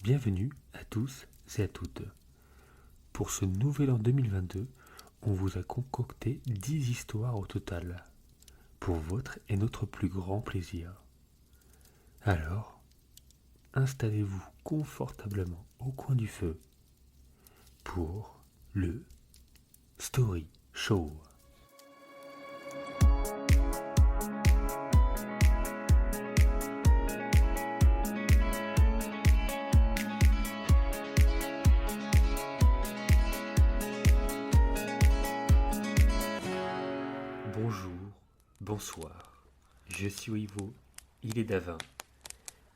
Bienvenue à tous et à toutes. Pour ce nouvel an 2022, on vous a concocté 10 histoires au total, pour votre et notre plus grand plaisir. Alors, installez-vous confortablement au coin du feu pour le Story Show. Bonjour, bonsoir, je suis Ivo, il est Davin,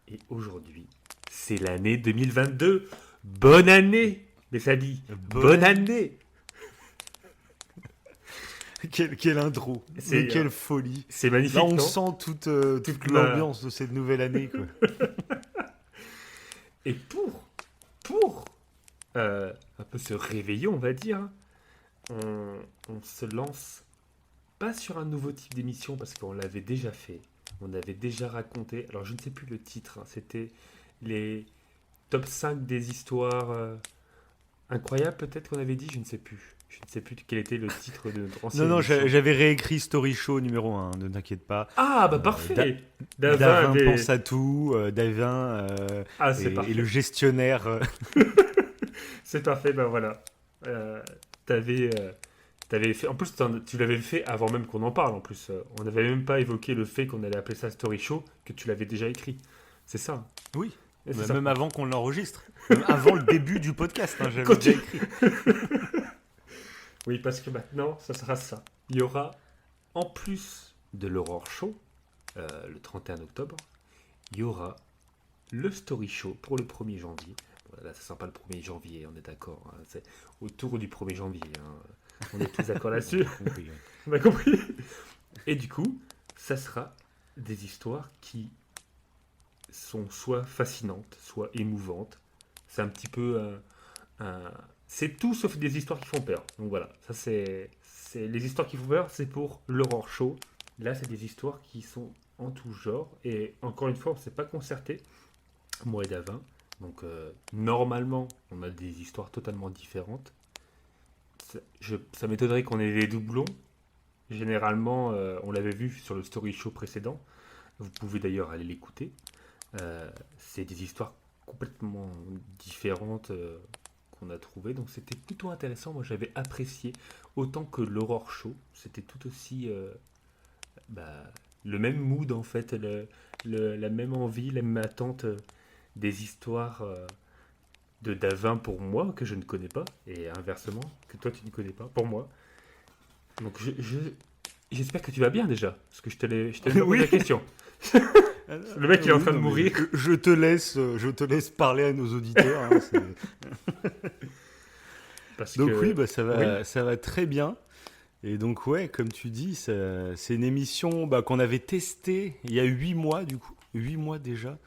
et aujourd'hui, c'est l'année 2022. Bonne année, mes amis, bonne année. Quelle intro, C'est, mais quelle folie. C'est magnifique, Là, on non sent toute l'ambiance de cette nouvelle année, quoi. Et pour un peu se réveiller, on va dire, on se lance pas sur un nouveau type d'émission parce qu'on l'avait déjà fait, on avait déjà raconté, alors je ne sais plus le titre, hein, c'était les top 5 des histoires incroyables peut-être qu'on avait dit, je ne sais plus quel était le titre de notre ancienne Non, émission. j'avais réécrit Story Show numéro 1, ne t'inquiète pas. Ah bah parfait. Davin avait- pense à tout, Davin Ah c'est et parfait. le gestionnaire. C'est parfait, ben voilà. T'avais fait. En plus, tu l'avais fait avant même qu'on en parle. En plus, on n'avait même pas évoqué le fait qu'on allait appeler ça Story Show, que tu l'avais déjà écrit. C'est ça. Oui, Et c'est ça. même avant qu'on l'enregistre. Même avant le début du podcast, hein, j'avais Quand déjà tu- écrit. Oui, parce que maintenant, ça sera ça. Il y aura, en plus de l'Aurore Show, le 31 octobre, il y aura le Story Show pour le 1er janvier. Bon, là, ça ne sera pas le 1er janvier, on est d'accord. Hein, c'est autour du 1er janvier. Hein. On est tous d'accord là-dessus. On a compris. Et du coup, ça sera des histoires qui sont soit fascinantes, soit émouvantes. C'est un petit peu c'est tout sauf des histoires qui font peur. Donc voilà, ça c'est les histoires qui font peur, c'est pour l'Aurore Show. Là, c'est des histoires qui sont en tout genre. Et encore une fois, on ne s'est pas concerté, moi et Davin. Donc normalement, on a des histoires totalement différentes. Ça m'étonnerait qu'on ait des doublons. Généralement, on l'avait vu sur le Story Show précédent. Vous pouvez d'ailleurs aller l'écouter. C'est des histoires complètement différentes qu'on a trouvées. Donc c'était plutôt intéressant. Moi, j'avais apprécié autant que l'Aurore Show. C'était tout aussi le même mood en fait, la même envie, la même attente des histoires de Davin pour moi que je ne connais pas et inversement que toi tu ne connais pas pour moi. Donc j'espère que tu vas bien déjà parce que je te l'ai pas posé Oui. la question. Le mec il est en train de mourir. Je te laisse parler à nos auditeurs. Hein, Parce donc que, oui, bah, ça oui. va très bien. Et donc ouais, comme tu dis, c'est une émission qu'on avait testée il y a 8 mois du coup. 8 mois déjà.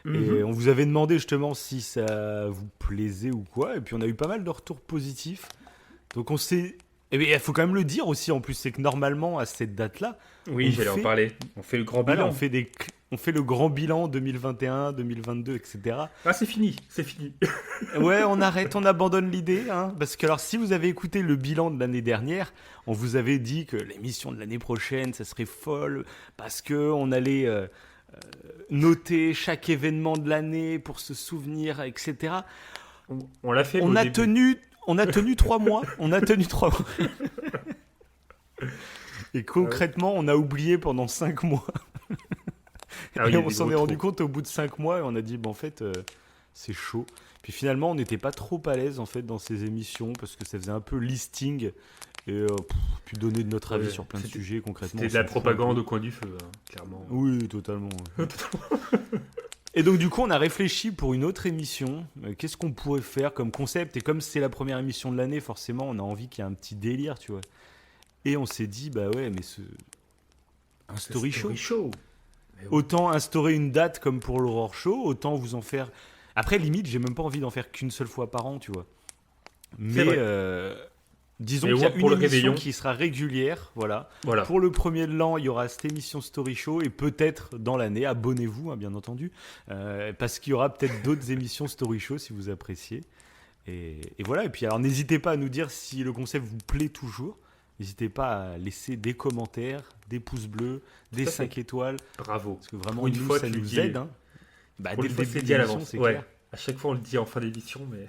Et on vous avait demandé justement si ça vous plaisait ou quoi. Et puis on a eu pas mal de retours positifs. Donc on s'est... Et bien, il faut quand même le dire aussi en plus, c'est que normalement à cette date-là, Oui, on j'allais en fait... parler. On fait le grand Voilà, bilan. on fait le grand bilan 2021, 2022, etc. Ah, c'est fini. Ouais, on arrête, on abandonne l'idée. Hein, parce que alors, si vous avez écouté le bilan de l'année dernière, on vous avait dit que l'émission de l'année prochaine, ça serait folle. Parce qu'on allait noter chaque événement de l'année pour se souvenir, etc. On l'a fait. On au a début. tenu 3 mois. On a tenu 3 mois. Et concrètement, on a oublié pendant 5 mois. Ah oui, il y Et a on des s'en gros est rendu trous. compte au bout de 5 mois et on a dit, en fait, c'est chaud. Puis finalement, on n'était pas trop à l'aise en fait dans ces émissions parce que ça faisait un peu listing et puis donner de notre avis Ouais, sur plein de c'était- sujets concrètement. C'était on de la s'en fout un propagande peu. au coin du feu, hein, clairement. Oui, totalement. Ouais. Et donc du coup, on a réfléchi pour une autre émission. Qu'est-ce qu'on pourrait faire comme concept? Et comme c'est la première émission de l'année, forcément, on a envie qu'il y ait un petit délire, tu vois. Et on s'est dit, bah ouais, mais un C'est story show. show. Mais oui. Autant instaurer une date comme pour l'Aurore Show, autant vous en faire. Après, limite, j'ai même pas envie d'en faire qu'une seule fois par an, tu vois. C'est Mais vrai. Disons Mais qu'il y a ouais, pour une le émission réveillon. qui sera régulière, voilà. Voilà. Pour le premier de l'an, il y aura cette émission Story Show et peut-être dans l'année, abonnez-vous, hein, bien entendu, parce qu'il y aura peut-être d'autres émissions Story Show si vous appréciez. Et voilà, et puis alors n'hésitez pas à nous dire si le concept vous plaît toujours. N'hésitez pas à laisser des commentaires, des pouces bleus, des Tout à fait. 5 étoiles, Bravo. parce que vraiment, Pour une nous, fois, ça tu le nous dis. aide. Hein. Bah, Pour dès une le fois, début c'est de dit à l'émission, l'avance. c'est Ouais. clair. À chaque fois, on le dit en fin d'émission, mais.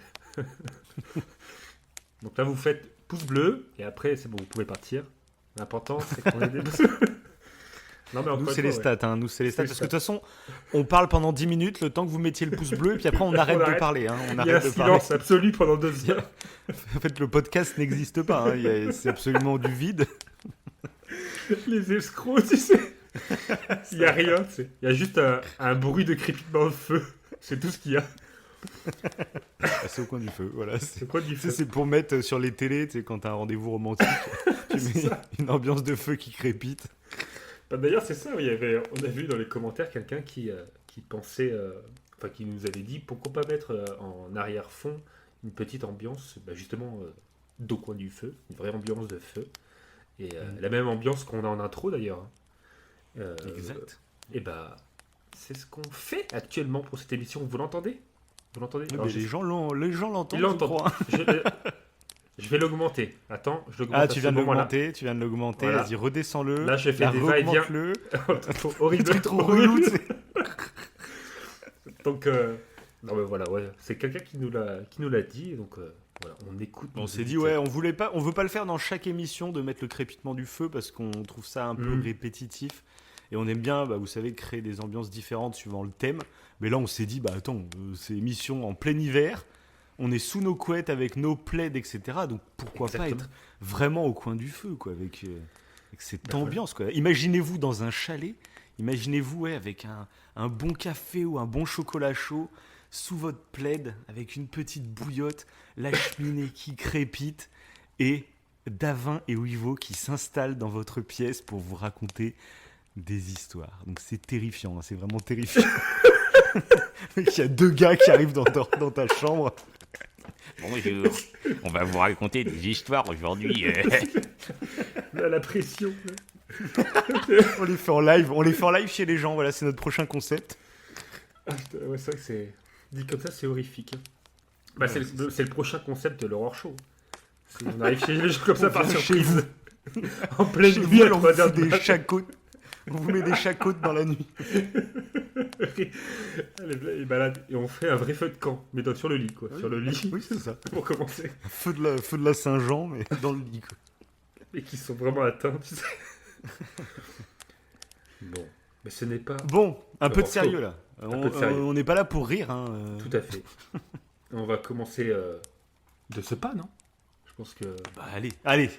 Donc là, vous faites pouce bleu, et après, c'est bon, vous pouvez partir. L'important, c'est qu'on ait des. Non, mais encore Nous, une c'est fois, les ouais. stats. Hein. Nous, c'est les C'est stats. les Parce que de stats. toute façon, on parle pendant 10 minutes, le temps que vous mettiez le pouce bleu, et puis après, on arrête de arrête. parler. Hein. On Il y a un arrête de parler. silence absolu pendant 2 heures. En fait, le podcast n'existe pas. Hein. C'est absolument du vide. Les escrocs, tu sais. Il n'y a rien, tu sais. Il y a juste un bruit de crépitement de feu. C'est tout ce qu'il y a. Ah, c'est au coin du feu. Voilà. C'est quoi du Tu sais, feu? c'est pour mettre sur les télés, tu sais, quand t'as un rendez-vous romantique, tu C'est mets ça. une ambiance de feu qui crépite. Bah, d'ailleurs, c'est ça. On a vu dans les commentaires quelqu'un qui pensait, enfin, qui nous avait dit pourquoi pas mettre en arrière-fond une petite ambiance, bah, justement, d'au coin du feu, une vraie ambiance de feu. Et la même ambiance qu'on a en intro d'ailleurs. Hein. Exact. Et bah, c'est ce qu'on fait actuellement pour cette émission. Vous l'entendez? Vous l'entendez? Oui, Alors, mais les gens l'entendent, Ils je l'entendent. crois. Je vais l'augmenter. Attends, je l'augmente Ah, à tu ce viens de moment-là. l'augmenter, tu viens de l'augmenter. Voilà. Vas-y, redescends-le. Là, je fais Là, des va-et-vient. augmente-le. Trop horrible. Truc trop horrible. relou, tu sais. Donc, non mais voilà, ouais, c'est quelqu'un qui nous l'a dit, donc voilà, on écoute. On nos s'est dit, auditeurs. ouais, on veut pas le faire dans chaque émission de mettre le crépitement du feu parce qu'on trouve ça un peu répétitif. Et on aime bien, bah, vous savez, créer des ambiances différentes suivant le thème. Mais là, on s'est dit, bah attends, c'est émission en plein hiver. On est sous nos couettes avec nos plaids, etc. Donc pourquoi Exactement. pas être vraiment au coin du feu, quoi, avec cette Bah, ambiance, quoi. Imaginez-vous dans un chalet, imaginez-vous avec un bon café ou un bon chocolat chaud, sous votre plaid, avec une petite bouillotte, la cheminée qui crépite, et Davin et Wivo qui s'installent dans votre pièce pour vous raconter des histoires. Donc c'est terrifiant, hein, c'est vraiment terrifiant. Il y a deux gars qui arrivent dans ta chambre. Bonjour, on va vous raconter des histoires aujourd'hui. Là, la pression. On les fait en live chez les gens, voilà, c'est notre prochain concept. Ah, putain, ouais, c'est vrai que c'est dit comme ça, c'est horrifique. Hein. Bah, c'est le prochain concept de l'horreur show. On arrive chez les gens comme ça On par vient chez surprise. En pleine Chez nuit, vous, à on vous 3 heures fout du des matin. chacos. On vous met des chacos dans la nuit. Et balade et on fait un vrai feu de camp, mais sur le lit, quoi. Oui. Sur le lit, Oui, c'est ça. pour commencer. Feu de la Saint-Jean, mais dans le lit, quoi. Et qui sont vraiment atteints, tu sais. Bon, mais ce n'est pas... Bon, un peu de Horoscope. sérieux, là. peu de sérieux. On n'est pas là pour rire, hein. Tout à fait. On va commencer de ce pas, non? Je pense que... Bah, allez.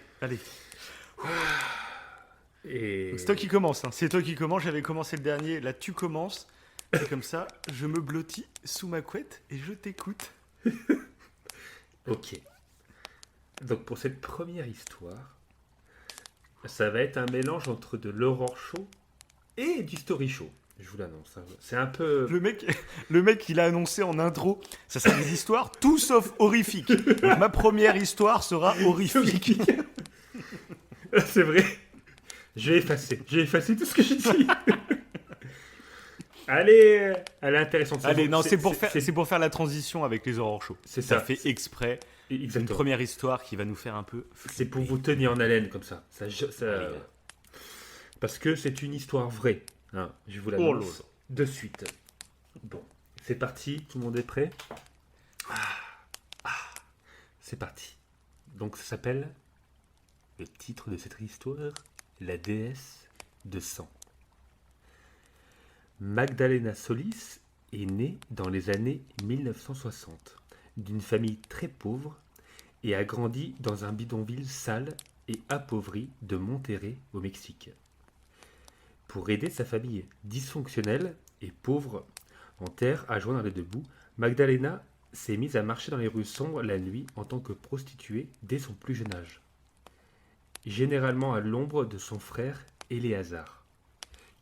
Et... C'est toi qui commence, hein. C'est toi qui commence, j'avais commencé le dernier, là tu commences. Et comme ça, je me blottis sous ma couette et je t'écoute. Ok. Donc pour cette première histoire, ça va être un mélange entre de l'horror show et du story show. Je vous l'annonce. Hein. C'est un peu... Le mec, il a annoncé en intro, ça sera des histoires tout sauf horrifiques. Donc, ma première histoire sera horrifique. C'est vrai. J'ai effacé tout ce que j'ai dit. Elle est intéressante. Allez, non, c'est pour faire la transition avec les horror shows. C'est Ça ça. fait exprès. Une Exactement. première histoire qui va nous faire un peu... C'est pour vous tenir en haleine comme ça. Parce que c'est une histoire vraie. Hein, je vous l'annonce Oh là là. de suite. Bon, c'est parti. Tout le monde est prêt? C'est parti. Donc ça s'appelle... Le titre de cette histoire, la déesse de sang. Magdalena Solis est née dans les années 1960 d'une famille très pauvre et a grandi dans un bidonville sale et appauvri de Monterrey au Mexique. Pour aider sa famille dysfonctionnelle et pauvre en terre à joindre les deux bouts, Magdalena s'est mise à marcher dans les rues sombres la nuit en tant que prostituée dès son plus jeune âge. Généralement à l'ombre de son frère Éléazar,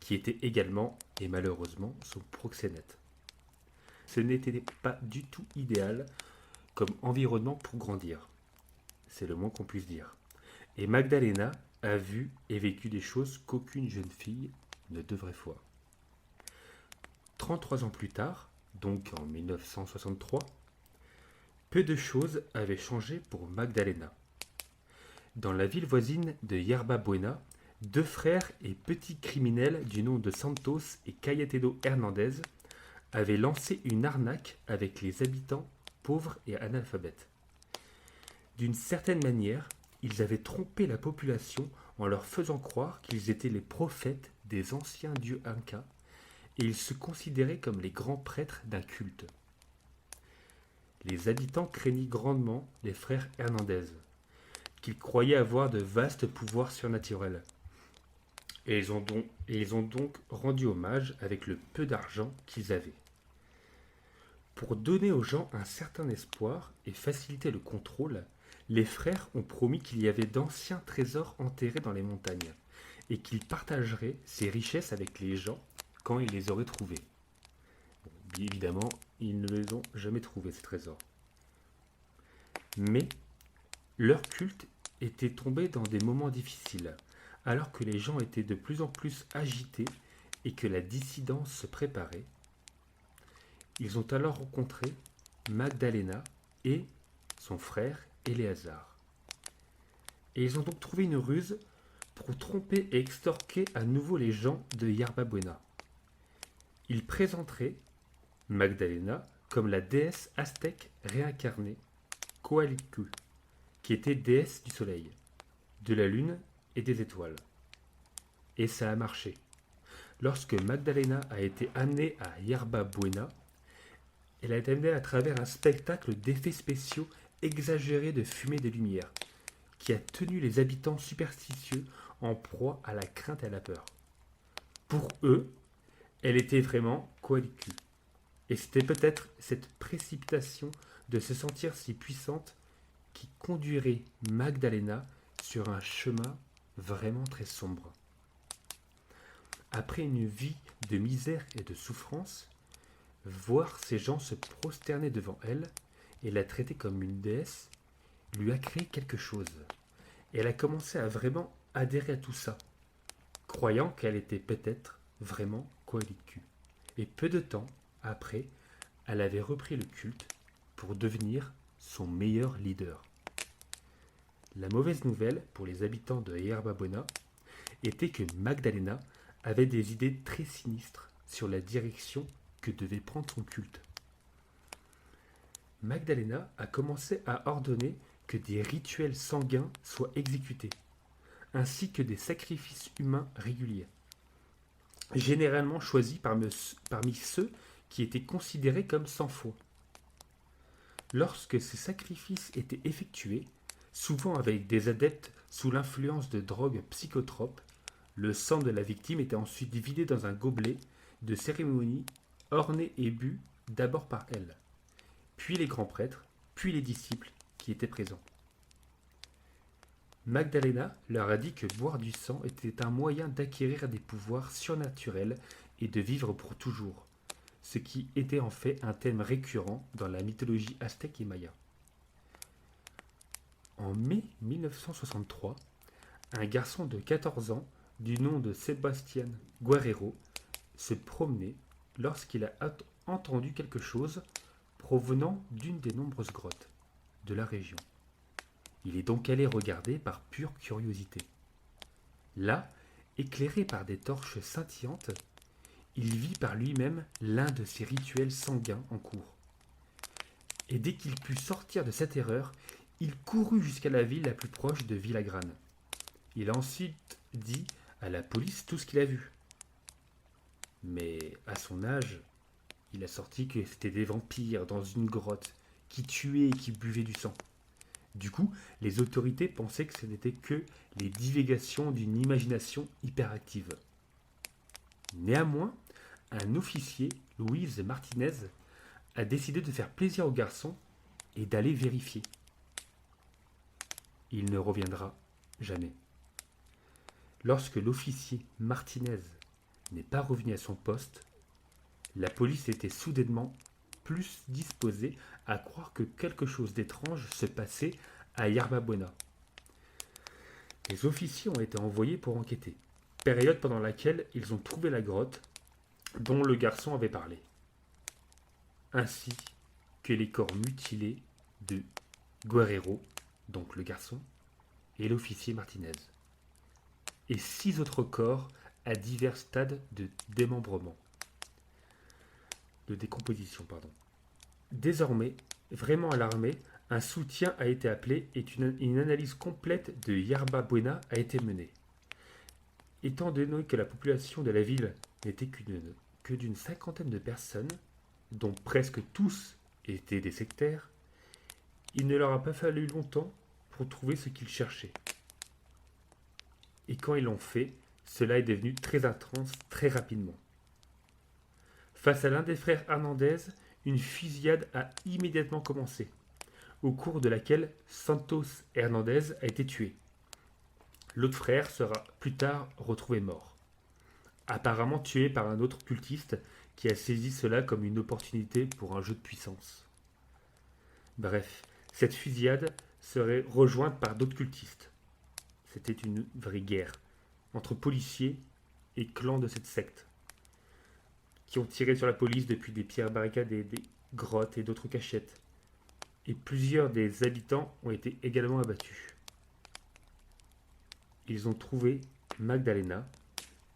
qui était également et malheureusement son proxénète. Ce n'était pas du tout idéal comme environnement pour grandir. c'est le moins qu'on puisse dire. Et Magdalena a vu et vécu des choses qu'aucune jeune fille ne devrait voir. 33 ans plus tard, donc en 1963, peu de choses avaient changé pour Magdalena. Dans la ville voisine de Yerba Buena, deux frères et petits criminels du nom de Santos et Cayetano Hernandez avaient lancé une arnaque avec les habitants pauvres et analphabètes. D'une certaine manière, ils avaient trompé la population en leur faisant croire qu'ils étaient les prophètes des anciens dieux incas et ils se considéraient comme les grands prêtres d'un culte. Les habitants craignaient grandement les frères Hernandez, qu'ils croyaient avoir de vastes pouvoirs surnaturels. Et ils ont donc rendu hommage avec le peu d'argent qu'ils avaient. Pour donner aux gens un certain espoir et faciliter le contrôle, les frères ont promis qu'il y avait d'anciens trésors enterrés dans les montagnes et qu'ils partageraient ces richesses avec les gens quand ils les auraient trouvés. Bon, bien évidemment, ils ne les ont jamais trouvés, ces trésors. Mais leur culte était tombé dans des moments difficiles, alors que les gens étaient de plus en plus agités et que la dissidence se préparait. Ils ont alors rencontré Magdalena et son frère Éléazar. Et ils ont donc trouvé une ruse pour tromper et extorquer à nouveau les gens de Yerba Buena. Ils présenteraient Magdalena comme la déesse aztèque réincarnée Coatlicue, qui était déesse du soleil, de la lune et des étoiles. Et ça a marché. Lorsque Magdalena a été amenée à Yerba Buena, elle a été amenée à travers un spectacle d'effets spéciaux exagérés de fumée et de lumière, qui a tenu les habitants superstitieux en proie à la crainte et à la peur. Pour eux, elle était vraiment Coatlicue. Et c'était peut-être cette précipitation de se sentir si puissante qui conduirait Magdalena sur un chemin vraiment très sombre. Après une vie de misère et de souffrance, voir ces gens se prosterner devant elle et la traiter comme une déesse lui a créé quelque chose. Et elle a commencé à vraiment adhérer à tout ça, croyant qu'elle était peut-être vraiment Coatlicue. Et peu de temps après, elle avait repris le culte pour devenir son meilleur leader. La mauvaise nouvelle pour les habitants de Yerba Buena était que Magdalena avait des idées très sinistres sur la direction que devait prendre son culte. Magdalena a commencé à ordonner que des rituels sanguins soient exécutés, ainsi que des sacrifices humains réguliers, généralement choisis parmi ceux qui étaient considérés comme sans foi. Lorsque ces sacrifices étaient effectués, souvent avec des adeptes sous l'influence de drogues psychotropes, le sang de la victime était ensuite vidé dans un gobelet de cérémonie orné et bu d'abord par elle, puis les grands prêtres, puis les disciples qui étaient présents. Magdalena leur a dit que boire du sang était un moyen d'acquérir des pouvoirs surnaturels et de vivre pour toujours, ce qui était en fait un thème récurrent dans la mythologie aztèque et maya. En mai 1963, un garçon de 14 ans du nom de Sebastián Guerrero se promenait lorsqu'il a entendu quelque chose provenant d'une des nombreuses grottes de la région. Il est donc allé regarder par pure curiosité. Là, éclairé par des torches scintillantes, il vit par lui-même l'un de ces rituels sanguins en cours. Et dès qu'il put sortir de cette erreur, il courut jusqu'à la ville la plus proche de Villagrán. Il a ensuite dit à la police tout ce qu'il a vu. Mais à son âge, il a sorti que c'était des vampires dans une grotte qui tuaient et qui buvaient du sang. Du coup, les autorités pensaient que ce n'était que les divagations d'une imagination hyperactive. Néanmoins, un officier, Luis Martinez, a décidé de faire plaisir au garçon et d'aller vérifier. Il ne reviendra jamais. Lorsque l'officier Martinez n'est pas revenu à son poste, la police était soudainement plus disposée à croire que quelque chose d'étrange se passait à Yerba Buena. Les officiers ont été envoyés pour enquêter, période pendant laquelle ils ont trouvé la grotte dont le garçon avait parlé, ainsi que les corps mutilés de Guerrero, donc le garçon, et l'officier Martinez, et 6 autres corps à divers stades de démembrement, de décomposition, pardon. Désormais, vraiment alarmé, un soutien a été appelé et une analyse complète de Yerba Buena a été menée. Étant donné que la population de la ville n'était que d'une 50aine de personnes, dont presque tous étaient des sectaires, il ne leur a pas fallu longtemps pour trouver ce qu'ils cherchaient. Et quand ils l'ont fait, cela est devenu très intense très rapidement. Face à l'un des frères Hernandez, une fusillade a immédiatement commencé, au cours de laquelle Santos Hernandez a été tué. L'autre frère sera plus tard retrouvé mort, apparemment tué par un autre cultiste qui a saisi cela comme une opportunité pour un jeu de puissance. Bref, cette fusillade serait rejointe par d'autres cultistes. C'était une vraie guerre entre policiers et clans de cette secte, qui ont tiré sur la police depuis des pierres barricadées, des grottes et d'autres cachettes. Et plusieurs des habitants ont été également abattus. Ils ont trouvé Magdalena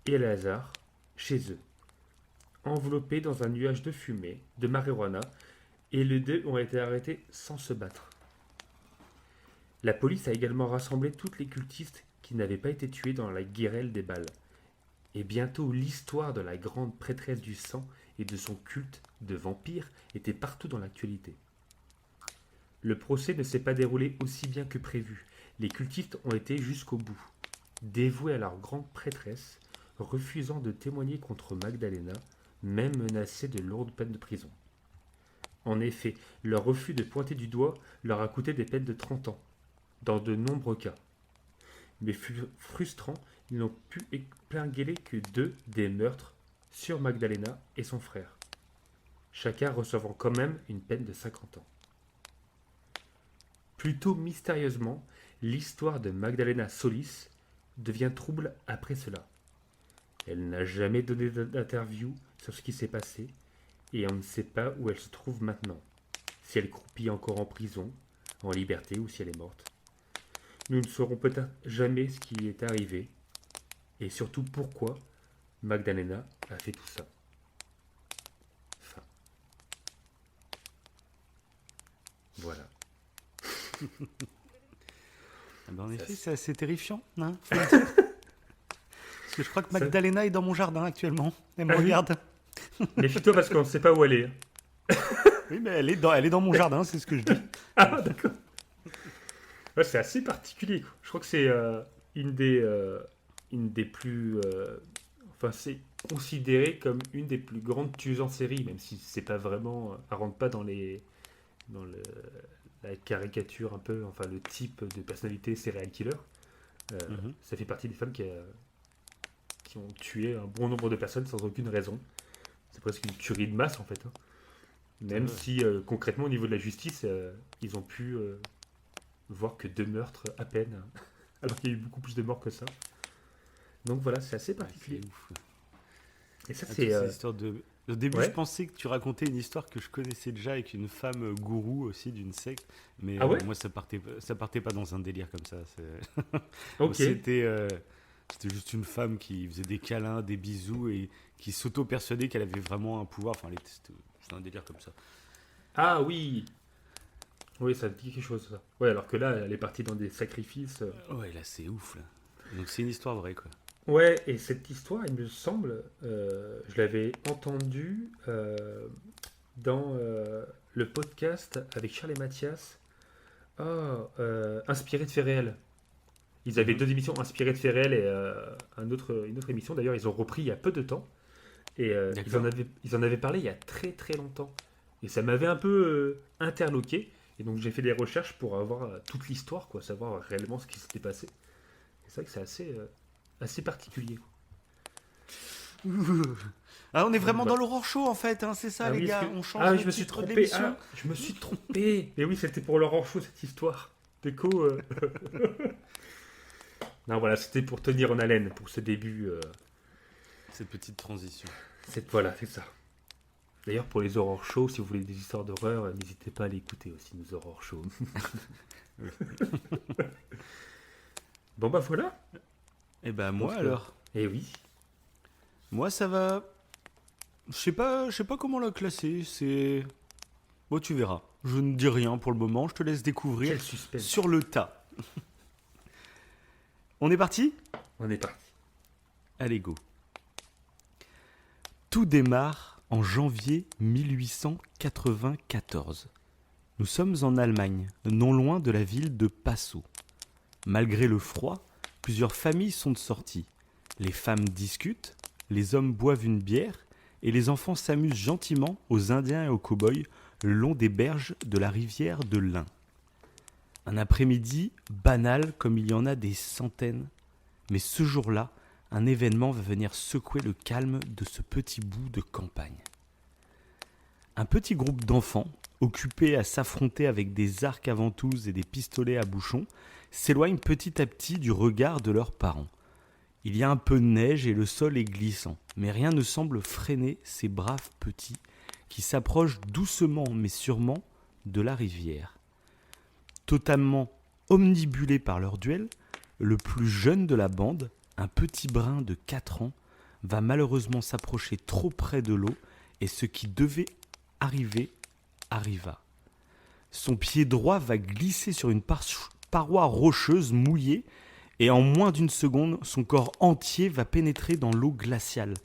et Eleazar chez eux, enveloppés dans un nuage de fumée, de marijuana, et les deux ont été arrêtés sans se battre. La police a également rassemblé tous les cultistes qui n'avaient pas été tués dans la guérelle des balles. Et bientôt l'histoire de la grande prêtresse du sang et de son culte de vampire était partout dans l'actualité. Le procès ne s'est pas déroulé aussi bien que prévu. Les cultistes ont été jusqu'au bout, dévoués à leur grande prêtresse, refusant de témoigner contre Magdalena, même menacés de lourdes peines de prison. En effet, leur refus de pointer du doigt leur a coûté des peines de 30 ans, dans de nombreux cas. Mais frustrant, ils n'ont pu épingler que 2 des meurtres sur Magdalena et son frère, chacun recevant quand même une peine de 50 ans. Plutôt mystérieusement, l'histoire de Magdalena Solis devient trouble après cela. Elle n'a jamais donné d'interview sur ce qui s'est passé et on ne sait pas où elle se trouve maintenant, si elle croupit encore en prison, en liberté ou si elle est morte. Nous ne saurons peut-être jamais ce qui est arrivé et surtout pourquoi Magdalena a fait tout ça. Fin. Voilà. Ah ben, en effet, c'est assez terrifiant. Hein. Parce que je crois que Magdalena est dans mon jardin actuellement. Elle me regarde. Méfie-toi parce qu'on ne sait pas où elle est. Oui, mais elle est dans mon jardin, c'est ce que je dis. Ah, d'accord. Ouais, c'est assez particulier, quoi. Je crois que c'est une des plus... enfin, c'est considéré comme une des plus grandes tueuses en série, même si c'est pas vraiment... elle rentre pas dans la caricature un peu, enfin le type de personnalité serial killer. Ça fait partie des femmes qui ont tué un bon nombre de personnes sans aucune raison. C'est presque une tuerie de masse en fait. Hein. Même si concrètement au niveau de la justice, ils ont pu voir que 2 meurtres à peine, alors qu'il y a eu beaucoup plus de morts que ça. Donc voilà, c'est assez particulier. C'est ouf. Et ça C'est l'histoire de... Au début, Ouais. je pensais que tu racontais une histoire que je connaissais déjà avec une femme gourou aussi d'une secte, mais Ah ouais moi ça partait pas dans un délire comme ça. Ok. C'était juste une femme qui faisait des câlins, des bisous et qui s'auto-persuadait qu'elle avait vraiment un pouvoir. Enfin, c'était un délire comme ça. Ah oui. Oui, ça dit quelque chose ça. Ouais, alors que là, elle est partie dans des sacrifices. Ouais, là c'est ouf là. Donc c'est une histoire vraie quoi. Ouais, et cette histoire, il me semble, je l'avais entendue dans le podcast avec Charles et Mathias, inspiré de faits réels. Ils avaient 2 émissions inspirées de faits réels et une autre émission, d'ailleurs, ils ont repris il y a peu de temps. Et ils en avaient parlé il y a très très longtemps. Et ça m'avait un peu interloqué. Et donc j'ai fait des recherches pour avoir toute l'histoire, quoi, savoir réellement ce qui s'était passé. Et c'est vrai que c'est assez particulier. Quoi. Ah, on est vraiment Bah. dans l'Aurore Show en fait, hein, c'est ça les oui, gars. est-ce que- On change Ah, le je me suis titre de trompé. l'émission. Ah, je me suis trompé. Et oui, c'était pour l'Aurore Show cette histoire. Déco. Non, voilà, c'était pour tenir en haleine pour ce début. Cette petite transition. Voilà, c'est ça. D'ailleurs, pour les horror shows, si vous voulez des histoires d'horreur, n'hésitez pas à les écouter aussi, nos horror shows. Bon, bah voilà. Et ben moi Donc, alors. Eh oui. Moi ça va. Je sais pas comment la classer. C'est. Bon, tu verras. Je ne dis rien pour le moment. Je te laisse découvrir Quel suspense. sur le tas. On est parti ? On est parti. Allez, go. Tout démarre en janvier 1894. Nous sommes en Allemagne, non loin de la ville de Passau. Malgré le froid, plusieurs familles sont de sortie. Les femmes discutent, les hommes boivent une bière et les enfants s'amusent gentiment aux Indiens et aux cow-boys le long des berges de la rivière de l'Ain. Un après-midi banal comme il y en a des centaines, mais ce jour-là, un événement va venir secouer le calme de ce petit bout de campagne. Un petit groupe d'enfants, occupés à s'affronter avec des arcs à ventouses et des pistolets à bouchons, s'éloignent petit à petit du regard de leurs parents. Il y a un peu de neige et le sol est glissant, mais rien ne semble freiner ces braves petits qui s'approchent doucement mais sûrement de la rivière. Totalement omnibulé par leur duel, le plus jeune de la bande, un petit brin de 4 ans, va malheureusement s'approcher trop près de l'eau et ce qui devait arriver arriva. Son pied droit va glisser sur une paroi rocheuse mouillée et en moins d'une seconde, son corps entier va pénétrer dans l'eau glaciale.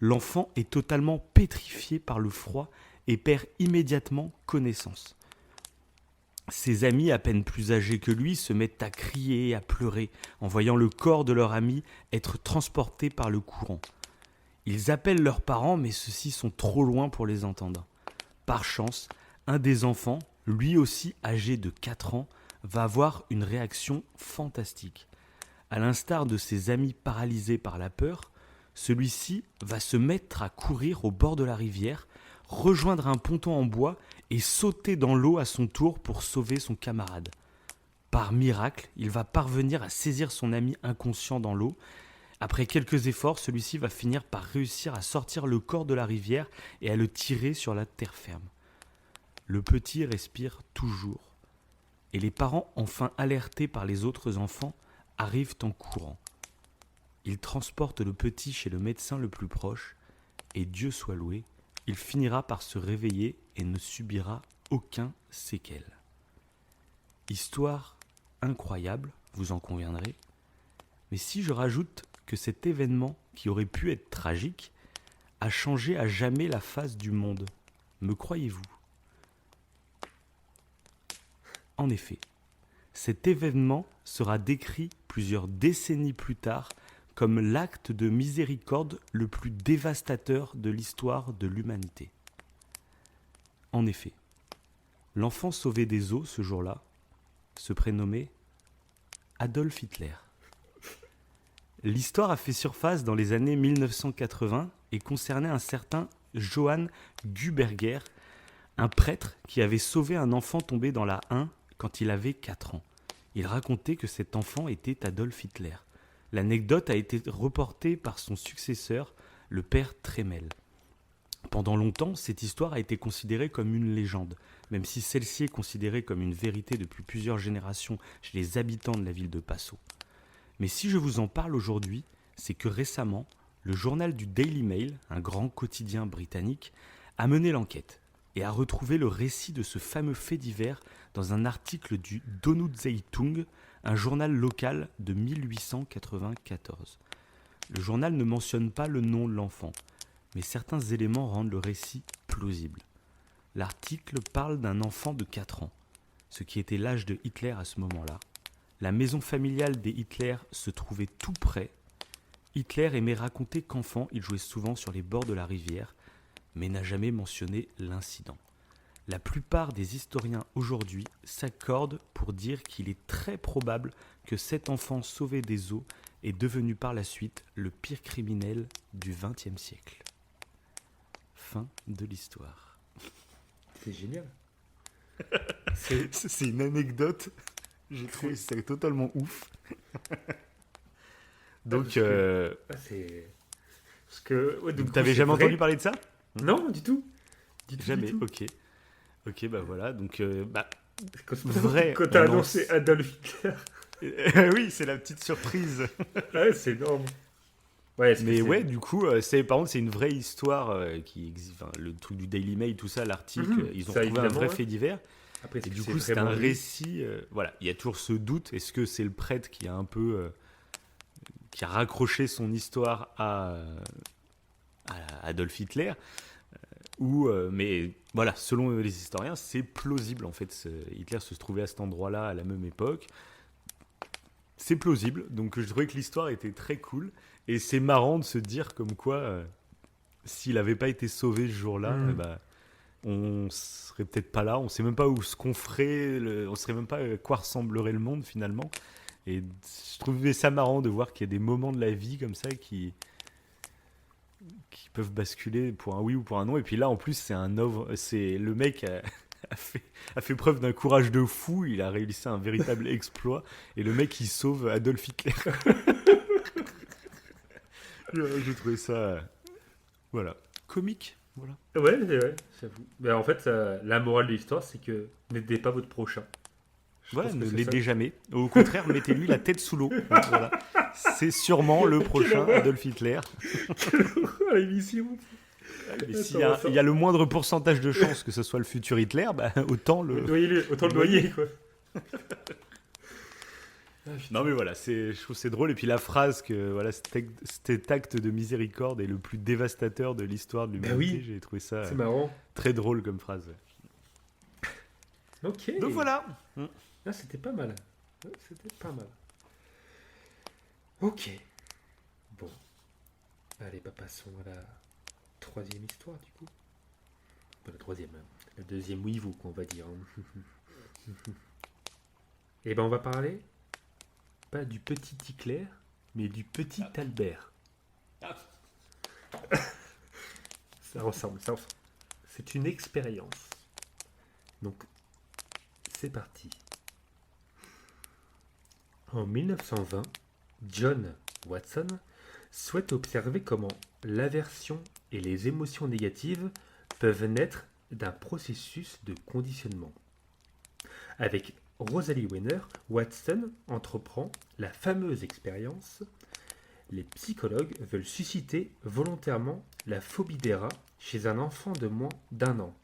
L'enfant est totalement pétrifié par le froid et perd immédiatement connaissance. Ses amis, à peine plus âgés que lui, se mettent à crier et à pleurer en voyant le corps de leur ami être transporté par le courant. Ils appellent leurs parents, mais ceux-ci sont trop loin pour les entendre. Par chance, un des enfants, lui aussi âgé de 4 ans, va avoir une réaction fantastique. À l'instar de ses amis paralysés par la peur, celui-ci va se mettre à courir au bord de la rivière, rejoindre un ponton en bois et sauter dans l'eau à son tour pour sauver son camarade. Par miracle, il va parvenir à saisir son ami inconscient dans l'eau. Après quelques efforts, celui-ci va finir par réussir à sortir le corps de la rivière et à le tirer sur la terre ferme. Le petit respire toujours, et les parents, enfin alertés par les autres enfants, arrivent en courant. Ils transportent le petit chez le médecin le plus proche, et Dieu soit loué, il finira par se réveiller et ne subira aucun séquelle. Histoire incroyable, vous en conviendrez, mais si je rajoute que cet événement, qui aurait pu être tragique, a changé à jamais la face du monde, me croyez-vous ? En effet, cet événement sera décrit plusieurs décennies plus tard comme l'acte de miséricorde le plus dévastateur de l'histoire de l'humanité. En effet, l'enfant sauvé des eaux ce jour-là se prénommait Adolf Hitler. L'histoire a fait surface dans les années 1980 et concernait un certain Johann Guberger, un prêtre qui avait sauvé un enfant tombé dans la Ain quand il avait 4 ans. Il racontait que cet enfant était Adolf Hitler. L'anecdote a été reportée par son successeur, le père Tremel. Pendant longtemps, cette histoire a été considérée comme une légende, même si celle-ci est considérée comme une vérité depuis plusieurs générations chez les habitants de la ville de Passau. Mais si je vous en parle aujourd'hui, c'est que récemment, le journal du Daily Mail, un grand quotidien britannique, a mené l'enquête et a retrouvé le récit de ce fameux fait divers dans un article du Donau Zeitung, un journal local de 1894. Le journal ne mentionne pas le nom de l'enfant, mais certains éléments rendent le récit plausible. L'article parle d'un enfant de 4 ans, ce qui était l'âge de Hitler à ce moment-là. La maison familiale des Hitler se trouvait tout près. Hitler aimait raconter qu'enfant, il jouait souvent sur les bords de la rivière, mais n'a jamais mentionné l'incident. La plupart des historiens aujourd'hui s'accordent pour dire qu'il est très probable que cet enfant sauvé des eaux est devenu par la suite le pire criminel du XXe siècle. Fin de l'histoire. C'est génial. C'est une anecdote J'ai trouvé ça totalement ouf. Donc, c'est... Parce que... ouais, donc t'avais jamais entendu parler de ça? Non, du tout. Du tout, Jamais, du tout. ok. Ok, bah voilà, donc C'est comme ça vrai, quand t'as on en annoncé s- Adolf Hitler. oui, c'est la petite surprise. Ouais, c'est énorme. Ouais, est-ce que Mais c'est... ouais, du coup, par contre, c'est une vraie histoire qui existe. Enfin, le truc du Daily Mail, tout ça, l'article, Mhm. ils ont Ça, retrouvé un évidemment, vrai ouais. fait divers. Après, est-ce Et que du c'est coup, c'est un vraiment lui? récit. Voilà, il y a toujours ce doute. Est-ce que c'est le prêtre qui a un peu, qui a raccroché son histoire à Adolf Hitler, ou mais voilà, selon les historiens, c'est plausible en fait. Hitler se trouvait à cet endroit-là à la même époque. C'est plausible, donc je trouvais que l'histoire était très cool. Et c'est marrant de se dire comme quoi, s'il n'avait pas été sauvé ce jour-là, Hmm. bah, on serait peut-être pas là. On sait même pas où ce qu'on ferait, on serait même pas à quoi ressemblerait le monde finalement. Et je trouvais ça marrant de voir qu'il y a des moments de la vie comme ça qui peuvent basculer pour un oui ou pour un non. Et puis là, en plus, c'est le mec a fait preuve d'un courage de fou. Il a réussi un véritable exploit. Et le mec, il sauve Adolf Hitler. J'ai trouvé ça, voilà, comique. Voilà. Ouais, c'est vrai, j'avoue. Mais en fait, la morale de l'histoire, c'est que n'aidez pas votre prochain. Je Voilà, pense que ne c'est ça. l'aidez jamais. Au contraire, mettez-lui la tête sous l'eau. Voilà. C'est sûrement le prochain horreur. Adolf Hitler. Quelle horreur, l'émission. Mais Attends, s'il y a, attends. il y a le moindre pourcentage de chance que ce soit le futur Hitler, bah, autant le. Noyez-le, autant le noyer, quoi. Ah, putain. Non mais voilà, je trouve que c'est drôle. Et puis la phrase que voilà, cet acte de miséricorde est le plus dévastateur de l'histoire de Bah l'humanité, oui. j'ai trouvé ça C'est marrant. très drôle comme phrase. Ok. Donc voilà. Ah, c'était pas mal. Ouais, c'était pas mal. Ok. Bon. Allez, bah passons à la troisième histoire, du coup. Pas la troisième, hein. La deuxième Weevoo, qu'on va dire. Hein. Et ben, on va parler pas du petit Hitler, mais du petit Albert. Ça ressemble, ça ressemble. C'est une expérience. Donc, c'est parti. En 1920, John Watson souhaite observer comment l'aversion et les émotions négatives peuvent naître d'un processus de conditionnement. Avec Rosalie Weiner, Watson entreprend la fameuse expérience. Les psychologues veulent susciter volontairement la phobie des rats chez un enfant de moins d'1 an,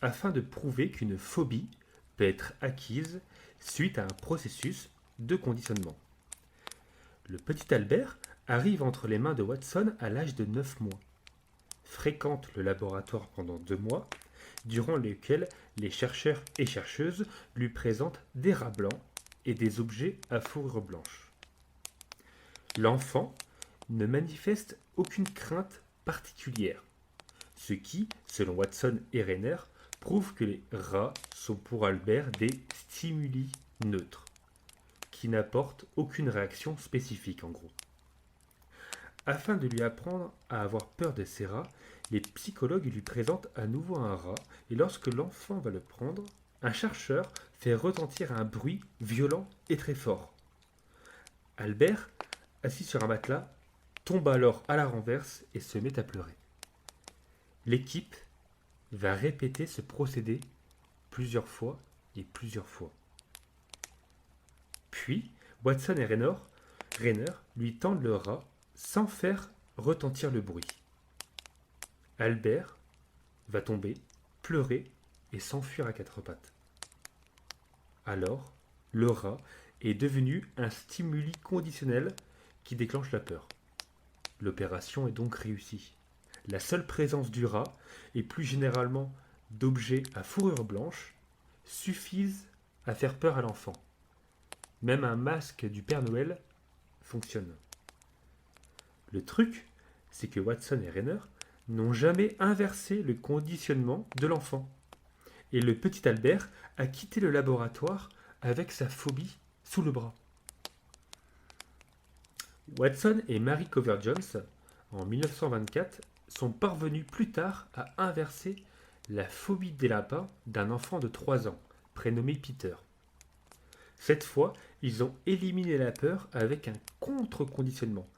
afin de prouver qu'une phobie peut être acquise suite à un processus de conditionnement. Le petit Albert arrive entre les mains de Watson à l'âge de 9 mois, fréquente le laboratoire pendant 2 mois, durant lesquels les chercheurs et chercheuses lui présentent des rats blancs et des objets à fourrure blanche. L'enfant ne manifeste aucune crainte particulière, ce qui, selon Watson et Rainer, prouve que les rats sont pour Albert des stimuli neutres, qui n'apportent aucune réaction spécifique en gros. Afin de lui apprendre à avoir peur de ces rats, les psychologues lui présentent à nouveau un rat, et lorsque l'enfant va le prendre, un chercheur fait retentir un bruit violent et très fort. Albert, assis sur un matelas, tombe alors à la renverse et se met à pleurer. L'équipe va répéter ce procédé plusieurs fois et plusieurs fois. Puis, Watson et Rainer lui tendent le rat sans faire retentir le bruit. Albert va tomber, pleurer et s'enfuir à quatre pattes. Alors, le rat est devenu un stimuli conditionnel qui déclenche la peur. L'opération est donc réussie. La seule présence du rat, et plus généralement d'objets à fourrure blanche, suffisent à faire peur à l'enfant. Même un masque du Père Noël fonctionne. Le truc, c'est que Watson et Rainer n'ont jamais inversé le conditionnement de l'enfant. Et le petit Albert a quitté le laboratoire avec sa phobie sous le bras. Watson et Mary Covert-Jones, en 1924, sont parvenus plus tard à inverser la phobie des lapins d'un enfant de 3 ans, prénommé Peter. Cette fois, ils ont éliminé la peur avec un contre-conditionnement,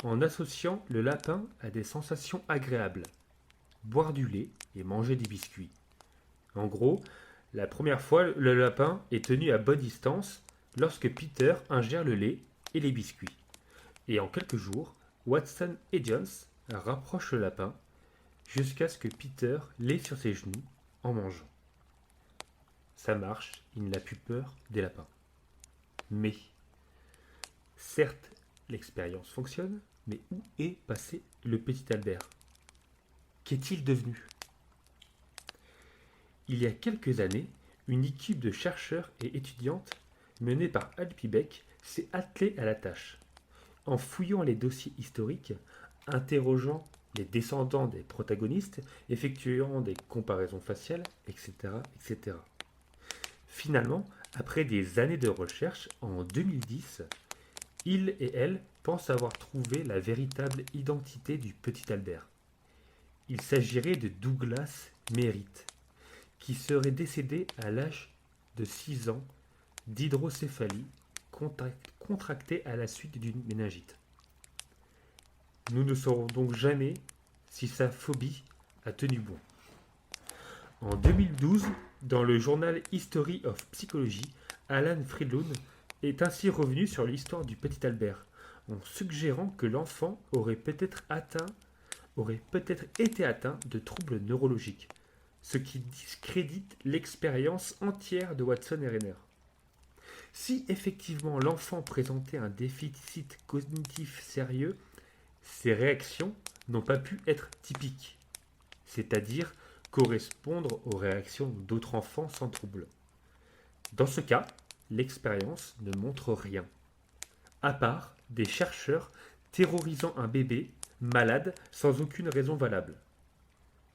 en associant le lapin à des sensations agréables. Boire du lait et manger des biscuits. En gros, la première fois, le lapin est tenu à bonne distance lorsque Peter ingère le lait et les biscuits. Et en quelques jours, Watson et Jones rapprochent le lapin jusqu'à ce que Peter l'ait sur ses genoux en mangeant. Ça marche, il n'a plus peur des lapins. Mais, certes, l'expérience fonctionne, mais où est passé le petit Albert? Qu'est-il devenu? Il y a quelques années, une équipe de chercheurs et étudiantes menée par Alpi Beck s'est attelée à la tâche. En fouillant les dossiers historiques, interrogeant les descendants des protagonistes, effectuant des comparaisons faciales, etc., etc. Finalement, après des années de recherche, en 2010, il et elle pensent avoir trouvé la véritable identité du petit Albert. Il s'agirait de Douglas Merritt, qui serait décédé à l'âge de 6 ans d'hydrocéphalie contractée à la suite d'une méningite. Nous ne saurons donc jamais si sa phobie a tenu bon. En 2012, dans le journal History of Psychology, Alan Friedlund est ainsi revenu sur l'histoire du petit Albert, en suggérant que l'enfant aurait peut-être été atteint de troubles neurologiques, ce qui discrédite l'expérience entière de Watson et Renner. Si effectivement l'enfant présentait un déficit cognitif sérieux, ses réactions n'ont pas pu être typiques, c'est-à-dire correspondre aux réactions d'autres enfants sans trouble. Dans ce cas, l'expérience ne montre rien, à part des chercheurs terrorisant un bébé malade sans aucune raison valable.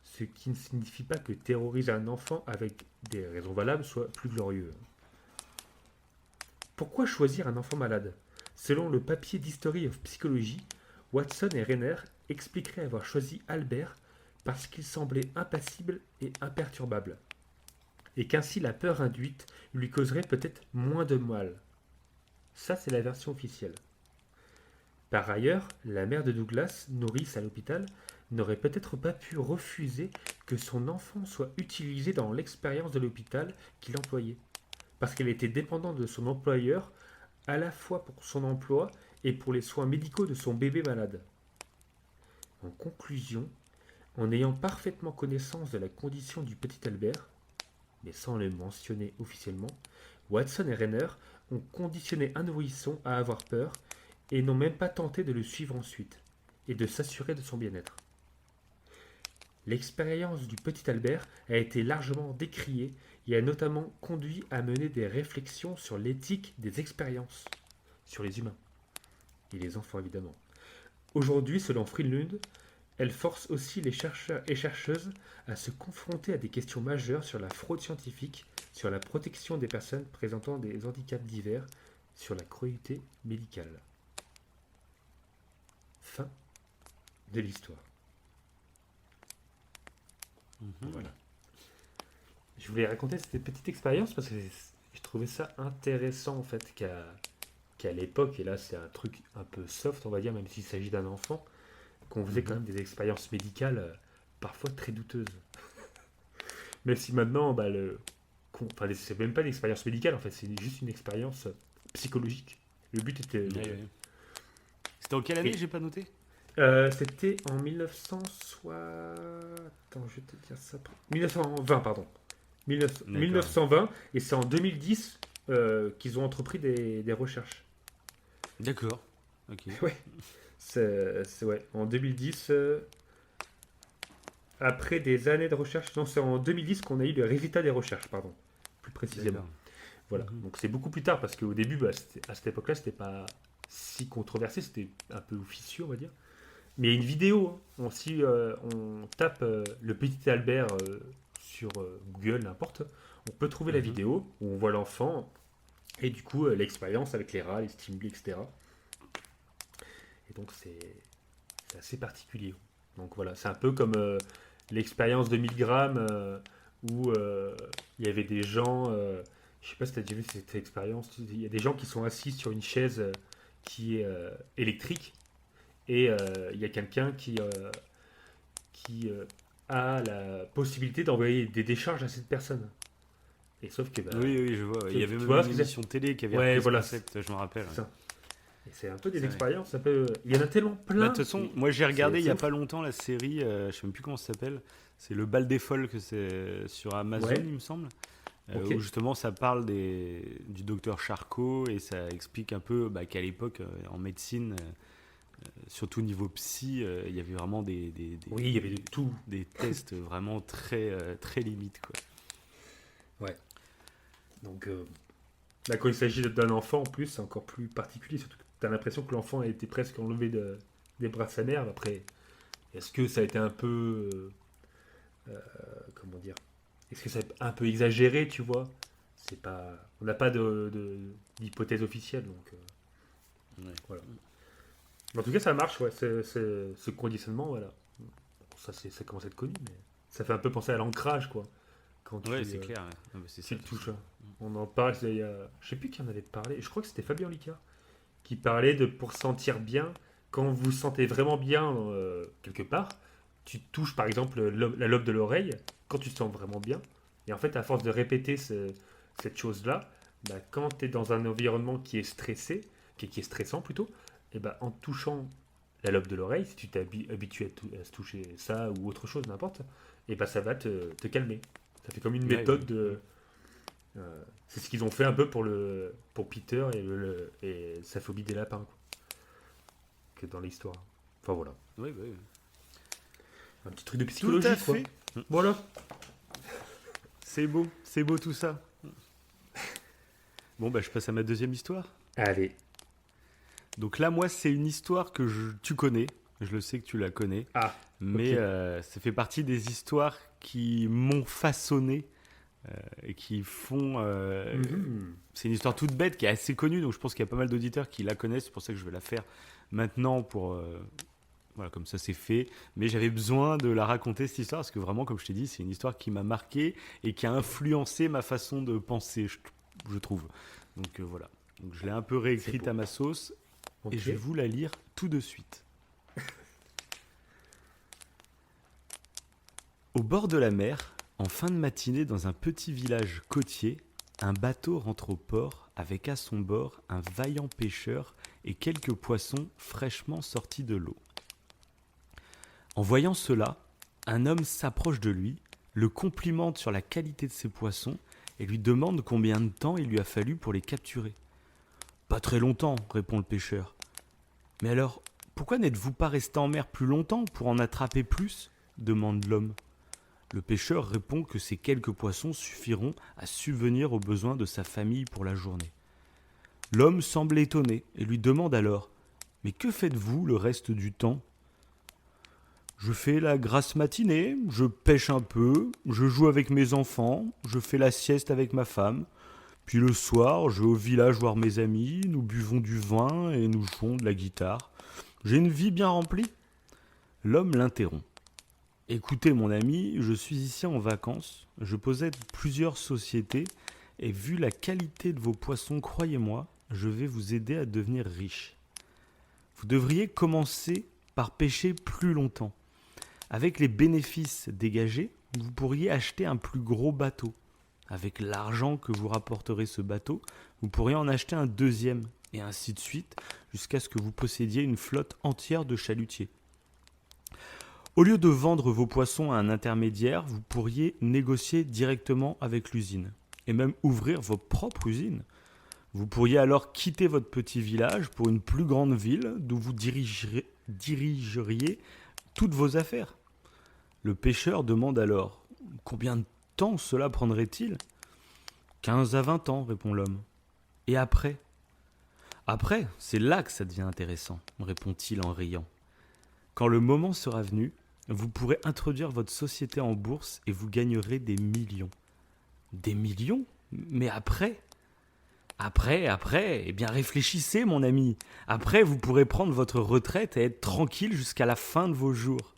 Ce qui ne signifie pas que terroriser un enfant avec des raisons valables soit plus glorieux. Pourquoi choisir un enfant malade? Selon le papier d'History of Psychology, Watson et Renner expliqueraient avoir choisi Albert parce qu'il semblait impassible et imperturbable, et qu'ainsi la peur induite lui causerait peut-être moins de mal. Ça, c'est la version officielle. Par ailleurs, la mère de Douglas, nourrice à l'hôpital, n'aurait peut-être pas pu refuser que son enfant soit utilisé dans l'expérience de l'hôpital qu'il employait, parce qu'elle était dépendante de son employeur à la fois pour son emploi et pour les soins médicaux de son bébé malade. En conclusion, en ayant parfaitement connaissance de la condition du petit Albert, mais sans le mentionner officiellement, Watson et Renner ont conditionné un nourrisson à avoir peur et n'ont même pas tenté de le suivre ensuite et de s'assurer de son bien-être. L'expérience du petit Albert a été largement décriée et a notamment conduit à mener des réflexions sur l'éthique des expériences sur les humains et les enfants évidemment. Aujourd'hui, selon Friedlund, elle force aussi les chercheurs et chercheuses à se confronter à des questions majeures sur la fraude scientifique, sur la protection des personnes présentant des handicaps divers, sur la cruauté médicale. Fin de l'histoire. Voilà. Je voulais raconter cette petite expérience parce que je trouvais ça intéressant en fait qu'à l'époque, et là c'est un truc un peu soft on va dire, même s'il s'agit d'un enfant, qu'on faisait quand même des expériences médicales parfois très douteuses. Même si maintenant, c'est même pas une expérience médicale en fait, c'est juste une expérience psychologique. Le but était... Ouais. C'était en quelle année? J'ai pas noté. C'était en 1960... Attends, je vais te dire ça. 1920, pardon. 1920, et c'est en 2010 qu'ils ont entrepris des recherches. D'accord. Ok. Ouais. C'est ouais. En 2010, après des années de recherche, non, c'est en 2010 qu'on a eu le résultat des recherches, pardon, plus précisément. D'accord. Voilà. Donc c'est beaucoup plus tard parce qu'au début, à cette époque-là, c'était pas si controversé, c'était un peu officieux, on va dire. Mais il y a une vidéo, hein. Si on tape le petit Albert sur Google, n'importe, on peut trouver la vidéo où on voit l'enfant et du coup l'expérience avec les rats, les stimuli, etc. Et donc c'est assez particulier. Donc voilà, c'est un peu comme l'expérience de 1000 grammes où il y avait des gens Je sais pas si tu as déjà vu cette expérience. Il y a des gens qui sont assis sur une chaise qui est électrique et il y a quelqu'un qui a la possibilité d'envoyer des décharges à cette personne. Et sauf que, bah, Oui, je vois. Il y avait tu même vois une ce que c'est. émission télé qui avait Ouais, repris voilà, ce concept, je me rappelle. c'est ça. Et c'est un peu des C'est vrai. expériences, un peu. Il y en a tellement Bah, plein. de toute façon, moi j'ai regardé il y c'est a ouf. pas longtemps la série, je sais même plus comment ça s'appelle. C'est Le Bal des Folles, que c'est sur Amazon, Ouais. il me semble. Ok. Où justement ça parle du docteur Charcot et ça explique un peu qu'à l'époque, en médecine, surtout niveau psy, il y avait vraiment Oui, il y avait de tout. des tests vraiment très limites, quoi. Ouais. Donc, là, quand il s'agit d'un enfant, en plus, c'est encore plus particulier. Surtout que tu as l'impression que l'enfant a été presque enlevé des bras de sa mère. Après, est-ce que ça a été un peu. Comment dire? Est-ce que c'est un peu exagéré, tu vois? C'est pas. On n'a pas d'hypothèse officielle, donc Ouais. voilà. En tout cas, ça marche, ouais. Ce conditionnement, voilà. Bon, ça commence à être connu, mais ça fait un peu penser à l'ancrage, quoi. Quand Ouais, tu, c'est clair. Ouais. Ah, bah, c'est tu ça. le touches. On en parle, je sais plus qui en avait parlé. Je crois que c'était Fabien Licard qui parlait de pour sentir bien, quand vous sentez vraiment bien quelque part, tu touches par exemple la lobe de l'oreille, quand tu te sens vraiment bien. Et en fait, à force de répéter cette chose-là, bah, quand tu es dans un environnement qui est stressé, qui est stressant plutôt, et bah, en touchant la lobe de l'oreille, si tu t'es habitué à se toucher ça ou autre chose, n'importe, et bah, ça va te calmer. Ça fait comme une Ouais, méthode ouais. de. C'est ce qu'ils ont fait un peu pour Peter et sa phobie des lapins, quoi, que dans l'histoire. Enfin voilà. Ouais, ouais. Un petit truc de Tout psychologie, à quoi. fait. Voilà. C'est beau tout ça. Bon, je passe à ma deuxième histoire. Allez. Donc là, moi, c'est une histoire que tu connais. Je le sais que tu la connais. Ah, Mais ok. ça fait partie des histoires qui m'ont façonné et qui font... Mhm. C'est une histoire toute bête qui est assez connue, donc je pense qu'il y a pas mal d'auditeurs qui la connaissent. C'est pour ça que je vais la faire maintenant pour... voilà, comme ça c'est fait. Mais j'avais besoin de la raconter, cette histoire, parce que vraiment, comme je t'ai dit, c'est une histoire qui m'a marqué et qui a influencé ma façon de penser, je trouve. Donc voilà. Donc je l'ai un peu réécrite beau. à ma sauce Ok. et je vais vous la lire tout de suite. Au bord de la mer, en fin de matinée dans un petit village côtier, un bateau rentre au port avec à son bord un vaillant pêcheur et quelques poissons fraîchement sortis de l'eau. En voyant cela, un homme s'approche de lui, le complimente sur la qualité de ses poissons et lui demande combien de temps il lui a fallu pour les capturer. « Pas très longtemps, répond le pêcheur. « Mais alors, pourquoi n'êtes-vous pas resté en mer plus longtemps pour en attraper plus ?» demande l'homme. Le pêcheur répond que ces quelques poissons suffiront à subvenir aux besoins de sa famille pour la journée. L'homme semble étonné et lui demande alors « Mais que faites-vous le reste du temps ?»« Je fais la grasse matinée, je pêche un peu, je joue avec mes enfants, je fais la sieste avec ma femme. Puis le soir, je vais au village voir mes amis, nous buvons du vin et nous jouons de la guitare. J'ai une vie bien remplie. » L'homme l'interrompt. « Écoutez mon ami, je suis ici en vacances, je possède plusieurs sociétés et vu la qualité de vos poissons, croyez-moi, je vais vous aider à devenir riche. Vous devriez commencer par pêcher plus longtemps. Avec les bénéfices dégagés, vous pourriez acheter un plus gros bateau. Avec l'argent que vous rapporterez ce bateau, vous pourriez en acheter un deuxième, et ainsi de suite, jusqu'à ce que vous possédiez une flotte entière de chalutiers. Au lieu de vendre vos poissons à un intermédiaire, vous pourriez négocier directement avec l'usine, et même ouvrir votre propre usine. Vous pourriez alors quitter votre petit village pour une plus grande ville, d'où vous dirigeriez toutes vos affaires. Le pêcheur demande alors « Combien de temps cela prendrait-il » ? « 15 à 20 ans, répond l'homme. « Et après ?»« Après, c'est là que ça devient intéressant, répond-il en riant. Quand le moment sera venu, vous pourrez introduire votre société en bourse et vous gagnerez des millions. » « Des millions ? Mais après ? » Après, eh bien réfléchissez mon ami. Après, vous pourrez prendre votre retraite et être tranquille jusqu'à la fin de vos jours.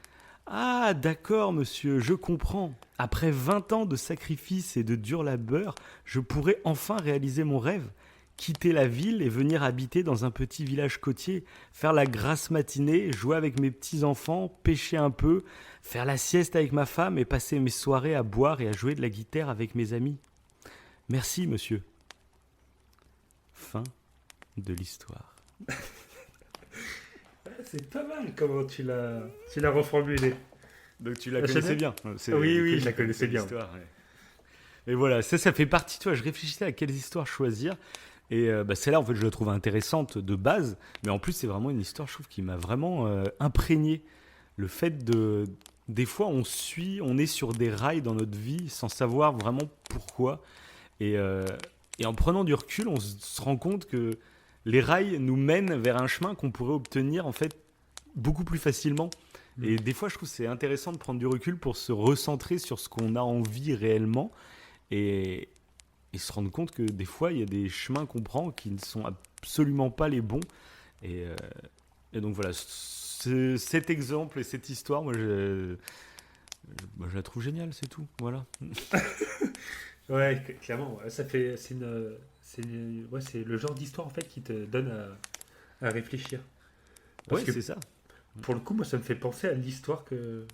« Ah, d'accord, monsieur, je comprends. Après 20 ans de sacrifices et de dur labeur, je pourrais enfin réaliser mon rêve. Quitter la ville et venir habiter dans un petit village côtier, faire la grasse matinée, jouer avec mes petits-enfants, pêcher un peu, faire la sieste avec ma femme et passer mes soirées à boire et à jouer de la guitare avec mes amis. Merci, monsieur. Fin de l'histoire. C'est pas mal comment tu l'as reformulé. Donc tu la La connaissais Chanel bien. Oui, je la connaissais bien. Mais voilà, ça fait partie, tu vois, je réfléchissais à quelles histoires choisir. Et celle-là, en fait, je la trouve intéressante de base. Mais en plus, c'est vraiment une histoire, je trouve, qui m'a vraiment imprégné. Le fait de... Des fois, on est sur des rails dans notre vie sans savoir vraiment pourquoi. Et en prenant du recul, on se rend compte que les rails nous mènent vers un chemin qu'on pourrait obtenir, en fait, beaucoup plus facilement. Et des fois, je trouve que c'est intéressant de prendre du recul pour se recentrer sur ce qu'on a envie réellement et se rendre compte que des fois, il y a des chemins qu'on prend qui ne sont absolument pas les bons. Et donc voilà, cet exemple et cette histoire, moi, je la trouve géniale, c'est tout. Voilà. Ouais, clairement. C'est le genre d'histoire en fait qui te donne à réfléchir. Parce Ouais, que c'est ça. pour le coup, moi, ça me fait penser à l'histoire que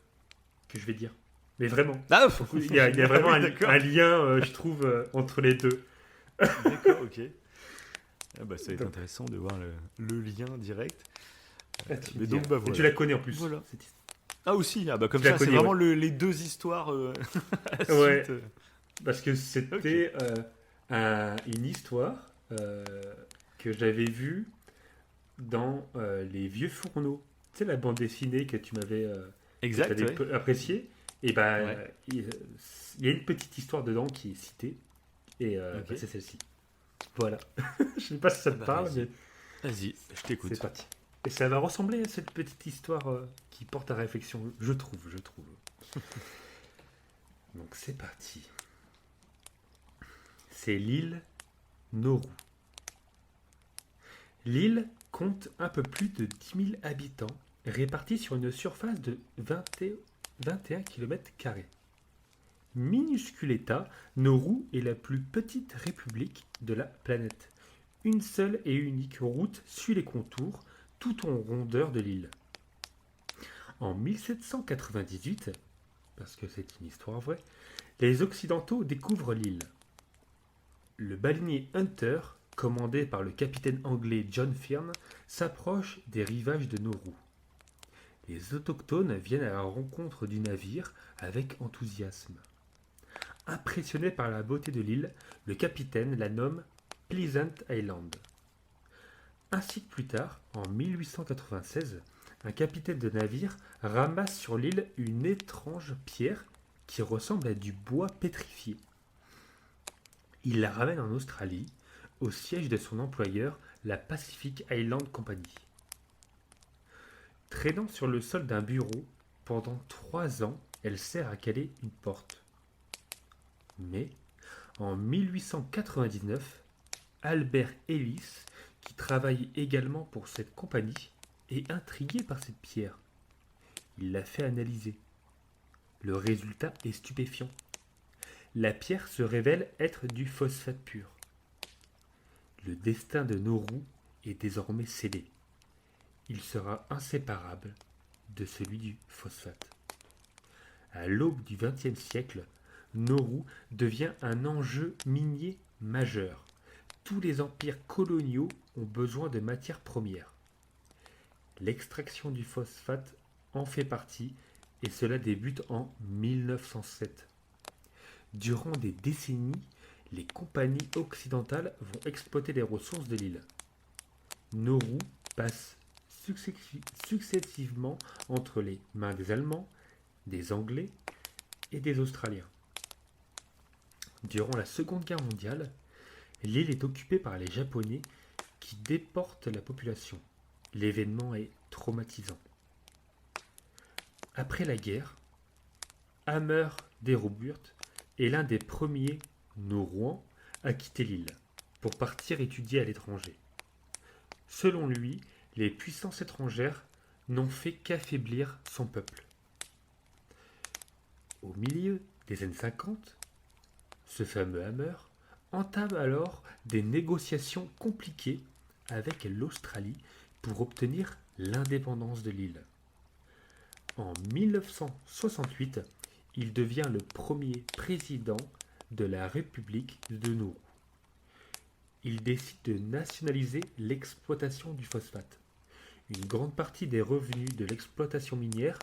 je vais dire. Mais vraiment. Ah, Il y a vraiment oui, d'accord. un lien, je trouve, entre les deux. D'accord, ok. Ah bah, ça va être Donc, intéressant de voir le lien direct. tu me Mais diras. donc, bah Et voilà. tu la connais en plus. Voilà. cette histoire. Ah aussi, ah bah comme Tu la ça, c'est connais, vraiment ouais. les deux histoires à Ouais. suite. Parce que c'était une histoire que j'avais vue dans Les Vieux Fourneaux. Tu sais, la bande dessinée que tu m'avais Exact, ouais. appréciée. Et bah, Ouais. il y a une petite histoire dedans qui est citée. Et Ok. c'est celle-ci. Voilà. Je sais pas si ça te Bah, parle, vas-y. mais Vas-y, je t'écoute. c'est parti. Et ça va ressembler à cette petite histoire qui porte à réflexion, je trouve. Donc c'est parti. C'est l'île Nauru. L'île compte un peu plus de 10 000 habitants, répartis sur une surface de 21 km². Minuscule État, Nauru est la plus petite république de la planète. Une seule et unique route suit les contours, tout en rondeur de l'île. En 1798, parce que c'est une histoire vraie, les Occidentaux découvrent l'île. Le baleinier Hunter, commandé par le capitaine anglais John Fearn, s'approche des rivages de Nauru. Les autochtones viennent à la rencontre du navire avec enthousiasme. Impressionné par la beauté de l'île, le capitaine la nomme Pleasant Island. Un siècle plus tard, en 1896, un capitaine de navire ramasse sur l'île une étrange pierre qui ressemble à du bois pétrifié. Il la ramène en Australie, au siège de son employeur, la Pacific Island Company. Traînant sur le sol d'un bureau, pendant 3 ans, elle sert à caler une porte. Mais, en 1899, Albert Ellis, qui travaille également pour cette compagnie, est intrigué par cette pierre. Il la fait analyser. Le résultat est stupéfiant. La pierre se révèle être du phosphate pur. Le destin de Nauru est désormais scellé. Il sera inséparable de celui du phosphate. À l'aube du XXe siècle, Nauru devient un enjeu minier majeur. Tous les empires coloniaux ont besoin de matières premières. L'extraction du phosphate en fait partie et cela débute en 1907. Durant des décennies, les compagnies occidentales vont exploiter les ressources de l'île. Nauru passe successivement entre les mains des Allemands, des Anglais et des Australiens. Durant la Seconde Guerre mondiale, l'île est occupée par les Japonais qui déportent la population. L'événement est traumatisant. Après la guerre, Hammer Deroburt est l'un des premiers Nauruans à quitter l'île pour partir étudier à l'étranger. Selon lui, les puissances étrangères n'ont fait qu'affaiblir son peuple. Au milieu des années 50, ce fameux Hammer entame alors des négociations compliquées avec l'Australie pour obtenir l'indépendance de l'île. En 1968, il devient le premier président de la République de Nauru. Il décide de nationaliser l'exploitation du phosphate. Une grande partie des revenus de l'exploitation minière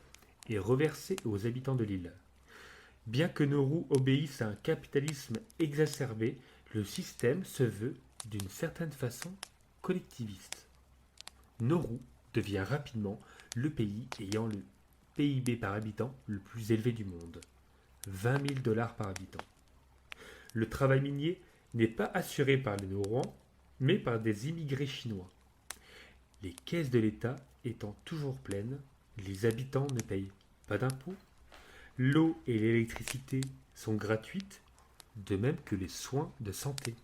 est reversée aux habitants de l'île. Bien que Nauru obéisse à un capitalisme exacerbé, le système se veut, d'une certaine façon, collectiviste. Nauru devient rapidement le pays ayant le PIB par habitant le plus élevé du monde, 20 000 $ par habitant. Le travail minier n'est pas assuré par les Nauruans, mais par des immigrés chinois. Les caisses de l'État étant toujours pleines, les habitants ne payent pas d'impôts, l'eau et l'électricité sont gratuites, de même que les soins de santé.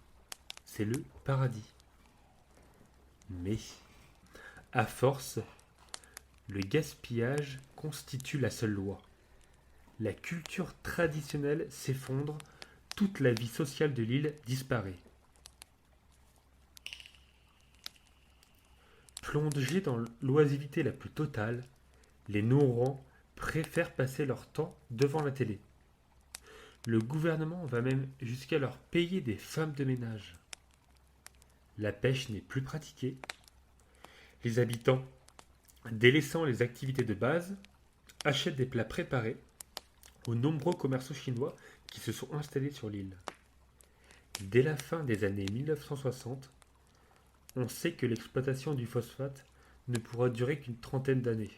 C'est le paradis. Mais, à force, le gaspillage constitue la seule loi. La culture traditionnelle s'effondre, toute la vie sociale de l'île disparaît. Plongés dans l'oisiveté la plus totale, les Nauruans préfèrent passer leur temps devant la télé. Le gouvernement va même jusqu'à leur payer des femmes de ménage. La pêche n'est plus pratiquée. Les habitants, délaissant les activités de base, achètent des plats préparés aux nombreux commerçants chinois qui se sont installés sur l'île. Dès la fin des années 1960, on sait que l'exploitation du phosphate ne pourra durer qu'une trentaine d'années.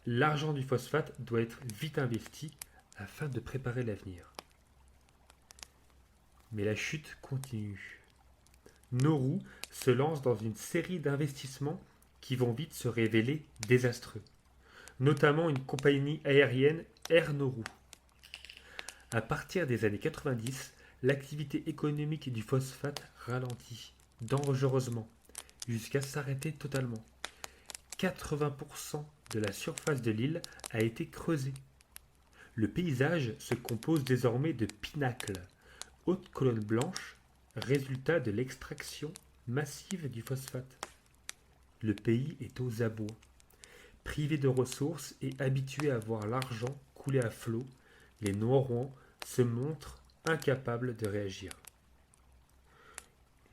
L'argent du phosphate doit être vite investi afin de préparer l'avenir. Mais la chute continue. Nauru se lance dans une série d'investissements qui vont vite se révéler désastreux, notamment une compagnie aérienne Air Nauru. À partir des années 90, l'activité économique du phosphate ralentit dangereusement jusqu'à s'arrêter totalement. 80% de la surface de l'île a été creusée. Le paysage se compose désormais de pinacles, hautes colonnes blanches, résultat de l'extraction massive du phosphate. Le pays est aux abois. Privé de ressources et habitué à voir l'argent couler à flot, les Nauruans se montrent incapables de réagir.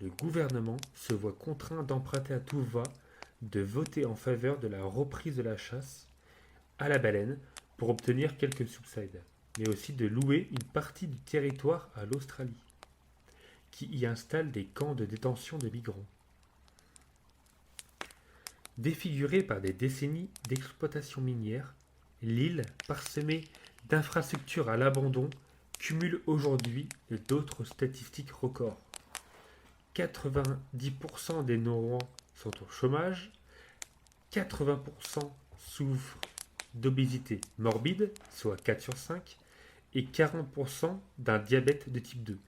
Le gouvernement se voit contraint d'emprunter à tout va, de voter en faveur de la reprise de la chasse à la baleine pour obtenir quelques subsides, mais aussi de louer une partie du territoire à l'Australie, qui y installe des camps de détention de migrants. Défigurée par des décennies d'exploitation minière, l'île, parsemée d'infrastructures à l'abandon, cumule aujourd'hui d'autres statistiques records. 90% des Nauruans sont au chômage, 80% souffrent d'obésité morbide, soit 4 sur 5, et 40% d'un diabète de type 2.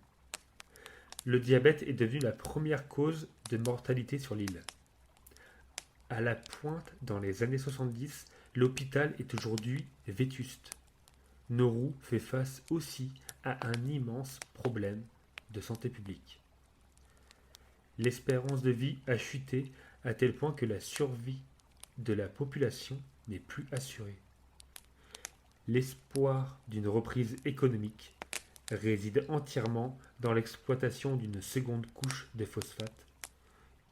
Le diabète est devenu la première cause de mortalité sur l'île. À la pointe dans les années 70, l'hôpital est aujourd'hui vétuste. Nauru fait face aussi à un immense problème de santé publique. L'espérance de vie a chuté à tel point que la survie de la population n'est plus assurée. L'espoir d'une reprise économique réside entièrement dans l'exploitation d'une seconde couche de phosphate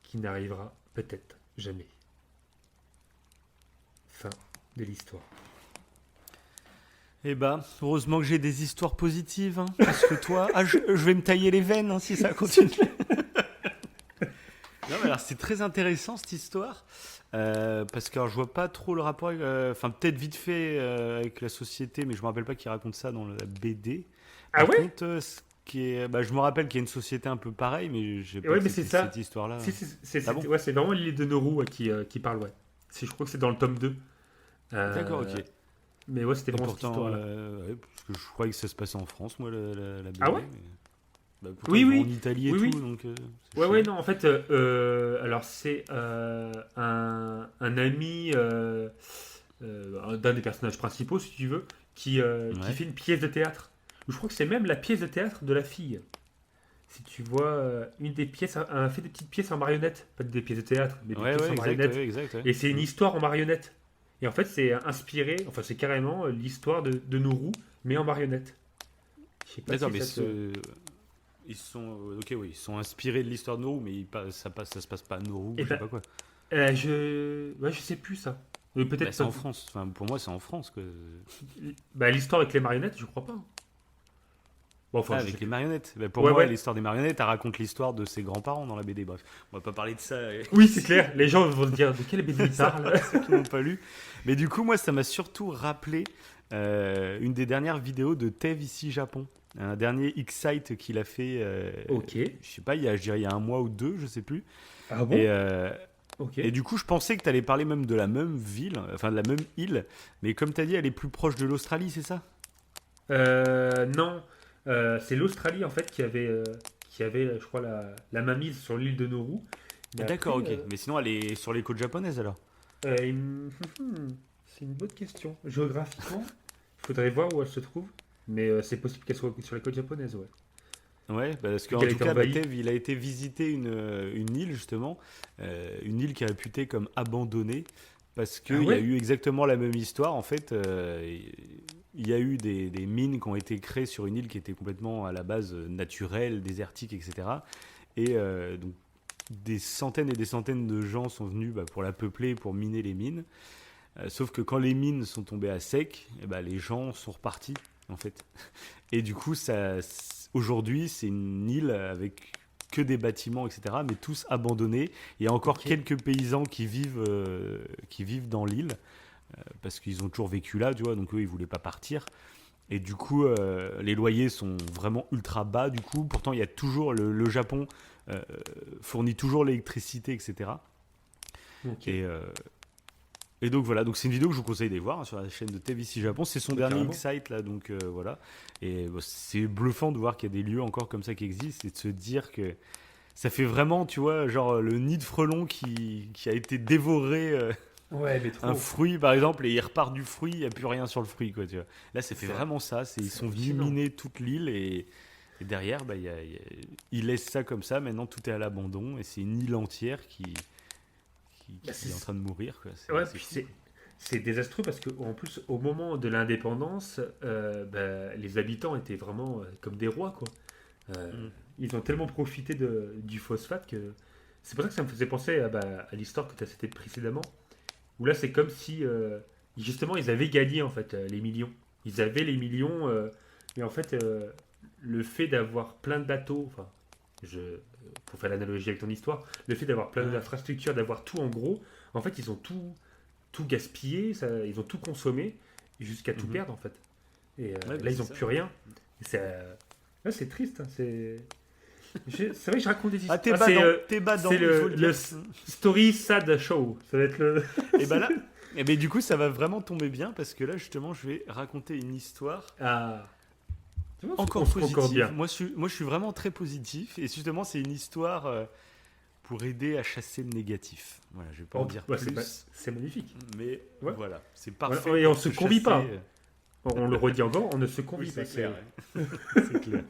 qui n'arrivera peut-être jamais. Fin de l'histoire. Eh ben, heureusement que j'ai des histoires positives, hein, parce que toi, je vais me tailler les veines hein, si ça continue. Non, mais alors c'est très intéressant cette histoire, parce que alors, je vois pas trop le rapport, enfin peut-être vite fait avec la société, mais je me rappelle pas qu'il raconte ça dans la BD. Ah Par ouais contre, ce qui est, je me rappelle qu'il y a une société un peu pareille, mais j'ai pas Ouais, que mais c'est c'était ça. cette histoire-là. C'est Ah bon ouais, c'est vraiment l'île de Nauru qui parle, ouais. Je crois que c'est dans le tome 2. D'accord, ok. Mais ouais, c'était vraiment cette Pourtant, histoire-là. ouais, parce que je croyais que ça se passait en France, moi, la BD. Ah ouais Pourtant, Oui, ils vont oui. en Italie et Oui, tout, oui. donc. C'est Ouais, chaud. ouais, non, en fait, alors c'est un ami d'un des personnages principaux, si tu veux, qui Ouais. fait une pièce de théâtre. Je crois que c'est même la pièce de théâtre de la fille. Si tu vois une des pièces, elle fait des petites pièces en marionnette. Pas des pièces de théâtre, mais des Ouais, pièces ouais, en exact, marionnette. ouais, exact. Ouais. Et c'est une histoire en marionnette. Et en fait, c'est inspiré, enfin, c'est carrément l'histoire de Nauru, mais en marionnette. Je sais pas D'accord, si mais ça te... ils sont, ok, oui, ils sont inspirés de l'histoire de Nauru, mais ça se passe pas à Nauru, Eh je sais ben, pas quoi. je sais plus ça. Bah, Peut-être c'est pas. en France. Enfin, pour moi, c'est en France que. Bah, l'histoire avec les marionnettes, je crois pas. Bon, enfin, Ah, je sais avec les plus. marionnettes. Bah, pour Ouais, moi, ouais. l'histoire des marionnettes, elle raconte l'histoire de ses grands-parents dans la BD. Bref, on va pas parler de ça. Oui, c'est clair. Les gens vont se dire de quelle BD il Ça, parle. ceux qui n'ont pas lu. Mais du coup, moi, ça m'a surtout rappelé une des dernières vidéos de Tev ici Japon. Un dernier X-Site qu'il a fait, Ok. je sais pas, je dirais il y a un mois ou deux, je sais plus. Ah bon? Ok. Et du coup, je pensais que tu allais parler même de la même ville, enfin de la même île. Mais comme tu as dit, elle est plus proche de l'Australie, c'est ça? Non. C'est l'Australie en fait qui avait, je crois, la mainmise sur l'île de Nauru. Mais D'accord, après, ok. Mais sinon, elle est sur les côtes japonaises alors? c'est une bonne question. Géographiquement, il faudrait voir où elle se trouve. Mais c'est possible qu'elle soit sur les côtes japonaises, ouais. Ouais, parce Et qu'en qu'elle tout était cas, envahie. Batev, il a été visiter une île, justement, une île qui est réputée comme abandonnée, parce Ah qu'il y a ouais? eu exactement la même histoire. En fait, il y a eu des mines qui ont été créées sur une île qui était complètement à la base naturelle, désertique, etc. Et donc, des centaines et des centaines de gens sont venus pour la peupler, pour miner les mines. Sauf que quand les mines sont tombées à sec, eh ben, les gens sont repartis, en fait. Et du coup, aujourd'hui, c'est une île avec que des bâtiments, etc., mais tous abandonnés. Il y a encore Ok. quelques paysans qui vivent dans l'île, parce qu'ils ont toujours vécu là, tu vois, donc eux, ils voulaient pas partir. Et du coup, les loyers sont vraiment ultra bas, du coup. Pourtant, il y a toujours, le Japon euh, fournit toujours l'électricité, etc. Ok. Et, euh, et donc voilà, donc c'est une vidéo que je vous conseille d'aller voir, hein, sur la chaîne de TVC Japon. C'est son Ouais, dernier carrément. X-Site là, donc voilà. Et c'est bluffant de voir qu'il y a des lieux encore comme ça qui existent et de se dire que ça fait vraiment, tu vois, genre le nid de frelon qui a été dévoré Ouais, mais un trop. fruit par exemple et il repart du fruit, il n'y a plus rien sur le fruit quoi, tu vois. Là, ça fait C'est vraiment ça. Ils c'est sont venus hallucinant. miner toute l'île et derrière, ils laissent ça comme ça. Maintenant, tout est à l'abandon et c'est une île entière Bah, qui est en train de mourir quoi. Ouais, C'est puis fou. c'est désastreux parce qu'en plus, au moment de l'indépendance, les habitants étaient vraiment comme des rois, quoi. Euh, Mm. Ils ont tellement profité du phosphate que. C'est pour ça que ça me faisait penser à l'histoire que tu as citée précédemment, où là, c'est comme si, justement, ils avaient gagné, en fait, les millions. Ils avaient les millions, mais en fait, le fait d'avoir plein de bateaux, enfin, pour faire l'analogie avec ton histoire, le fait d'avoir plein Ouais. d'infrastructures, d'avoir tout en gros, en fait, ils ont tout gaspillé, ils ont tout consommé, jusqu'à tout Mhm. perdre, en fait. Et Ouais, là, ils c'est n'ont ça. plus rien. Et là, c'est triste, hein, c'est vrai que je raconte des Ah, histoires. t'es badant, C'est il faut le, le le dire. Story Sad Show. Ça va être le. Et bah là, et ben du coup, ça va vraiment tomber bien parce que là, justement, je vais raconter une histoire Ah. Tu vois, encore on se positive. concorde bien. Moi, je suis vraiment très positif et justement, c'est une histoire pour aider à chasser le négatif. Voilà, je vais pas en dire Ouais, plus, c'est magnifique. mais Ouais. voilà, c'est Ouais, parfait. et on pour se se convie pas. chasser, On le redit encore, on ne se Oui, convie pas. c'est clair. Ouais. C'est clair.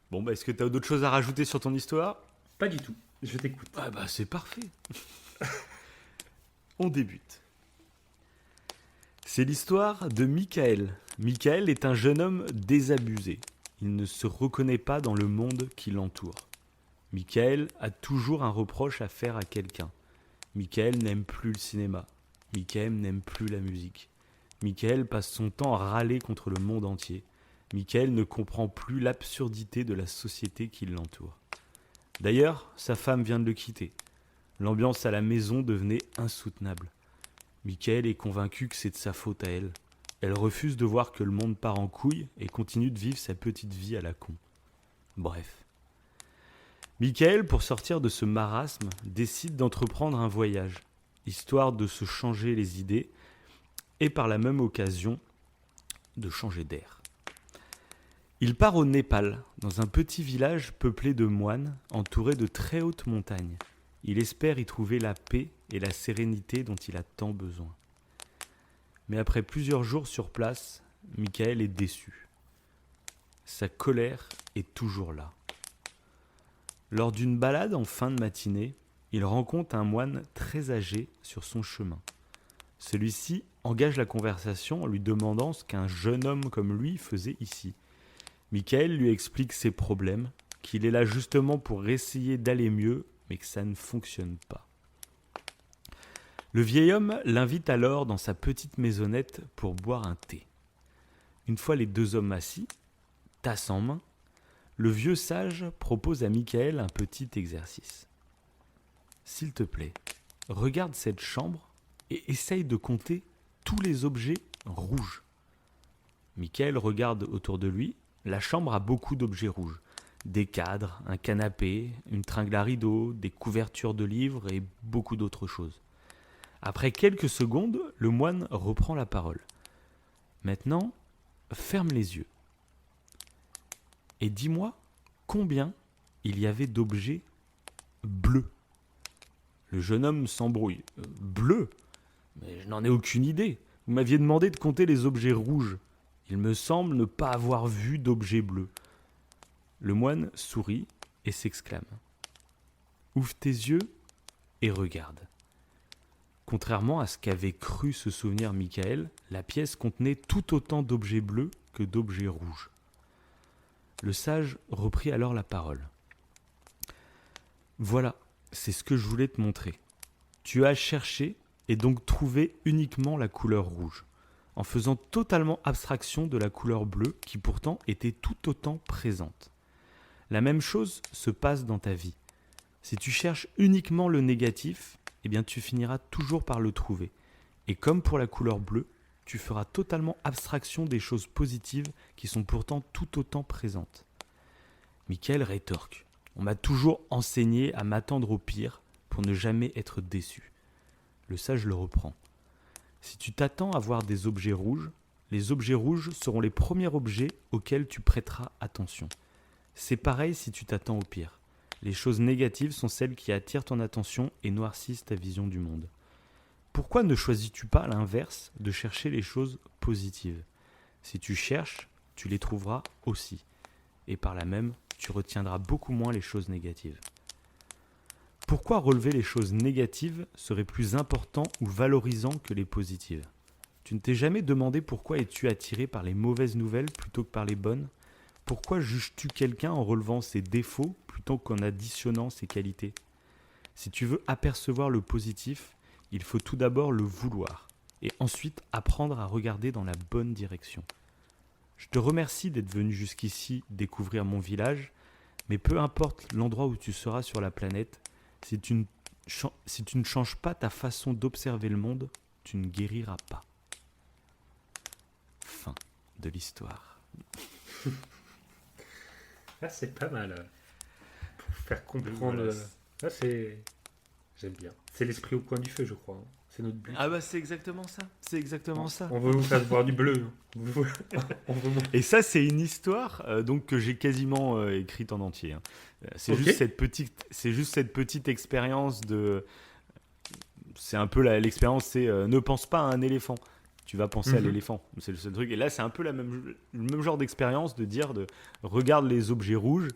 Bon, bah, est-ce que tu as d'autres choses à rajouter sur ton histoire? Pas du tout. Je t'écoute. Ah bah, c'est parfait. On débute. C'est l'histoire de Michael. Michael est un jeune homme désabusé. Il ne se reconnaît pas dans le monde qui l'entoure. Michael a toujours un reproche à faire à quelqu'un. Michael n'aime plus le cinéma. Michael n'aime plus la musique. Michael passe son temps à râler contre le monde entier. Michael ne comprend plus l'absurdité de la société qui l'entoure. D'ailleurs, sa femme vient de le quitter. L'ambiance à la maison devenait insoutenable. Michael est convaincu que c'est de sa faute à elle. Elle refuse de voir que le monde part en couille et continue de vivre sa petite vie à la con. Bref. Michael, pour sortir de ce marasme, décide d'entreprendre un voyage, histoire de se changer les idées et par la même occasion de changer d'air. Il part au Népal, dans un petit village peuplé de moines, entouré de très hautes montagnes. Il espère y trouver la paix et la sérénité dont il a tant besoin. Mais après plusieurs jours sur place, Michael est déçu. Sa colère est toujours là. Lors d'une balade en fin de matinée, il rencontre un moine très âgé sur son chemin. Celui-ci engage la conversation en lui demandant ce qu'un jeune homme comme lui faisait ici. Michael lui explique ses problèmes, qu'il est là justement pour essayer d'aller mieux, mais que ça ne fonctionne pas. Le vieil homme l'invite alors dans sa petite maisonnette pour boire un thé. Une fois les deux hommes assis, tasse en main, le vieux sage propose à Michael un petit exercice. S'il te plaît, regarde cette chambre et essaye de compter tous les objets rouges. Michael regarde autour de lui. La chambre a beaucoup d'objets rouges. Des cadres, un canapé, une tringle à rideaux, des couvertures de livres et beaucoup d'autres choses. Après quelques secondes, le moine reprend la parole. Maintenant, ferme les yeux. Et dis-moi combien il y avait d'objets bleus. Le jeune homme s'embrouille. Bleu ? Mais je n'en ai aucune idée. Vous m'aviez demandé de compter les objets rouges. Il me semble ne pas avoir vu d'objets bleus. Le moine sourit et s'exclame. Ouvre tes yeux et regarde. Contrairement à ce qu'avait cru se souvenir Michael, la pièce contenait tout autant d'objets bleus que d'objets rouges. Le sage reprit alors la parole. Voilà, c'est ce que je voulais te montrer. Tu as cherché et donc trouvé uniquement la couleur rouge, en faisant totalement abstraction de la couleur bleue qui pourtant était tout autant présente. La même chose se passe dans ta vie. Si tu cherches uniquement le négatif, eh bien tu finiras toujours par le trouver. Et comme pour la couleur bleue, tu feras totalement abstraction des choses positives qui sont pourtant tout autant présentes. Michael rétorque. On m'a toujours enseigné à m'attendre au pire pour ne jamais être déçu. Le sage le reprend. Si tu t'attends à voir des objets rouges, les objets rouges seront les premiers objets auxquels tu prêteras attention. C'est pareil si tu t'attends au pire. Les choses négatives sont celles qui attirent ton attention et noircissent ta vision du monde. Pourquoi ne choisis-tu pas à l'inverse de chercher les choses positives ? Si tu cherches, tu les trouveras aussi. Et par là même, tu retiendras beaucoup moins les choses négatives. Pourquoi relever les choses négatives serait plus important ou valorisant que les positives ? Tu ne t'es jamais demandé pourquoi es-tu attiré par les mauvaises nouvelles plutôt que par les bonnes ? Pourquoi juges-tu quelqu'un en relevant ses défauts plutôt qu'en additionnant ses qualités ? Si tu veux apercevoir le positif, il faut tout d'abord le vouloir et ensuite apprendre à regarder dans la bonne direction. Je te remercie d'être venu jusqu'ici découvrir mon village, mais peu importe l'endroit où tu seras sur la planète, si tu ne changes pas ta façon d'observer le monde, tu ne guériras pas. Fin de l'histoire. Ah, c'est pas mal. Pour faire comprendre. Voilà. Ah, c'est. J'aime bien. C'est l'esprit au coin du feu, je crois. Hein. C'est notre but. Ah bah c'est exactement ça. C'est exactement ça. On veut vous faire voir du bleu. On veut... Et ça, c'est une histoire donc que j'ai quasiment écrite en entier. Hein. C'est Ok. juste cette petite expérience de. C'est un peu l'expérience, c'est ne pense pas à un éléphant. Tu vas penser à l'éléphant. C'est le seul truc. Et là, c'est un peu le même genre d'expérience de dire regarde les objets rouges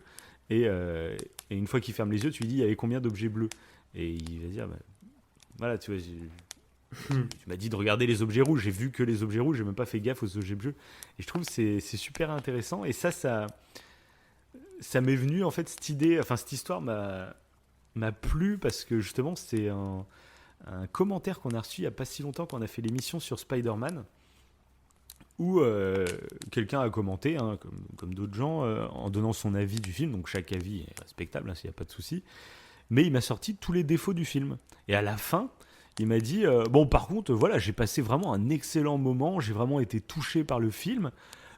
et une fois qu'il ferme les yeux, tu lui dis il y avait combien d'objets bleus. Et il va dire voilà, tu vois. Tu m'as dit de regarder les objets rouges, j'ai vu que les objets rouges, j'ai même pas fait gaffe aux objets bleus. Et je trouve que c'est super intéressant. Et ça m'est venu, en fait, cette idée, enfin, cette histoire m'a plu parce que justement, c'est un commentaire qu'on a reçu il n'y a pas si longtemps quand on a fait l'émission sur Spider-Man où quelqu'un a commenté, hein, comme d'autres gens, en donnant son avis du film. Donc chaque avis est respectable, hein, s'il n'y a pas de souci. Mais il m'a sorti tous les défauts du film. Et à la fin, il m'a dit bon, par contre, voilà, j'ai passé vraiment un excellent moment, j'ai vraiment été touché par le film,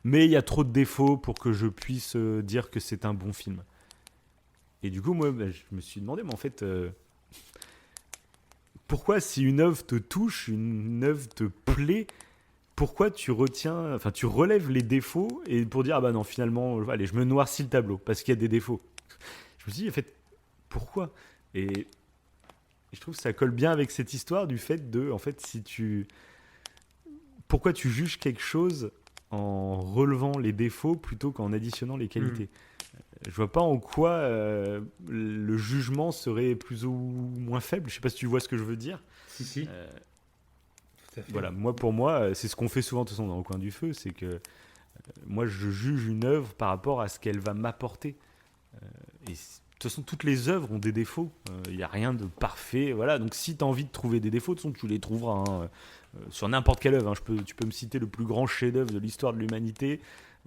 mais il y a trop de défauts pour que je puisse dire que c'est un bon film. Et du coup, moi, je me suis demandé, mais en fait, pourquoi si une œuvre te touche, une œuvre te plaît, pourquoi tu relèves les défauts et pour dire ah bah non, finalement, allez, je me noircis le tableau parce qu'il y a des défauts. Je me suis dit, en fait, pourquoi ? Et je trouve que ça colle bien avec cette histoire du fait de, en fait, si tu pourquoi tu juges quelque chose en relevant les défauts plutôt qu'en additionnant les qualités. Je vois pas en quoi le jugement serait plus ou moins faible. Je sais pas si tu vois ce que je veux dire. Si. Tout à fait. Voilà, pour moi, c'est ce qu'on fait souvent de toute façon dans le coin du feu, c'est que moi je juge une œuvre par rapport à ce qu'elle va m'apporter. Et de toute façon, toutes les œuvres ont des défauts. Il n'y a rien de parfait. Voilà. Donc, si tu as envie de trouver des défauts, de toute façon, tu les trouveras sur n'importe quelle œuvre. Tu peux me citer le plus grand chef-d'œuvre de l'histoire de l'humanité.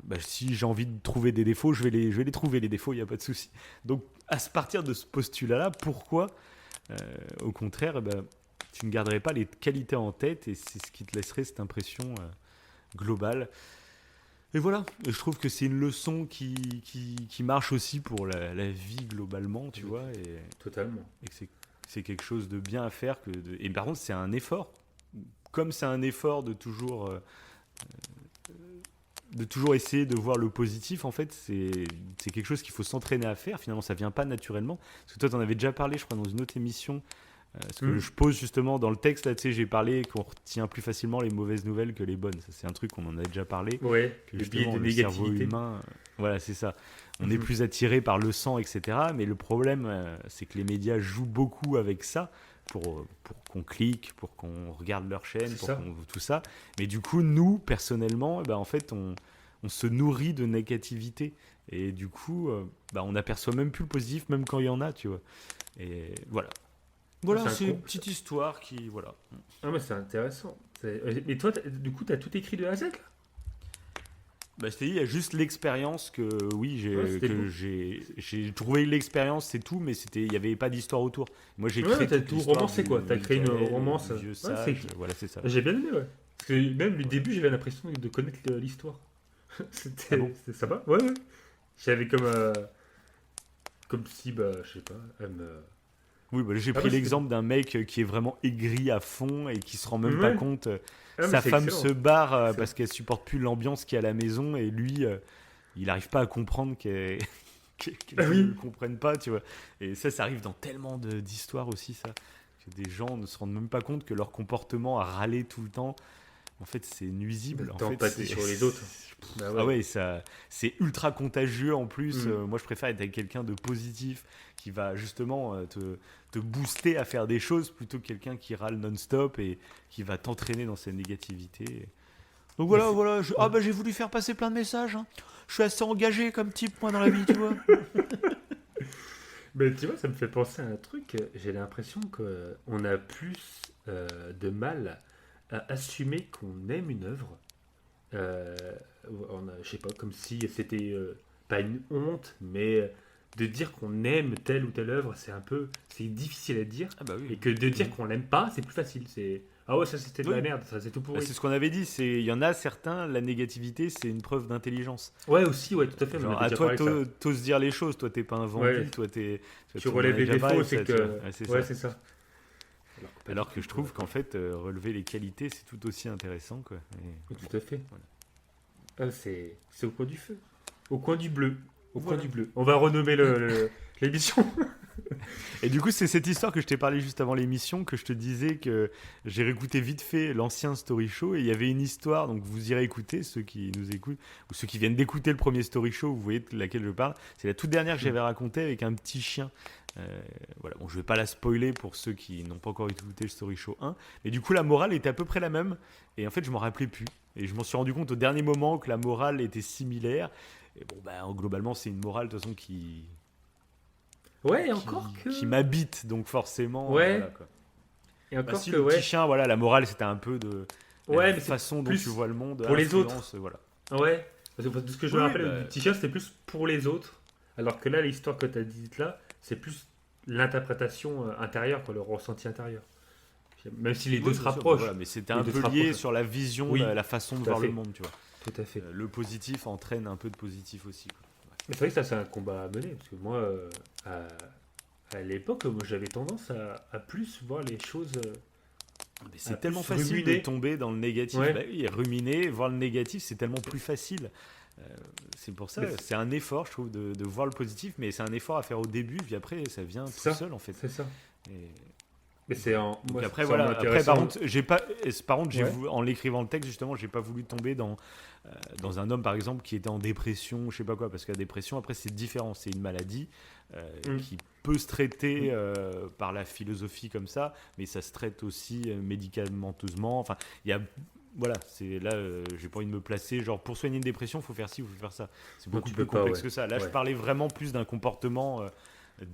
Bah, si j'ai envie de trouver des défauts, je vais les trouver, les défauts, il n'y a pas de souci. Donc, à partir de ce postulat-là, pourquoi, au contraire, tu ne garderais pas les qualités en tête et c'est ce qui te laisserait cette impression globale. Et voilà, et je trouve que c'est une leçon qui marche aussi pour la vie globalement, tu vois, et Totalement. que c'est quelque chose de bien à faire. Et par contre, c'est un effort. Comme c'est un effort de toujours essayer de voir le positif, en fait, c'est quelque chose qu'il faut s'entraîner à faire. Finalement, ça vient pas naturellement. Parce que toi, tu en avais déjà parlé, je crois, dans une autre émission. Ce que je pose justement dans le texte, là, tu sais, j'ai parlé qu'on retient plus facilement les mauvaises nouvelles que les bonnes. Ça, c'est un truc qu'on en a déjà parlé. Ouais, Que le biais justement, de le cerveau négativité. humain, voilà, c'est ça. On est plus attiré par le sang, etc. Mais le problème, c'est que les médias jouent beaucoup avec ça pour qu'on clique, pour qu'on regarde leur chaîne, C'est pour ça. tout ça. Mais du coup, nous, personnellement, en fait, on se nourrit de négativité. Et du coup, on n'aperçoit même plus le positif, même quand il y en a, tu vois. Et voilà. Voilà, c'est une petite histoire qui... Voilà. Ah, mais c'est intéressant. Mais toi, du coup, tu as tout écrit de A à Z, là? Je t'ai dit, il y a juste l'expérience que, oui, beau. j'ai trouvé l'expérience, c'est tout, mais il n'y avait pas d'histoire autour. Moi, j'ai créé t'as toute tout l'histoire romancé, quoi. T'as créé une Michael, romance. du vieux Ouais, sage, voilà, c'est ça. J'ai bien aimé, ouais. Parce que même le début, j'avais l'impression de connaître l'histoire. Ah bon C'était sympa. Ouais. J'avais comme si, je sais pas, elle me... Oui, j'ai pris l'exemple d'un mec qui est vraiment aigri à fond et qui se rend même pas compte. Ah, mais Sa c'est femme excellent. se barre parce qu'elle supporte plus l'ambiance qu'il y a à la maison et lui, il n'arrive pas à comprendre qu'elle ne comprenne pas, tu vois. Et ça arrive dans tellement d'histoires aussi, ça. Que des gens ne se rendent même pas compte que leur comportement à râler tout le temps, en fait, c'est nuisible. T'empathies sur les autres. Bah ouais. Ah ouais, ça, c'est ultra contagieux en plus. Moi, je préfère être avec quelqu'un de positif qui va justement te booster à faire des choses plutôt que quelqu'un qui râle non-stop et qui va t'entraîner dans sa négativité. Donc voilà. J'ai voulu faire passer plein de messages. Hein. Je suis assez engagé comme type, moi, dans la vie, tu vois. Mais tu vois, ça me fait penser à un truc. J'ai l'impression qu'on a plus de mal à assumer qu'on aime une œuvre. Je sais pas, comme si c'était pas une honte, mais de dire qu'on aime telle ou telle œuvre, c'est difficile à dire. Ah bah oui. Et que de dire qu'on l'aime pas, c'est plus facile. Ah ouais, ça c'était de la Oui. merde, ça c'est tout pourri. C'est ce qu'on avait dit. Il y en a certains, la négativité, c'est une preuve d'intelligence. Ouais, aussi, ouais, tout à fait. on Genre, avait à déjà toi, parlé de ça. t'oses dire les choses. Toi, t'es pas un vampire. Ouais. Toi, Tu relèves les défauts, c'est que. Ouais, C'est ça. Alors que je trouve qu'en fait, relever les qualités, c'est tout aussi intéressant, quoi. Tout à fait. Voilà. C'est au coin du feu. Au coin du bleu. Voilà. Coin du bleu. On va renommer l'émission. Et du coup, c'est cette histoire que je t'ai parlé juste avant l'émission que je te disais que j'ai réécouté vite fait l'ancien Story Show et il y avait une histoire, donc vous irez écouter, ceux qui nous écoutent, ou ceux qui viennent d'écouter le premier Story Show, vous voyez de laquelle je parle. C'est la toute dernière que j'avais racontée avec un petit chien. Voilà, bon, je vais pas la spoiler pour ceux qui n'ont pas encore écouté le Story Show 1, mais du coup la morale était à peu près la même et en fait je m'en rappelais plus et je m'en suis rendu compte au dernier moment que la morale était similaire et bon globalement c'est une morale de toute façon qui m'habite donc forcément Ouais. voilà, quoi. Et encore Si que le ouais. petit chien, voilà, la morale c'était un peu de Ouais, la mais façon dont plus tu vois le monde pour les influence, voilà. Ouais. Parce que de ce que je me Oui, rappelle du petit chien, c'était plus pour les autres. Alors que là, l'histoire que tu as dite là, c'est plus l'interprétation intérieure, quoi, le ressenti intérieur. Même si les deux se Bien sûr, rapprochent. voilà, mais c'était Les un deux peu se lié rapprochent. sur la vision, Oui, la façon de tout à voir le fait. monde, tu vois. Tout à fait. Le positif entraîne un peu de positif aussi, quoi. Mais c'est vrai que ça, c'est un combat à mener. Parce que moi, à l'époque, moi, j'avais tendance à plus voir les choses. Mais c'est À tellement plus facile ruminer. de tomber dans le négatif. Ouais. Bah oui, ruminer, voir le négatif, c'est tellement plus facile. C'est pour ça, Mais c'est un effort, je trouve, de voir le positif, mais c'est un effort à faire au début, puis après, ça vient tout Ça. seul, en fait. C'est ça. Et Mais c'est en. Donc Moi, après c'est voilà. en Après intéressant. par contre Ouais. en l'écrivant le texte justement, j'ai pas voulu tomber dans un homme par exemple qui était en dépression, je sais pas quoi, parce que la dépression après c'est différent, c'est une maladie qui peut se traiter par la philosophie comme ça, mais ça se traite aussi médicamenteusement. Enfin, il y a voilà, c'est là, j'ai pas envie de me placer. Genre pour soigner une dépression, faut faire ci, faut faire ça. C'est Non, beaucoup tu plus peux pas, complexe ouais. que ça. Là, je Ouais. parlais vraiment plus d'un comportement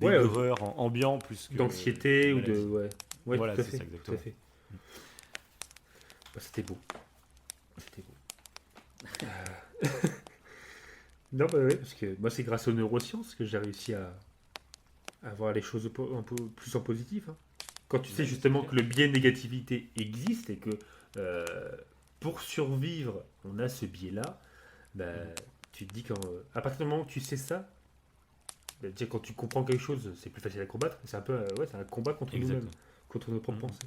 Ouais, d'aigreur ambiant plus que d'anxiété une ou de. maladie. Ouais. Ouais, Voilà, tout à c'est fait. ça Tout à exactement. fait. Bah, c'était beau. C'était beau. Non, bah ouais, parce que moi, c'est grâce aux neurosciences que j'ai réussi à voir les choses un peu plus en positif. Hein. Quand tu sais Ouais, justement c'est que le biais négativité existe et que euh, pour survivre, on a ce biais-là, bah, tu te dis qu'à partir du moment où tu sais ça, bah, déjà quand tu comprends quelque chose, c'est plus facile à combattre. C'est un peu, ouais, c'est un combat contre nous-mêmes, exactement. contre nos propres Mhm. pensées.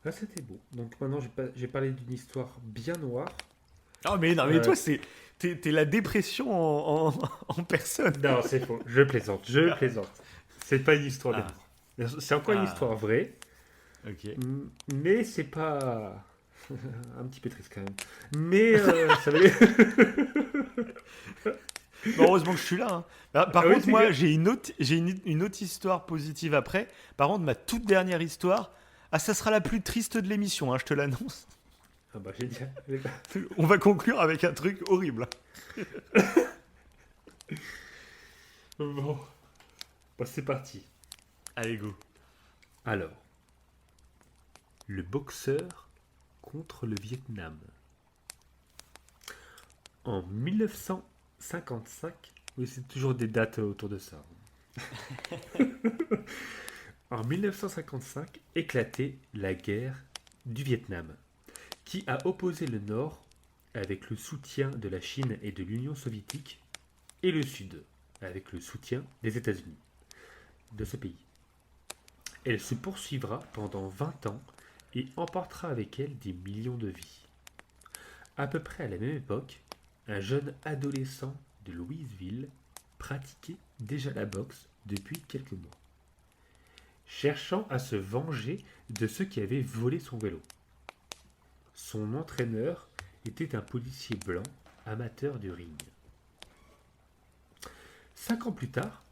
Ah, c'était beau. Donc maintenant, j'ai parlé d'une histoire bien noire. Ah mais non mais Euh, toi t'es la dépression en personne. non, c'est faux. Je plaisante, je plaisante. C'est pas une histoire Ah, d'amour. C'est encore une ah, histoire vraie, ok. mais c'est pas un petit peu triste quand même. Mais ça va. Bon, heureusement que je suis là. Hein. Par Ah oui, contre, c'est moi, clair. j'ai une autre histoire positive après. Par contre, ma toute dernière histoire, ah, ça sera la plus triste de l'émission, hein, je te l'annonce. Ah bah génial. On va conclure avec un truc horrible. Bon, bah, c'est parti. Allez, go. Alors, le boxeur contre le Vietnam. En 1955, oui, c'est toujours des dates autour de ça. En 1955, éclatait la guerre du Vietnam, qui a opposé le Nord avec le soutien de la Chine et de l'Union soviétique, et le Sud avec le soutien des États-Unis de ce pays. Elle se poursuivra pendant 20 ans et emportera avec elle des millions de vies. À peu près à la même époque, un jeune adolescent de Louisville pratiquait déjà la boxe depuis quelques mois, cherchant à se venger de ceux qui avaient volé son vélo. Son entraîneur était un policier blanc amateur du ring. 5 ans plus tard,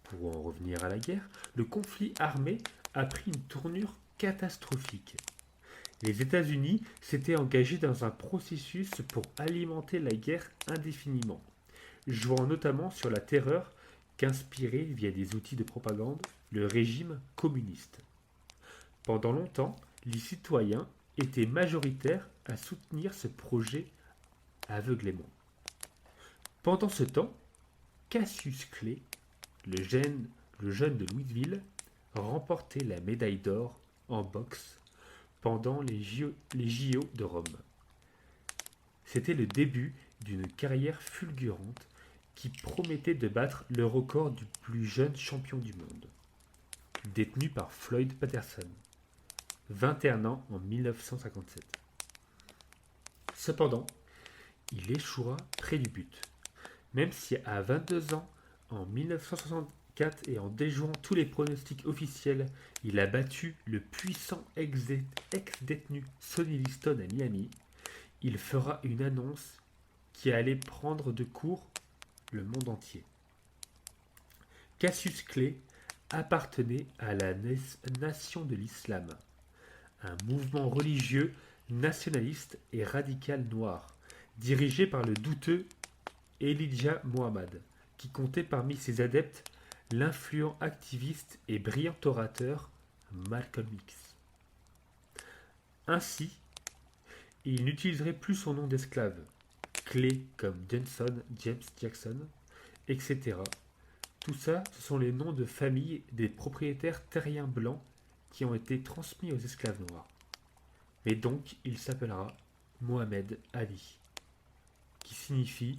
pour en revenir à la guerre, le conflit armé a pris une tournure catastrophique. Les États-Unis s'étaient engagés dans un processus pour alimenter la guerre indéfiniment, jouant notamment sur la terreur qu'inspirait via des outils de propagande le régime communiste. Pendant longtemps, les citoyens étaient majoritaires à soutenir ce projet aveuglément. Pendant ce temps, Cassius Clay, le jeune de Louisville, remportait la médaille d'or en boxe pendant les JO de Rome. C'était le début d'une carrière fulgurante qui promettait de battre le record du plus jeune champion du monde, détenu par Floyd Patterson, 21 ans en 1957. Cependant, il échouera près du but, même si à 22 ans, en 1964, et en déjouant tous les pronostics officiels, il a battu le puissant ex-détenu Sonny Liston à Miami. Il fera une annonce qui allait prendre de court le monde entier. Cassius Clay appartenait à la Nation de l'Islam, un mouvement religieux nationaliste et radical noir, dirigé par le douteux Elijah Muhammad, qui comptait parmi ses adeptes l'influent activiste et brillant orateur Malcolm X. Ainsi, il n'utiliserait plus son nom d'esclave, Clay comme Johnson, James Jackson, etc. Tout ça, ce sont les noms de famille des propriétaires terriens blancs qui ont été transmis aux esclaves noirs. Et donc, il s'appellera Mohamed Ali, qui signifie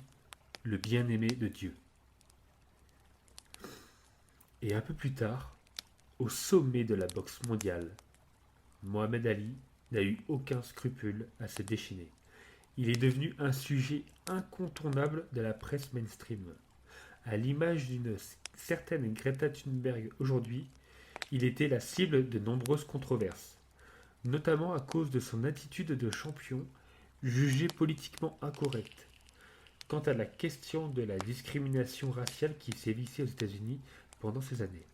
le bien-aimé de Dieu. Et un peu plus tard, au sommet de la boxe mondiale, Mohamed Ali n'a eu aucun scrupule à se déchaîner. Il est devenu un sujet incontournable de la presse mainstream. À l'image d'une certaine Greta Thunberg aujourd'hui, il était la cible de nombreuses controverses, notamment à cause de son attitude de champion jugée politiquement incorrecte. Quant à la question de la discrimination raciale qui sévissait aux États-Unis pendant ces années.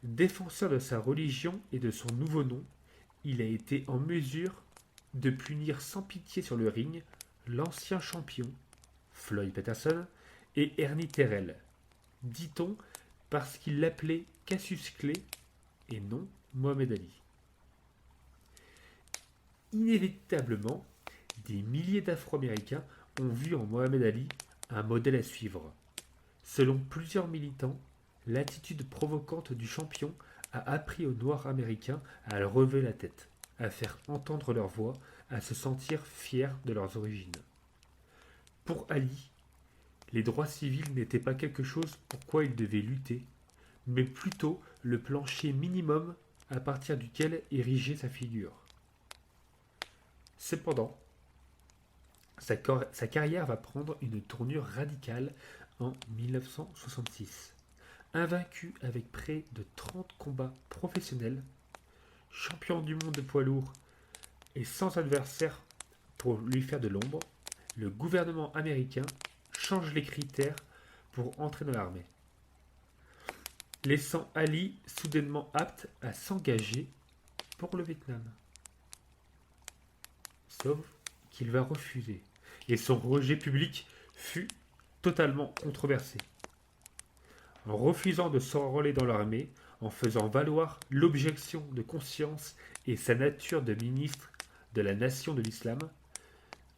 Défenseur de sa religion et de son nouveau nom, il a été en mesure de punir sans pitié sur le ring l'ancien champion, Floyd Patterson, et Ernie Terrell, dit-on parce qu'il l'appelait Cassius Clay et non Mohamed Ali. Inévitablement, des milliers d'Afro-Américains ont vu en Mohamed Ali un modèle à suivre. Selon plusieurs militants, l'attitude provocante du champion a appris aux Noirs américains à relever la tête, à faire entendre leur voix, à se sentir fiers de leurs origines. Pour Ali, les droits civils n'étaient pas quelque chose pour quoi il devait lutter, mais plutôt le plancher minimum à partir duquel ériger sa figure. Cependant, sa carrière va prendre une tournure radicale en 1966. Invaincu avec près de 30 combats professionnels, champion du monde de poids lourd et sans adversaire pour lui faire de l'ombre, le gouvernement américain change les critères pour entrer dans l'armée, laissant Ali soudainement apte à s'engager pour le Vietnam. Sauf qu'il va refuser, et son rejet public fut totalement controversé. En refusant de s'enrôler dans l'armée, en faisant valoir l'objection de conscience et sa nature de ministre de la nation de l'islam,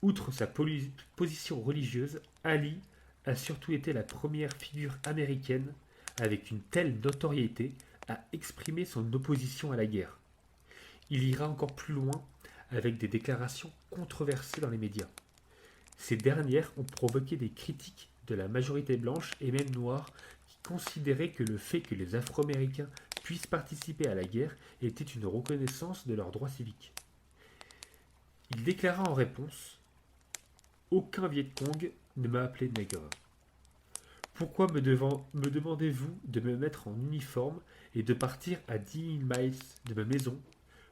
outre sa position religieuse, Ali a surtout été la première figure américaine avec une telle notoriété à exprimer son opposition à la guerre. Il ira encore plus loin avec des déclarations controversées dans les médias. Ces dernières ont provoqué des critiques de la majorité blanche et même noire qui considéraient que le fait que les Afro-Américains puissent participer à la guerre était une reconnaissance de leurs droits civiques. Il déclara en réponse « Aucun Viet Cong ne m'a appelé nègre. Pourquoi me demandez-vous de me mettre en uniforme et de partir à 10 000 miles de ma maison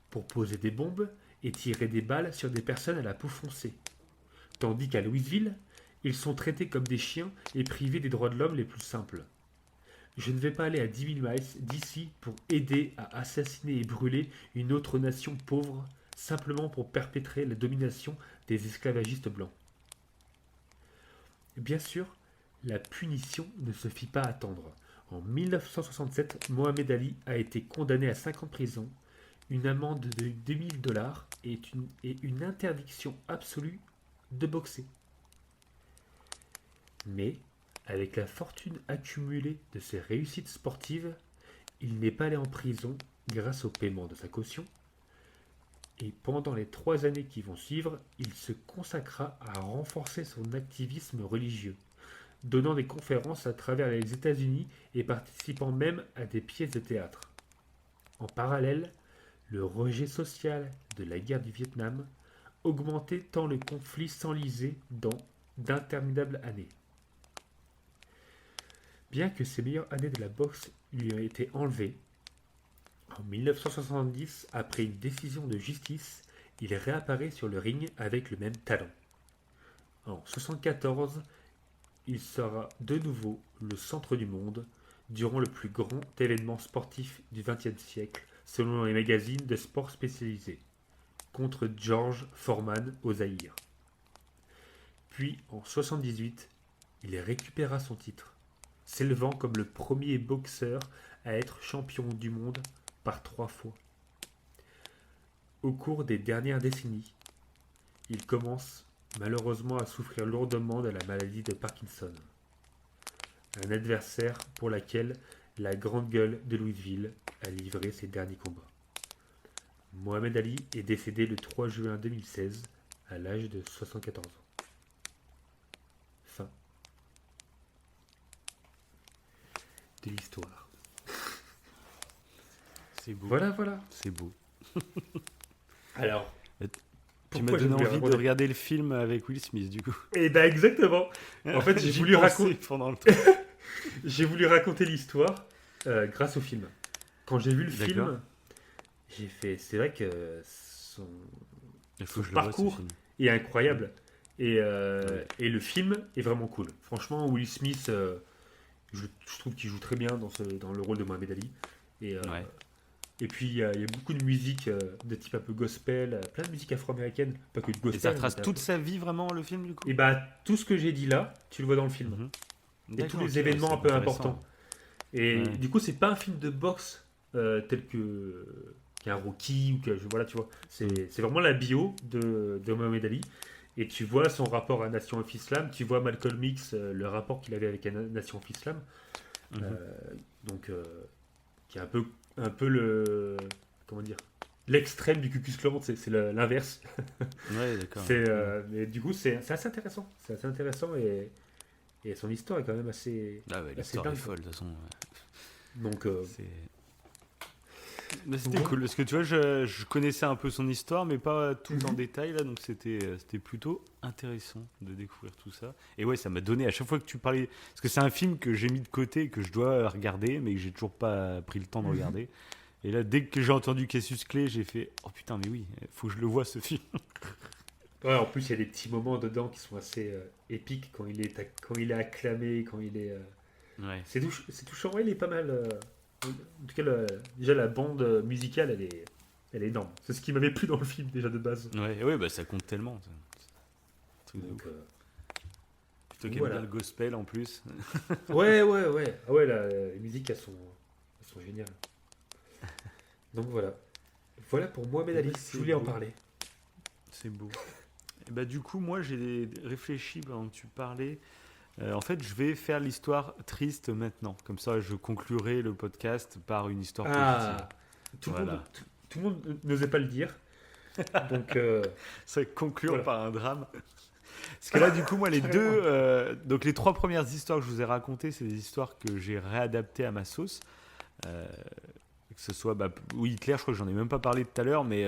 pour poser des bombes et tirer des balles sur des personnes à la peau foncée, tandis qu'à Louisville, ils sont traités comme des chiens et privés des droits de l'homme les plus simples. Je ne vais pas aller à 10 000 miles d'ici pour aider à assassiner et brûler une autre nation pauvre simplement pour perpétrer la domination des esclavagistes blancs. » Bien sûr, la punition ne se fit pas attendre. En 1967, Mohamed Ali a été condamné à 5 ans de prison, une amende de $2 000 et une interdiction absolue de boxer. Mais, avec la fortune accumulée de ses réussites sportives, il n'est pas allé en prison grâce au paiement de sa caution, et pendant les 3 années qui vont suivre, il se consacra à renforcer son activisme religieux, donnant des conférences à travers les États-Unis et participant même à des pièces de théâtre. En parallèle, le rejet social de la guerre du Vietnam augmentait tant le conflit s'enlisait dans d'interminables années. Bien que ses meilleures années de la boxe lui aient été enlevées, en 1970, après une décision de justice, il réapparaît sur le ring avec le même talent. En 1974, il sera de nouveau le centre du monde durant le plus grand événement sportif du XXe siècle, selon les magazines de sport spécialisés, contre George Foreman au Zaïre. Puis, en 1978, il récupéra son titre, s'élevant comme le premier boxeur à être champion du monde par 3 fois. Au cours des dernières décennies, il commence malheureusement à souffrir lourdement de la maladie de Parkinson, un adversaire pour laquelle la grande gueule de Louisville a livré ses derniers combats. Mohamed Ali est décédé le 3 juin 2016 à l'âge de 74 ans. Fin de l'histoire. C'est beau. Voilà. C'est beau. Alors, Tu m'as donné envie de regarder le film avec Will Smith, du coup. Eh ben exactement. En fait, j'ai voulu raconter pendant le temps. j'ai voulu raconter l'histoire grâce au film. quand j'ai vu le D'accord. film, j'ai fait. C'est vrai que Il faut son que je le voie, ce parcours film. est incroyable. Et, Ouais. et le film est vraiment cool. Franchement, Will Smith, je trouve qu'il joue très bien dans le rôle de Mohamed Ali. Et, Ouais. et puis, il y a beaucoup de musique de type un peu gospel, plein de musique afro-américaine, pas que de Et ça gospel. retrace toute sa vie vraiment le film du coup. Et bah, tout ce que j'ai dit là, tu le vois dans le film. Mhm. Et tous D'accord, les ok, ouais, événements c'est un peu intéressant. importants. Et Ouais. du coup, c'est pas un film de boxe tel que qu'un Rocky ou que voilà, tu vois. C'est vraiment la bio de Mohamed Ali. Et tu vois son rapport à Nation of Islam, tu vois Malcolm X, le rapport qu'il avait avec la Nation of Islam. Mhm. Euh, donc, qui est un peu le comment dire l'extrême du Ku Klux Klan, c'est l'inverse. Ouais, d'accord. Mais du coup, c'est assez intéressant. C'est assez intéressant et son histoire est quand même Ah ouais, assez l'histoire est dingue, quoi. folle de toute façon. Donc, C'est... Mais c'était ouais. cool parce que tu vois, je connaissais un peu son histoire, mais pas tout en détail là, donc c'était plutôt intéressant de découvrir tout ça. Et ouais, ça m'a donné à chaque fois que tu parlais, parce que c'est un film que j'ai mis de côté, et que je dois regarder, mais que j'ai toujours pas pris le temps de Mhm. regarder. Et là, dès que j'ai entendu Cassius Clay, j'ai fait oh putain, mais oui, faut que je le voie ce film. Ouais, en plus, il y a des petits moments dedans qui sont assez épiques quand il est acclamé, quand il est. Ouais. C'est touchant, ouais, il est pas mal. En tout cas, déjà la bande musicale, elle est énorme. C'est ce qui m'avait plu dans le film déjà de base. Ouais, ouais, bah ça compte tellement. Ça. Truc de Donc, ouf. Plutôt donc qu'aime bien voilà. le gospel en plus. Ouais, ouais, ouais. Ah ouais, les musiques, elles sont géniales. Donc voilà. Voilà pour Mohamed Eh Ali. ben, Je c'est voulais en beau. parler. C'est beau. Et bah, du coup, moi, j'ai réfléchi pendant que tu parlais. En fait, je vais faire l'histoire triste maintenant. Comme ça, je conclurai le podcast par une histoire positive. Ah, tout le monde, Voilà. tout le monde n'osait pas le dire. Donc Ça va conclure voilà. par un drame. Parce que là, du coup, moi, les Carrément. deux. Donc, les trois premières histoires que je vous ai racontées, c'est des histoires que j'ai réadaptées à ma sauce. Euh, que ce soit. Bah, oui, Hitler, je crois que j'en ai même pas parlé tout à l'heure, mais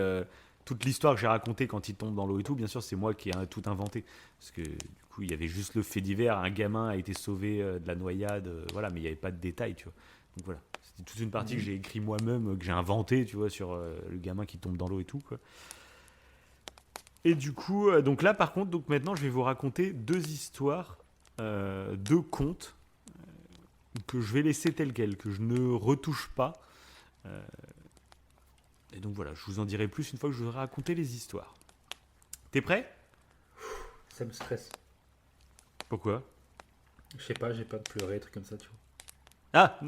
toute l'histoire que j'ai racontée quand il tombe dans l'eau et tout, bien sûr, c'est moi qui ai tout inventé. Parce que du coup, il y avait juste le fait divers, un gamin a été sauvé de la noyade, voilà, mais il n'y avait pas de détails, tu vois. Donc voilà, c'était toute une partie que Mhm. j'ai écrit moi-même, que j'ai inventé, tu vois, sur le gamin qui tombe dans l'eau et tout, quoi. Et du coup, donc là, par contre, donc maintenant, je vais vous raconter deux histoires, deux contes que je vais laisser tels quels, que je ne retouche pas. Euh, et donc voilà, je vous en dirai plus une fois que je vous aurai raconté les histoires. T'es prêt? Ça me stresse. Pourquoi? Je sais pas, j'ai pas de pleurer, trucs comme ça, tu vois. Ah,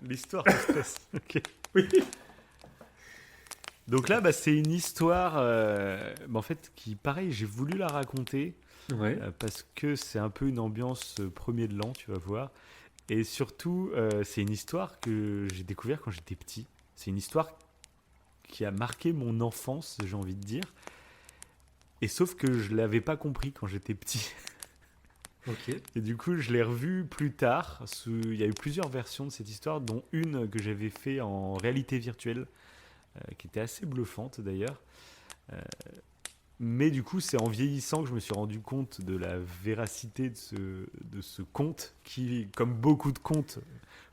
l'histoire te stresse. Ok. Oui. Donc là, bah, c'est une histoire, bah, en fait, qui, pareil, j'ai voulu la raconter Ouais. parce que c'est un peu une ambiance premier de l'an, tu vas voir. Et surtout, c'est une histoire que j'ai découvert quand j'étais petit. C'est une histoire qui a marqué mon enfance, j'ai envie de dire. Et sauf que je l'avais pas compris quand j'étais petit. Ok. Et du coup, je l'ai revu plus tard. Il y a eu plusieurs versions de cette histoire, dont une que j'avais fait en réalité virtuelle, qui était assez bluffante d'ailleurs. Euh, mais du coup, c'est en vieillissant que je me suis rendu compte de la véracité de ce conte, qui, comme beaucoup de contes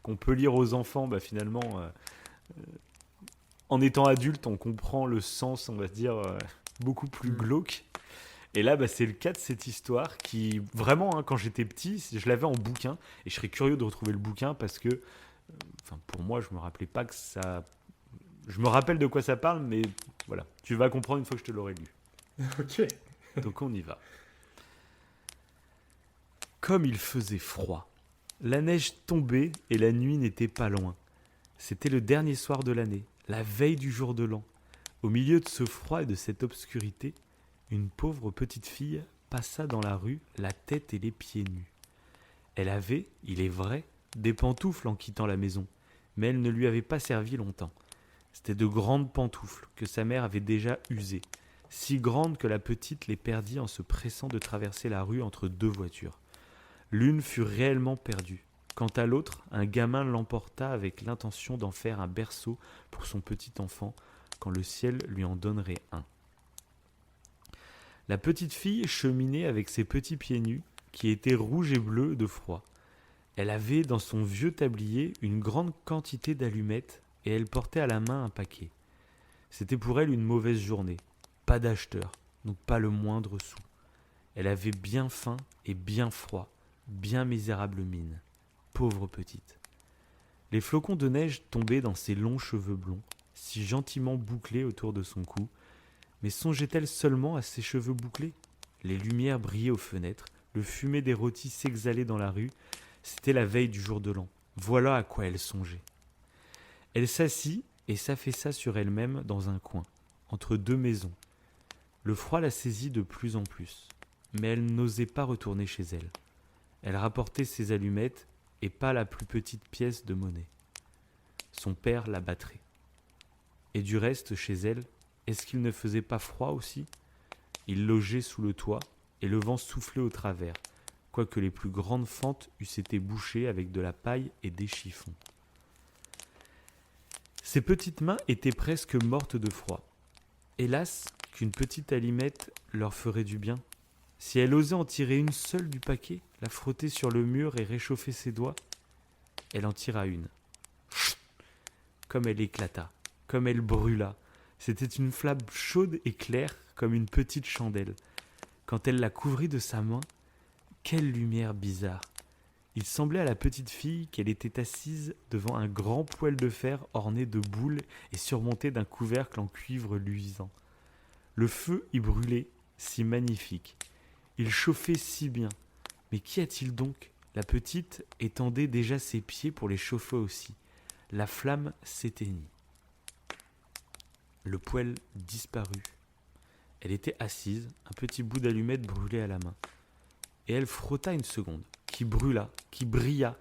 qu'on peut lire aux enfants, bah, finalement, en étant adulte, on comprend le sens, on va dire, beaucoup plus Mm. glauque. Et là, bah, c'est le cas de cette histoire qui, vraiment, hein, quand j'étais petit, je l'avais en bouquin. Et je serais curieux de retrouver le bouquin parce que, enfin, pour moi, je me rappelais pas que ça. Je me rappelle de quoi ça parle, mais voilà. Tu vas comprendre une fois que je te l'aurai lu. Ok. Donc on y va. Comme il faisait froid, la neige tombait et la nuit n'était pas loin. C'était le dernier soir de l'année, la veille du jour de l'an. Au milieu de ce froid et de cette obscurité, une pauvre petite fille passa dans la rue, la tête et les pieds nus. Elle avait, il est vrai, des pantoufles en quittant la maison, mais elles ne lui avaient pas servi longtemps. C'étaient de grandes pantoufles que sa mère avait déjà usées, si grandes que la petite les perdit en se pressant de traverser la rue entre deux voitures. L'une fut réellement perdue. Quant à l'autre, un gamin l'emporta avec l'intention d'en faire un berceau pour son petit enfant quand le ciel lui en donnerait un. La petite fille cheminait avec ses petits pieds nus qui étaient rouges et bleus de froid. Elle avait dans son vieux tablier une grande quantité d'allumettes et elle portait à la main un paquet. C'était pour elle une mauvaise journée. Pas d'acheteur, donc pas le moindre sou. Elle avait bien faim et bien froid, bien misérable mine. Pauvre petite. Les flocons de neige tombaient dans ses longs cheveux blonds, si gentiment bouclés autour de son cou. Mais songeait-elle seulement à ses cheveux bouclés ? Les lumières brillaient aux fenêtres, le fumet des rôtis s'exhalait dans la rue. C'était la veille du jour de l'an. Voilà à quoi elle songeait. Elle s'assit et s'affaissa sur elle-même dans un coin, entre deux maisons. Le froid la saisit de plus en plus, mais elle n'osait pas retourner chez elle. Elle rapportait ses allumettes et pas la plus petite pièce de monnaie. Son père la battrait. Et du reste, chez elle, est-ce qu'il ne faisait pas froid aussi ? Il logeait sous le toit, et le vent soufflait au travers, quoique les plus grandes fentes eussent été bouchées avec de la paille et des chiffons. Ses petites mains étaient presque mortes de froid. Hélas, qu'une petite allumette leur ferait du bien. Si elle osait en tirer une seule du paquet, la frotter sur le mur et réchauffer ses doigts, elle en tira une. Comme elle éclata, comme elle brûla. C'était une flamme chaude et claire comme une petite chandelle. Quand elle la couvrit de sa main, quelle lumière bizarre! Il semblait à la petite fille qu'elle était assise devant un grand poêle de fer orné de boules et surmonté d'un couvercle en cuivre luisant. Le feu y brûlait, si magnifique. Il chauffait si bien. Mais qu'y a-t-il donc ? La petite étendait déjà ses pieds pour les chauffer aussi. La flamme s'éteignit. Le poêle disparut. Elle était assise, un petit bout d'allumette brûlé à la main. Et elle frotta une seconde, qui brûla, qui brilla,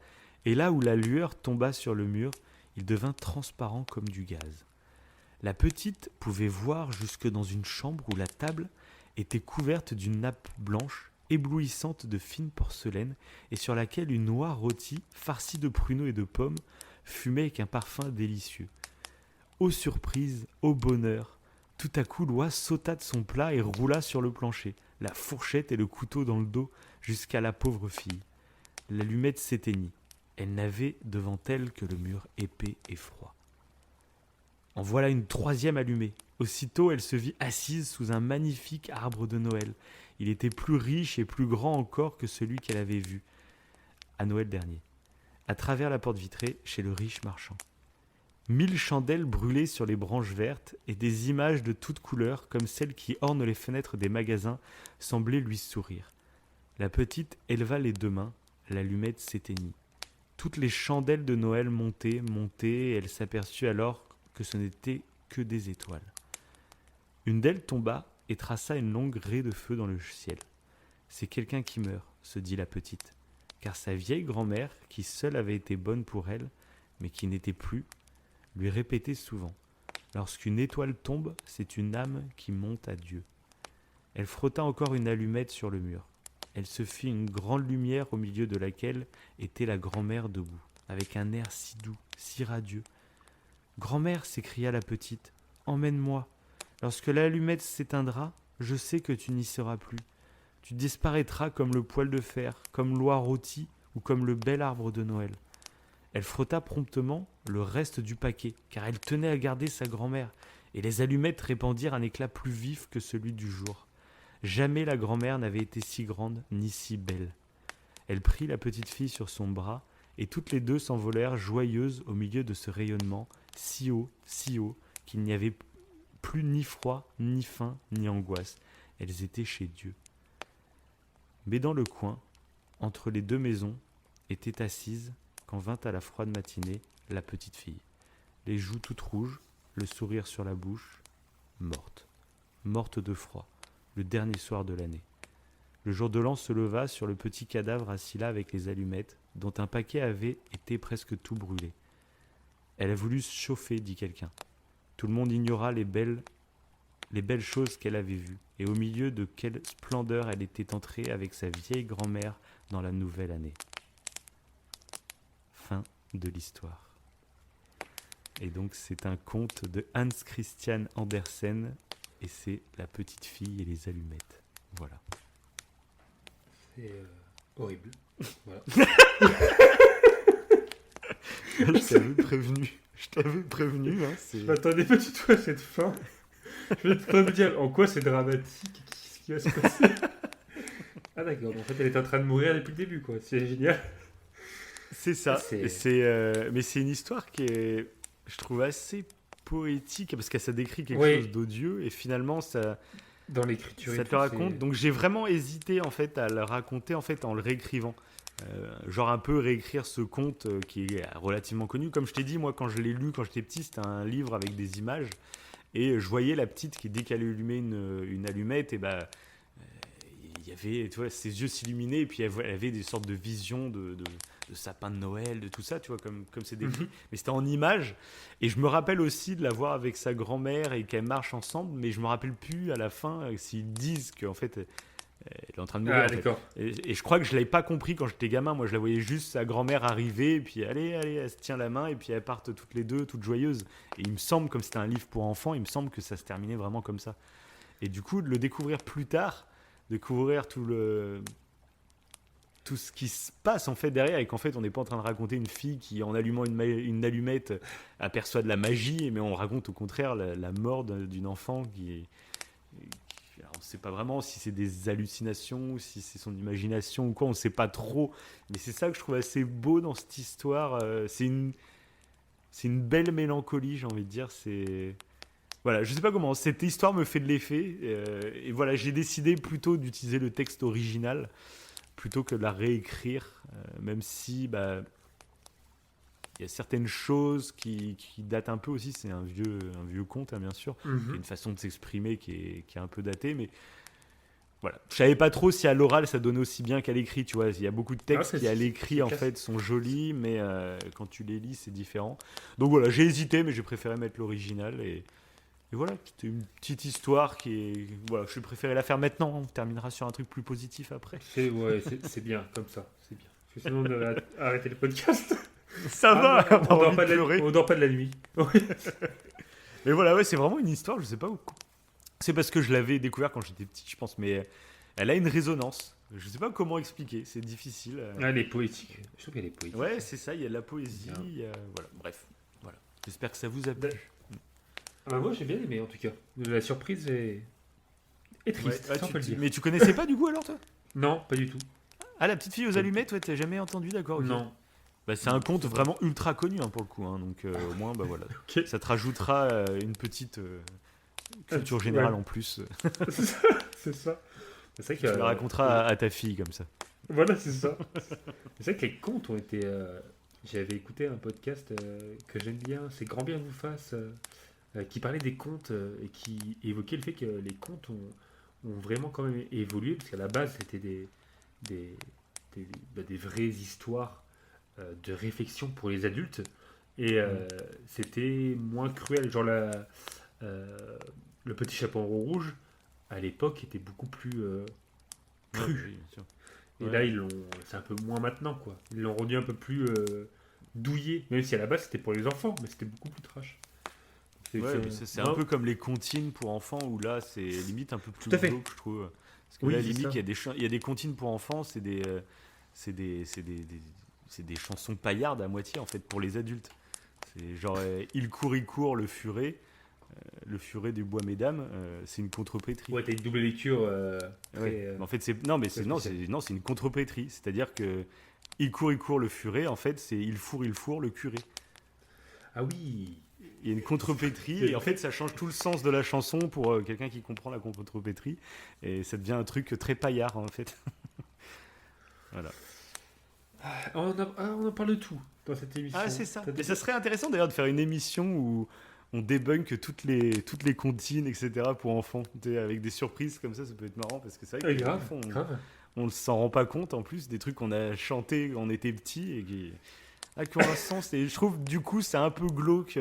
et là où la lueur tomba sur le mur, il devint transparent comme du gaz. La petite pouvait voir jusque dans une chambre où la table était couverte d'une nappe blanche, éblouissante de fine porcelaine, et sur laquelle une noix rôtie, farcie de pruneaux et de pommes, fumait avec un parfum délicieux. Ô surprise, ô bonheur! Tout à coup, l'oie sauta de son plat et roula sur le plancher, la fourchette et le couteau dans le dos, jusqu'à la pauvre fille. L'allumette s'éteignit. Elle n'avait devant elle que le mur épais et froid. En voilà une troisième allumée. Aussitôt, elle se vit assise sous un magnifique arbre de Noël. Il était plus riche et plus grand encore que celui qu'elle avait vu à Noël dernier, à travers la porte vitrée chez le riche marchand. 1000 chandelles brûlaient sur les branches vertes et des images de toutes couleurs, comme celles qui ornent les fenêtres des magasins, semblaient lui sourire. La petite éleva les deux mains, l'allumette s'éteignit. Toutes les chandelles de Noël montaient, et elle s'aperçut alors que ce n'était que des étoiles. Une d'elles tomba et traça une longue raie de feu dans le ciel. « C'est quelqu'un qui meurt, » se dit la petite, car sa vieille grand-mère, qui seule avait été bonne pour elle, mais qui n'était plus, lui répétait souvent « Lorsqu'une étoile tombe, c'est une âme qui monte à Dieu. » Elle frotta encore une allumette sur le mur. Elle se fit une grande lumière au milieu de laquelle était la grand-mère debout, avec un air si doux, si radieux. « Grand-mère, s'écria la petite, emmène-moi. Lorsque l'allumette s'éteindra, je sais que tu n'y seras plus. Tu disparaîtras comme le poêle de fer, comme l'oie rôtie ou comme le bel arbre de Noël. » Elle frotta promptement le reste du paquet, car elle tenait à garder sa grand-mère, et les allumettes répandirent un éclat plus vif que celui du jour. Jamais la grand-mère n'avait été si grande ni si belle. Elle prit la petite fille sur son bras, et toutes les deux s'envolèrent joyeuses au milieu de ce rayonnement, si haut, qu'il n'y avait plus ni froid, ni faim, ni angoisse. Elles étaient chez Dieu. Mais dans le coin, entre les deux maisons, était assise, quand vint à la froide matinée, la petite fille, les joues toutes rouges, le sourire sur la bouche, morte de froid, le dernier soir de l'année. Le jour de l'an se leva sur le petit cadavre assis là avec les allumettes, dont un paquet avait été presque tout brûlé. Elle a voulu se chauffer, dit quelqu'un. Tout le monde ignora les belles choses qu'elle avait vues, et au milieu de quelle splendeur elle était entrée avec sa vieille grand-mère dans la nouvelle année. Fin de l'histoire. Et donc c'est un conte de Hans Christian Andersen, et c'est La petite fille et les allumettes. Voilà. C'est horrible. Voilà. Je t'avais prévenu. t'avais prévenu. Hein, Je m'attendais pas du tout à cette fin. Je vais pas me dire en quoi c'est dramatique, qu'est-ce qui va se passer. Ah d'accord, en fait elle est en train de mourir depuis le début, quoi. C'est génial. C'est ça. C'est- Mais c'est une histoire qui est, je trouve, assez poétique parce que ça décrit quelque Oui. chose d'odieux et finalement ça, Dans l'écriture et ça te tout, le raconte. c'est- Donc j'ai vraiment hésité en fait à le raconter en fait en le réécrivant. Genre un peu réécrire ce conte qui est relativement connu. Comme je t'ai dit, moi quand je l'ai lu quand j'étais petit, c'était un livre avec des images et je voyais la petite qui dès qu'elle allumait une allumette et bah il y avait, tu vois, ses yeux s'illuminaient et puis elle avait des sortes de visions de sapin de Noël, de tout ça, tu vois, comme c'est décrit. Mhm. Mais c'était en images. Et je me rappelle aussi de la voir avec sa grand-mère et qu'elles marchent ensemble, mais je me rappelle plus à la fin s'ils disent qu'en fait, elle est en train de mourir. Ah en fait. d'accord. Et je crois que je l'avais pas compris quand j'étais gamin. Moi, je la voyais juste sa grand-mère arriver, et puis allez, elle se tient la main, et puis elles partent toutes les deux, toutes joyeuses. Et il me semble, comme c'était un livre pour enfants, il me semble que ça se terminait vraiment comme ça. Et du coup, de le découvrir plus tard, découvrir tout ce qui se passe en fait derrière et qu'en fait on n'est pas en train de raconter une fille qui en allumant une allumette aperçoit de la magie, mais on raconte au contraire la mort d'une enfant alors, on ne sait pas vraiment si c'est des hallucinations ou si c'est son imagination ou quoi, on ne sait pas trop, mais c'est ça que je trouve assez beau dans cette histoire. C'est une belle mélancolie, j'ai envie de dire. Voilà, je sais pas comment, cette histoire me fait de l'effet. Et voilà, j'ai décidé plutôt d'utiliser le texte original plutôt que de la réécrire, même si bah, il y a certaines choses qui datent un peu aussi. C'est un vieux conte, hein, bien sûr, qui a Mhm. une façon de s'exprimer qui est un peu datée, mais voilà. Je savais pas trop si à l'oral ça donnait aussi bien qu'à l'écrit, tu vois. Il y a beaucoup de textes c'est- qui à l'écrit c'est en classe. fait sont jolis, mais quand tu les lis c'est différent. Donc voilà, j'ai hésité, mais j'ai préféré mettre l'original et voilà, c'était une petite histoire qui est. Voilà, je préféré la faire maintenant. On terminera sur un truc plus positif après. Ouais, c'est bien comme ça, c'est bien. Parce que sinon on aurait arrêté le podcast. Ça va, Ah, on a dort envie pas de de pleurer. on dort pas de la nuit. Oui. Mais voilà, ouais, c'est vraiment une histoire, je sais pas où. C'est parce que je l'avais découvert quand j'étais petit, je pense, mais elle a une résonance. Je sais pas comment expliquer, c'est difficile. Elle est poétique. Je trouve qu'elle est poétique. Ouais, c'est ça, il y a de la poésie, Bien. voilà, bref. Voilà. J'espère que ça vous a plu. Ah bah moi j'ai bien aimé en tout cas. La surprise est triste, Ouais, ça, on peut le dire. mais tu connaissais pas du coup alors toi? Non, pas du tout. Ah, la petite fille aux allumettes, ouais, t'as jamais entendu, d'accord, ok. Non. Bah, c'est un conte vraiment ultra connu hein, pour le coup, hein, donc au moins, bah voilà. Ok. Ça te rajoutera une petite culture générale Ouais. en plus. C'est ça. C'est ça Tu la raconteras à ta fille comme ça. Voilà, c'est ça. C'est vrai que les contes ont été. J'avais écouté un podcast que j'aime bien, c'est Grand bien vous fasse, qui parlait des contes et qui évoquait le fait que les contes ont vraiment quand même évolué, parce qu'à la base c'était des, des vraies histoires de réflexion pour les adultes, et c'était moins cruel. Genre le petit chaperon rouge, à l'époque, était beaucoup plus cru. Ouais, oui, bien sûr. Et Ouais. là, c'est un peu moins maintenant, quoi. Ils l'ont rendu un peu plus douillé, même si à la base c'était pour les enfants, mais c'était beaucoup plus trash. Ouais, mais c'est un non, peu comme les comptines pour enfants où là c'est limite un peu plus Tout à fait. glauque, je trouve. Parce que Oui, là, c'est limite, ça. il y a des comptines pour enfants, c'est des chansons paillardes à moitié en fait pour les adultes. C'est genre il court, le furet du bois mesdames, c'est une contrepétrie. Ouais, t'as une double lecture. Ouais. très, Mais en fait, c'est non, mais très c'est une contrepétrie. C'est-à-dire que il court, le furet. En fait, c'est il fourre, le curé. Ah oui. Il y a une contrepétrie et en fait, ça change tout le sens de la chanson pour quelqu'un qui comprend la contrepétrie et ça devient un truc très paillard en fait. Voilà. On en parle de tout dans cette émission. Ah, c'est ça. T'as Et dit- ça serait intéressant d'ailleurs de faire une émission où on débunk toutes les comptines, etc. pour enfants, tu sais, avec des surprises comme ça peut être marrant parce que c'est vrai Ah, que grave, des fois, grave. on ne s'en rend pas compte en plus, des trucs qu'on a chantés quand on était petit et qui ont un sens. Et je trouve du coup c'est un peu glauque.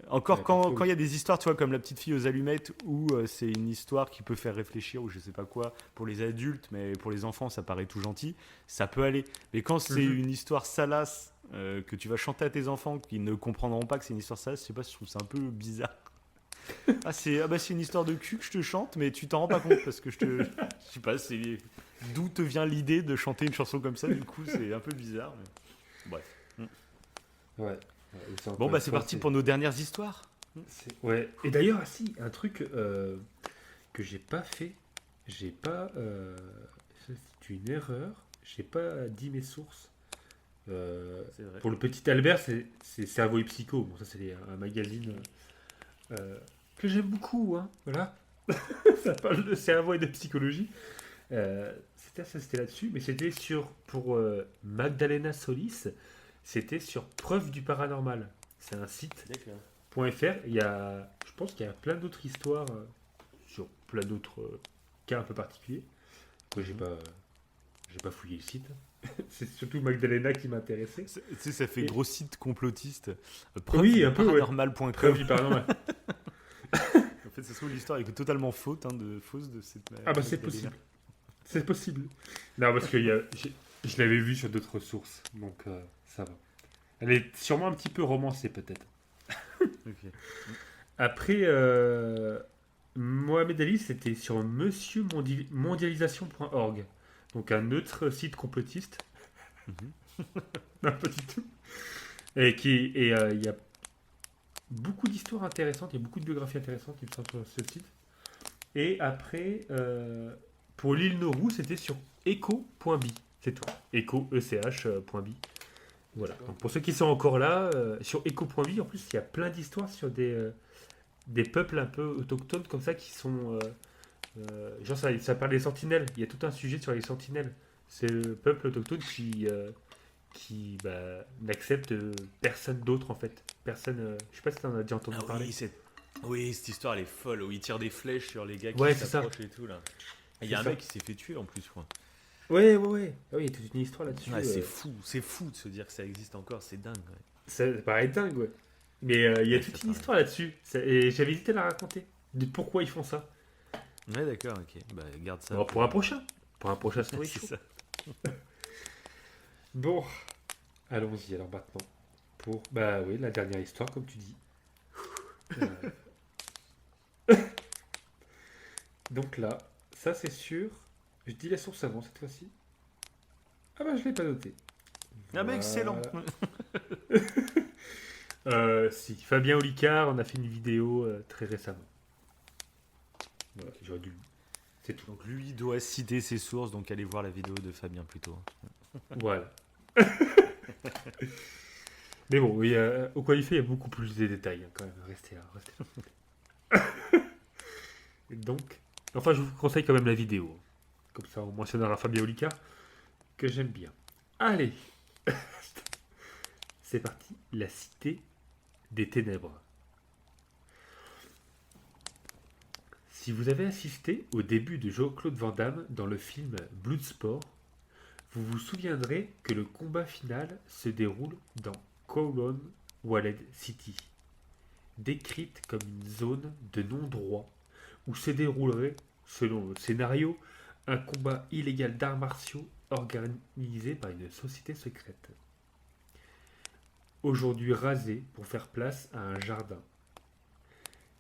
Encore Ouais, pas trop. quand il y a des histoires, tu vois, comme La petite fille aux allumettes, où c'est une histoire qui peut faire réfléchir, ou je sais pas quoi, pour les adultes, mais pour les enfants, ça paraît tout gentil, ça peut aller. Mais quand c'est Mhm. une histoire salace, que tu vas chanter à tes enfants, qui ne comprendront pas que c'est une histoire salace, je sais pas, je trouve ça un peu bizarre. C'est une histoire de cul que je te chante, mais tu t'en rends pas compte, parce que je sais pas, d'où te vient l'idée de chanter une chanson comme ça, du coup, c'est un peu bizarre. Mais... Bref. Ouais. Bon, bah c'est parti pour nos dernières histoires. Ouais. Et d'ailleurs, ah, si, un truc que j'ai pas fait, j'ai pas. C'est une erreur. J'ai pas dit mes sources. C'est vrai. Pour le petit Albert, c'est Cerveau et Psycho. Bon, ça, c'est un magazine que j'aime beaucoup. Hein. Voilà. Ça parle de cerveau et de psychologie. C'était là-dessus, mais c'était pour Magdalena Solis, c'était sur Preuve du paranormal. C'est un site .fr. Je pense qu'il y a plein d'autres histoires sur plein d'autres cas un peu particuliers. Que j'ai pas fouillé le site. C'est surtout Magdalena qui m'intéressait. Tu sais, ça fait gros site complotiste. Oui, un peu, ouais. Paranormal.com. Preuve du paranormal. En fait, ça se trouve, l'histoire est totalement fausse de cette. Ah bah c'est possible. C'est possible. Non, parce que je l'avais vu sur d'autres sources, donc ça va. Elle est sûrement un petit peu romancée, peut-être. Ok. Après, Mohamed Ali, c'était sur monsieurmondialisation.org, donc un autre site complotiste. Non, pas du tout. Et il y a beaucoup d'histoires intéressantes, il y a beaucoup de biographies intéressantes qui sont sur ce site. Et après, pour l'île Nauru, c'était sur echo.bi. C'est tout. Echo, ECH.bi. Voilà. Donc pour ceux qui sont encore là, sur echo.bi, en plus, il y a plein d'histoires sur des peuples un peu autochtones comme ça qui sont. Genre, ça parle des sentinelles. Il y a tout un sujet sur les sentinelles. C'est le peuple autochtone qui n'accepte personne d'autre en fait. Personne. Je sais pas si tu en as déjà entendu parler. Oui, cette histoire elle est folle, où il tire des flèches sur les gars qui Ouais, c'est s'approchent et tout là. Il y a un mec qui s'est fait tuer en plus, quoi. Ouais. Ah oui, il y a toute une histoire là-dessus. Ouais, c'est fou de se dire que ça existe encore, c'est dingue. Ouais. Ça paraît dingue, ouais. Mais il y a toute une histoire là-dessus. Et j'avais hésité à la raconter. De pourquoi ils font ça. Ouais, d'accord, ok. Bah, garde ça. Alors, pour un prochain. Pour un prochain story C'est show. ça. Bon, allons-y alors maintenant. Pour, bah oui, la dernière histoire, comme tu dis. Donc là, ça c'est sûr. Je dis la source avant cette fois-ci. Ah bah je l'ai pas noté. Ah bah excellent. Si, Fabien Olicard, on a fait une vidéo très récemment. Voilà, j'aurais dû. C'est tout. Donc lui doit citer ses sources, donc allez voir la vidéo de Fabien plutôt. Voilà. Mais bon, oui, au qualifié, il y a beaucoup plus de détails hein, quand même. Restez là. Et donc, enfin, je vous conseille quand même la vidéo. Comme ça, on mentionnera Fabien Olicard, que j'aime bien. Allez, c'est parti. La cité des ténèbres. Si vous avez assisté au début de Jean-Claude Van Damme dans le film Bloodsport, vous vous souviendrez que le combat final se déroule dans Kowloon Walled City, décrite comme une zone de non-droit où se déroulerait, selon le scénario, un combat illégal d'arts martiaux organisé par une société secrète. Aujourd'hui rasée pour faire place à un jardin.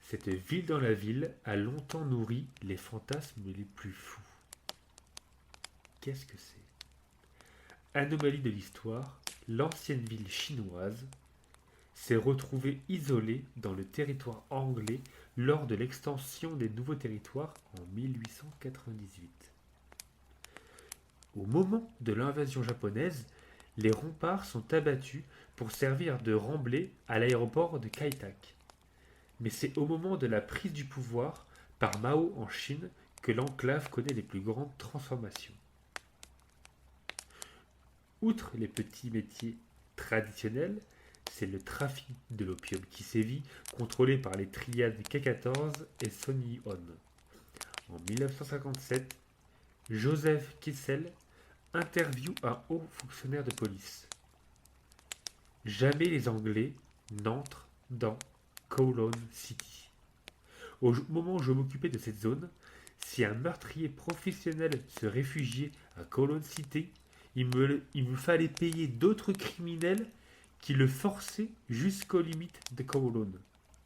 Cette ville dans la ville a longtemps nourri les fantasmes les plus fous. Qu'est-ce que c'est ? Anomalie de l'histoire, l'ancienne ville chinoise s'est retrouvée isolée dans le territoire anglais lors de l'extension des nouveaux territoires en 1898. Au moment de l'invasion japonaise, les remparts sont abattus pour servir de remblai à l'aéroport de Kai Tak. Mais c'est au moment de la prise du pouvoir par Mao en Chine que l'enclave connaît les plus grandes transformations. Outre les petits métiers traditionnels, c'est le trafic de l'opium qui sévit, contrôlé par les triades K14 et Sun Yat-sen. En 1957, Joseph Kissel interviewe un haut fonctionnaire de police. Jamais les Anglais n'entrent dans Kowloon City. Au moment où je m'occupais de cette zone, si un meurtrier professionnel se réfugiait à Kowloon City, il me fallait payer d'autres criminels qui le forçaient jusqu'aux limites de Kowloon,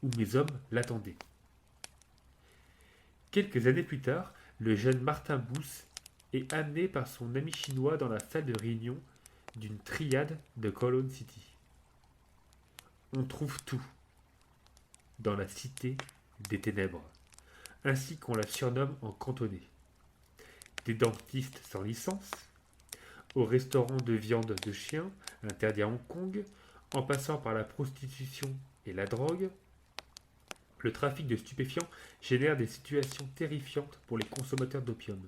où mes hommes l'attendaient. Quelques années plus tard, le jeune Martin Booth est amené par son ami chinois dans la salle de réunion d'une triade de Kowloon City. on trouve tout dans la cité des ténèbres, ainsi qu'on la surnomme en cantonais. Des dentistes sans licence, au restaurant de viande de chien, interdit à Hong Kong, en passant par la prostitution et la drogue, le trafic de stupéfiants génère des situations terrifiantes pour les consommateurs d'opium,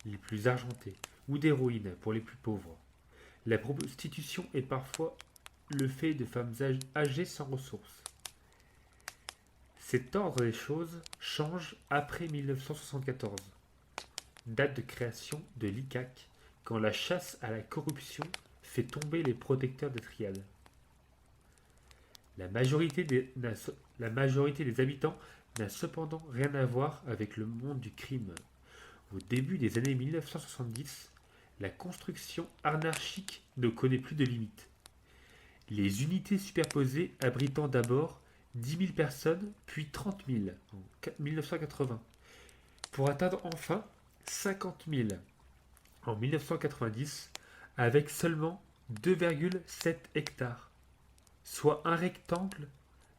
les plus argentés, ou d'héroïne pour les plus pauvres. La prostitution est parfois le fait de femmes âgées sans ressources. Cet ordre des choses change après 1974, date de création de l'ICAC, quand la chasse à la corruption fait tomber les protecteurs de triade. La majorité des habitants n'a cependant rien à voir avec le monde du crime. Au début des années 1970, la construction anarchique ne connaît plus de limites. Les unités superposées abritant d'abord 10 000 personnes, puis 30 000 en 1980, pour atteindre enfin 50 000 en 1990, avec seulement 2,7 hectares, soit un rectangle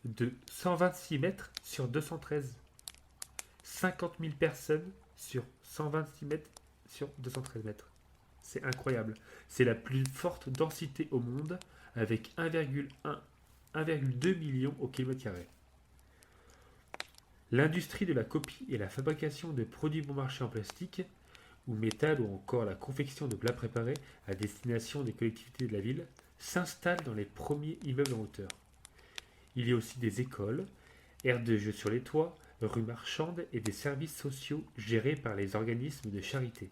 de 126 mètres sur 213. 50 000 personnes sur 126 mètres sur 213 mètres. C'est incroyable. C'est la plus forte densité au monde, avec 1,2 million au kilomètre carré. L'industrie de la copie et la fabrication de produits bon marché en plastique ou métal, ou encore la confection de plats préparés à destination des collectivités de la ville, s'installe dans les premiers immeubles en hauteur. Il y a aussi des écoles, aires de jeux sur les toits, rues marchandes et des services sociaux gérés par les organismes de charité.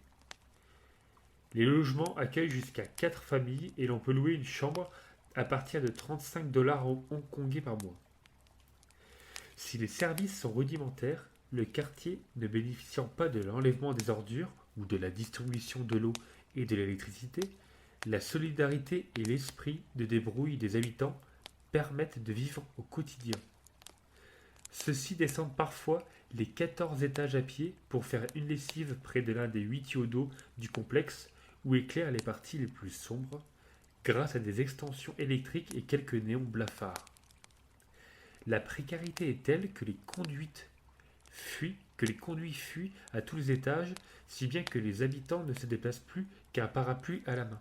Les logements accueillent jusqu'à 4 familles et l'on peut louer une chambre à partir de 35 $ hongkongais par mois. Si les services sont rudimentaires, le quartier, ne bénéficiant pas de l'enlèvement des ordures ou de la distribution de l'eau et de l'électricité, la solidarité et l'esprit de débrouille des habitants permettent de vivre au quotidien. Ceux-ci descendent parfois les 14 étages à pied pour faire une lessive près de l'un des 8 tuyaux d'eau du complexe où éclairent les parties les plus sombres grâce à des extensions électriques et quelques néons blafards. La précarité est telle que les conduits fuient à tous les étages, si bien que les habitants ne se déplacent plus qu'un parapluie à la main.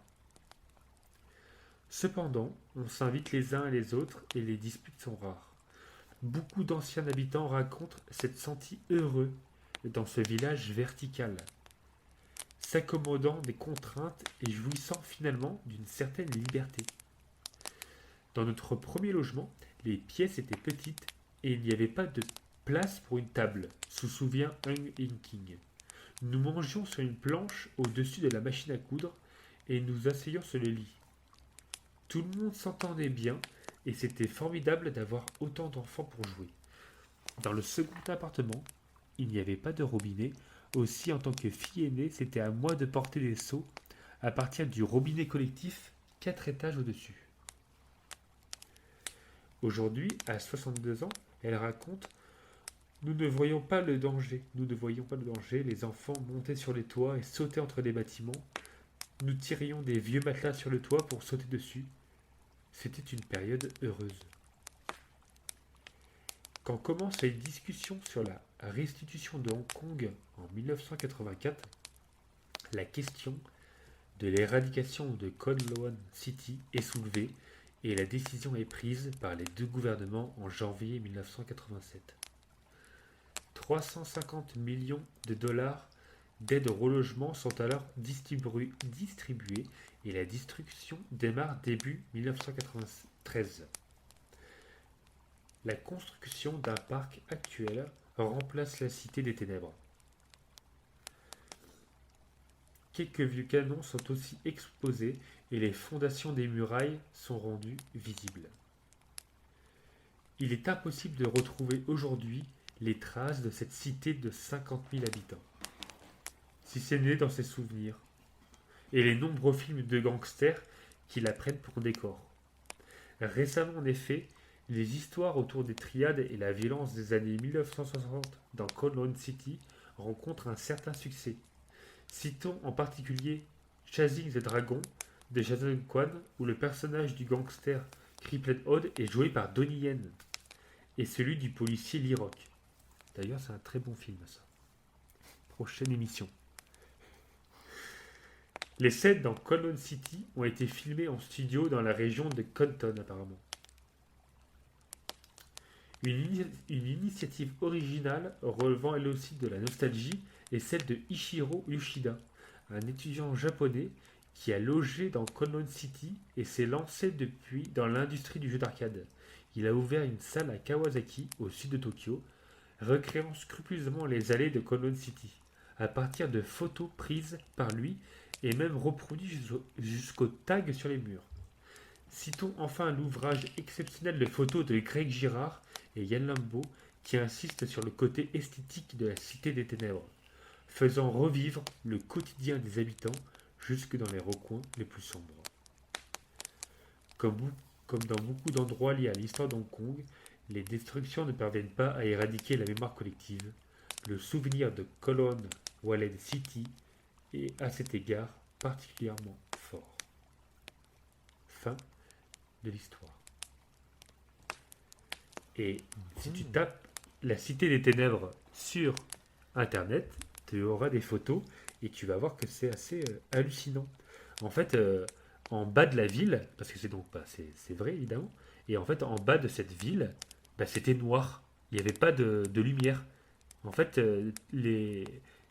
Cependant, on s'invite les uns et les autres et les disputes sont rares. Beaucoup d'anciens habitants racontent s'être sentis heureux dans ce village vertical, s'accommodant des contraintes et jouissant finalement d'une certaine liberté. Dans notre premier logement, les pièces étaient petites et il n'y avait pas de place pour une table, se souvient Hung In-king. Nous mangions sur une planche au-dessus de la machine à coudre et nous asseyions sur le lit. Tout le monde s'entendait bien et c'était formidable d'avoir autant d'enfants pour jouer. Dans le second appartement, il n'y avait pas de robinet, aussi en tant que fille aînée, c'était à moi de porter des seaux à partir du robinet collectif 4 étages au-dessus. Aujourd'hui, à 62 ans, elle raconte: nous ne voyions pas le danger, les enfants montaient sur les toits et sautaient entre les bâtiments. Nous tirions des vieux matelas sur le toit pour sauter dessus. C'était une période heureuse. Quand commence les discussions sur la restitution de Hong Kong en 1984, la question de l'éradication de Kowloon City est soulevée et la décision est prise par les deux gouvernements en janvier 1987. 350 millions de dollars d'aide au relogement sont alors distribués et la destruction démarre début 1993. La construction d'un parc actuel remplace la cité des ténèbres. Quelques vieux canons sont aussi exposés et les fondations des murailles sont rendues visibles. Il est impossible de retrouver aujourd'hui les traces de cette cité de 50 000 habitants, si ce n'est dans ses souvenirs, et les nombreux films de gangsters qui la prennent pour décor. Récemment en effet, les histoires autour des triades et la violence des années 1960 dans Kowloon City rencontrent un certain succès. Citons en particulier Chasing the Dragon de Jason Kwan, où le personnage du gangster Cripplet Odd est joué par Donnie Yen et celui du policier Lee Rock. D'ailleurs, c'est un très bon film, ça. Prochaine émission. Les scènes dans Colon City ont été filmées en studio dans la région de Compton, apparemment. Une initiative originale relevant elle aussi de la nostalgie est celle de Ichiro Yoshida, un étudiant japonais qui a logé dans Colon City et s'est lancé depuis dans l'industrie du jeu d'arcade. Il a ouvert une salle à Kawasaki, au sud de Tokyo, recréant scrupuleusement les allées de Colon City, à partir de photos prises par lui et même reproduites jusqu'aux tags sur les murs. Citons enfin l'ouvrage exceptionnel de photos de Greg Girard et Yann Lambeau qui insistent sur le côté esthétique de la Cité des Ténèbres, faisant revivre le quotidien des habitants jusque dans les recoins les plus sombres. Comme dans beaucoup d'endroits liés à l'histoire d'Hong Kong, les destructions ne parviennent pas à éradiquer la mémoire collective. Le souvenir de Kowloon Walled City est à cet égard particulièrement fort. Fin de l'histoire. Et si tu tapes la Cité des Ténèbres sur Internet, tu auras des photos et tu vas voir que c'est assez hallucinant. En fait, en bas de la ville, parce que c'est donc pas, c'est vrai évidemment, et en fait en bas de cette ville, c'était noir. Il n'y avait pas de lumière. En fait, les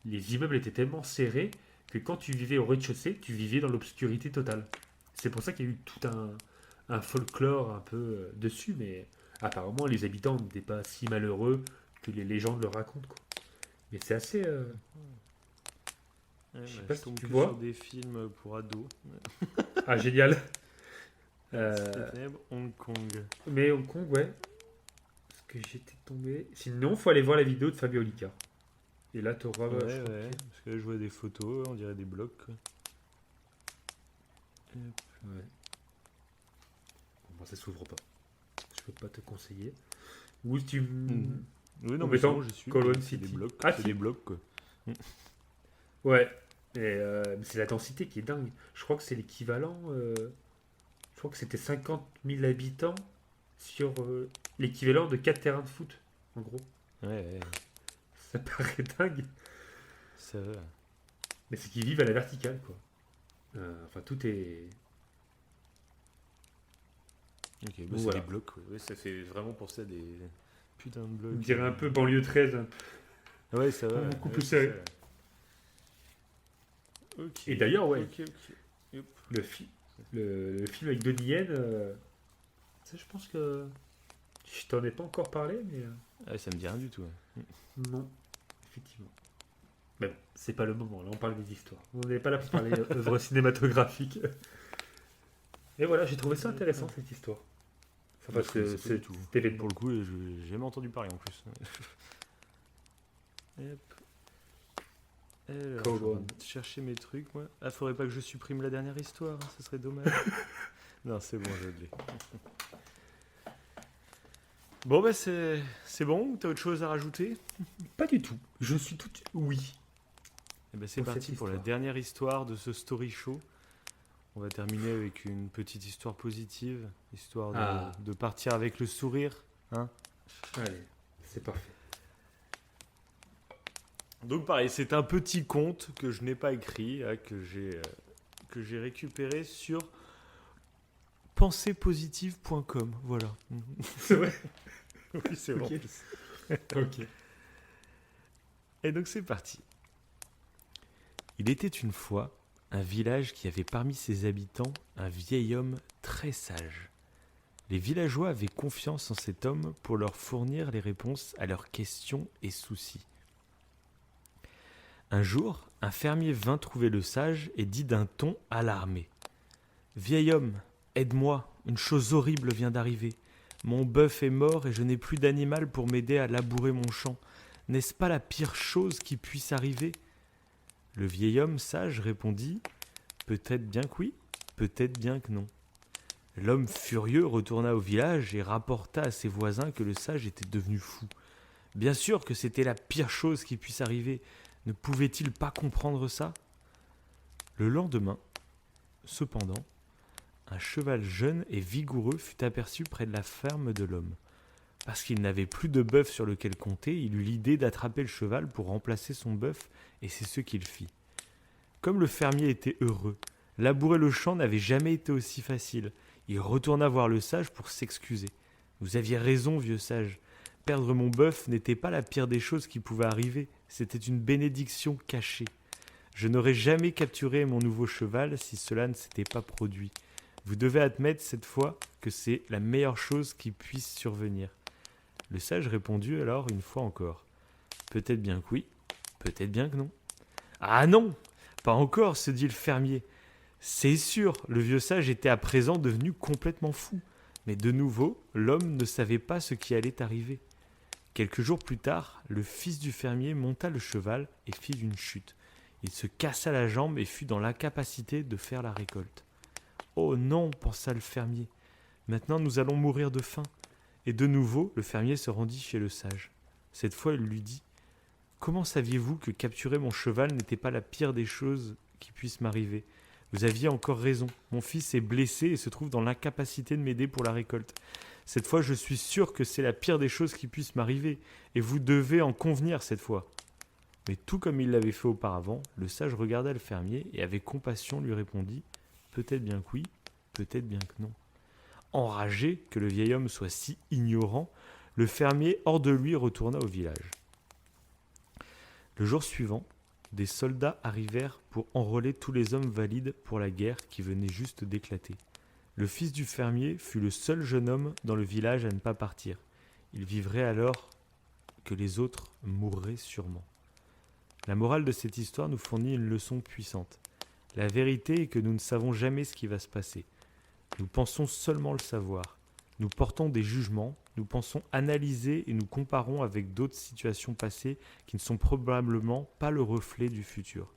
immeubles étaient tellement serrés que quand tu vivais au rez-de-chaussée, tu vivais dans l'obscurité totale. C'est pour ça qu'il y a eu tout un folklore un peu dessus, mais apparemment les habitants n'étaient pas si malheureux que les légendes le racontent, quoi. Mais c'est assez... Ouais, je sais pas je si tombe tu que vois. sur des films pour ados. Ah, génial. Ténèbres, Hong Kong. Mais Hong Kong, ouais. Parce que j'étais tombé... Sinon, faut aller voir la vidéo de Fabio Lica. Et là, tu auras... Ouais, ouais. Parce que là, je vois des photos, on dirait des blocs, quoi. Ouais. Bon, ça s'ouvre pas. Je peux pas te conseiller. Ou si tu... Oui, non, En mais mettant c'est bon, je suis. Kowloon C'est des City. blocs, Ah, c'est si. des blocs, quoi. Ouais. Et c'est la densité qui est dingue. Je crois que c'est l'équivalent... Je crois que c'était 50 000 habitants sur l'équivalent de 4 terrains de foot, en gros. Ouais, ouais. Ça paraît dingue. Ça va. Mais c'est qu'ils vivent à la verticale, quoi. Enfin, tout est... Ok, bah Bon, c'est voilà. des blocs, ouais. Ouais, ça fait vraiment pour ça des putains de blocs. On dirait un peu banlieue 13, un peu. Ouais, ça va. beaucoup ouais, plus c'est serré. ça. Ok. Et d'ailleurs, ouais, Ok, ok. Yep. le film avec Donnie Yen, ça, je pense que je t'en ai pas encore parlé, mais Ah, ça me dit rien du tout. Ouais. non, effectivement. Mais bon, c'est pas le moment, là on parle des histoires. On n'est pas là pour parler d'œuvres cinématographiques. Et voilà, j'ai trouvé ça intéressant, cette histoire. Enfin, parce Je que connaissais pas c'est du tout. cet événement. Pour le coup, j'ai jamais entendu parler en plus. Hop. Alors, je suis en Kowloon. train de chercher mes trucs, moi. Ah, faudrait pas que je supprime la dernière histoire, hein, ce serait dommage. Non, c'est bon, je l'ai. Bon, bah, c'est bon, ou t'as autre chose à rajouter? Pas du tout. Je suis tout oui. Eh ben, c'est Pour parti cette pour la histoire. dernière histoire de ce story show. On va terminer avec une petite histoire positive, histoire Ah. de partir avec le sourire. Hein. Allez, c'est parfait. Donc pareil, c'est un petit conte que je n'ai pas écrit, que j'ai récupéré sur penseepositive.com. Voilà. C'est vrai. Oui, c'est Ok. bon. Ok. Et donc c'est parti. Il était une fois un village qui avait parmi ses habitants un vieil homme très sage. Les villageois avaient confiance en cet homme pour leur fournir les réponses à leurs questions et soucis. Un jour, un fermier vint trouver le sage et dit d'un ton alarmé : « Vieil homme, aide-moi, une chose horrible vient d'arriver. Mon bœuf est mort et je n'ai plus d'animal pour m'aider à labourer mon champ. N'est-ce pas la pire chose qui puisse arriver ?» Le vieil homme sage répondit : « Peut-être bien que oui, peut-être bien que non. » L'homme furieux retourna au village et rapporta à ses voisins que le sage était devenu fou. Bien sûr que c'était la pire chose qui puisse arriver. Ne pouvait-il pas comprendre ça ? Le lendemain, cependant, un cheval jeune et vigoureux fut aperçu près de la ferme de l'homme. Parce qu'il n'avait plus de bœuf sur lequel compter, il eut l'idée d'attraper le cheval pour remplacer son bœuf, et c'est ce qu'il fit. Comme le fermier était heureux, labourer le champ n'avait jamais été aussi facile. Il retourna voir le sage pour s'excuser. « Vous aviez raison, vieux sage. Perdre mon bœuf n'était pas la pire des choses qui pouvaient arriver. C'était une bénédiction cachée. Je n'aurais jamais capturé mon nouveau cheval si cela ne s'était pas produit. Vous devez admettre cette fois que c'est la meilleure chose qui puisse survenir. » Le sage répondit alors une fois encore. « Peut-être bien que oui, peut-être bien que non. »« Ah non, pas encore, se dit le fermier. C'est sûr, le vieux sage était à présent devenu complètement fou. Mais de nouveau, l'homme ne savait pas ce qui allait arriver. Quelques jours plus tard, le fils du fermier monta le cheval et fit une chute. Il se cassa la jambe et fut dans l'incapacité de faire la récolte. « Oh non, pensa le fermier, maintenant nous allons mourir de faim. » Et de nouveau, le fermier se rendit chez le sage. Cette fois, il lui dit « Comment saviez-vous que capturer mon cheval n'était pas la pire des choses qui puissent m'arriver ? Vous aviez encore raison. Mon fils est blessé et se trouve dans l'incapacité de m'aider pour la récolte. Cette fois, je suis sûr que c'est la pire des choses qui puissent m'arriver, et vous devez en convenir cette fois. » Mais tout comme il l'avait fait auparavant, le sage regarda le fermier et avec compassion lui répondit « Peut-être bien que oui, peut-être bien que non. » Enragé que le vieil homme soit si ignorant, le fermier hors de lui retourna au village. Le jour suivant, des soldats arrivèrent pour enrôler tous les hommes valides pour la guerre qui venait juste d'éclater. Le fils du fermier fut le seul jeune homme dans le village à ne pas partir. Il vivrait alors que les autres mourraient sûrement. La morale de cette histoire nous fournit une leçon puissante. La vérité est que nous ne savons jamais ce qui va se passer. Nous pensons seulement le savoir. Nous portons des jugements, nous pensons analyser et nous comparons avec d'autres situations passées qui ne sont probablement pas le reflet du futur.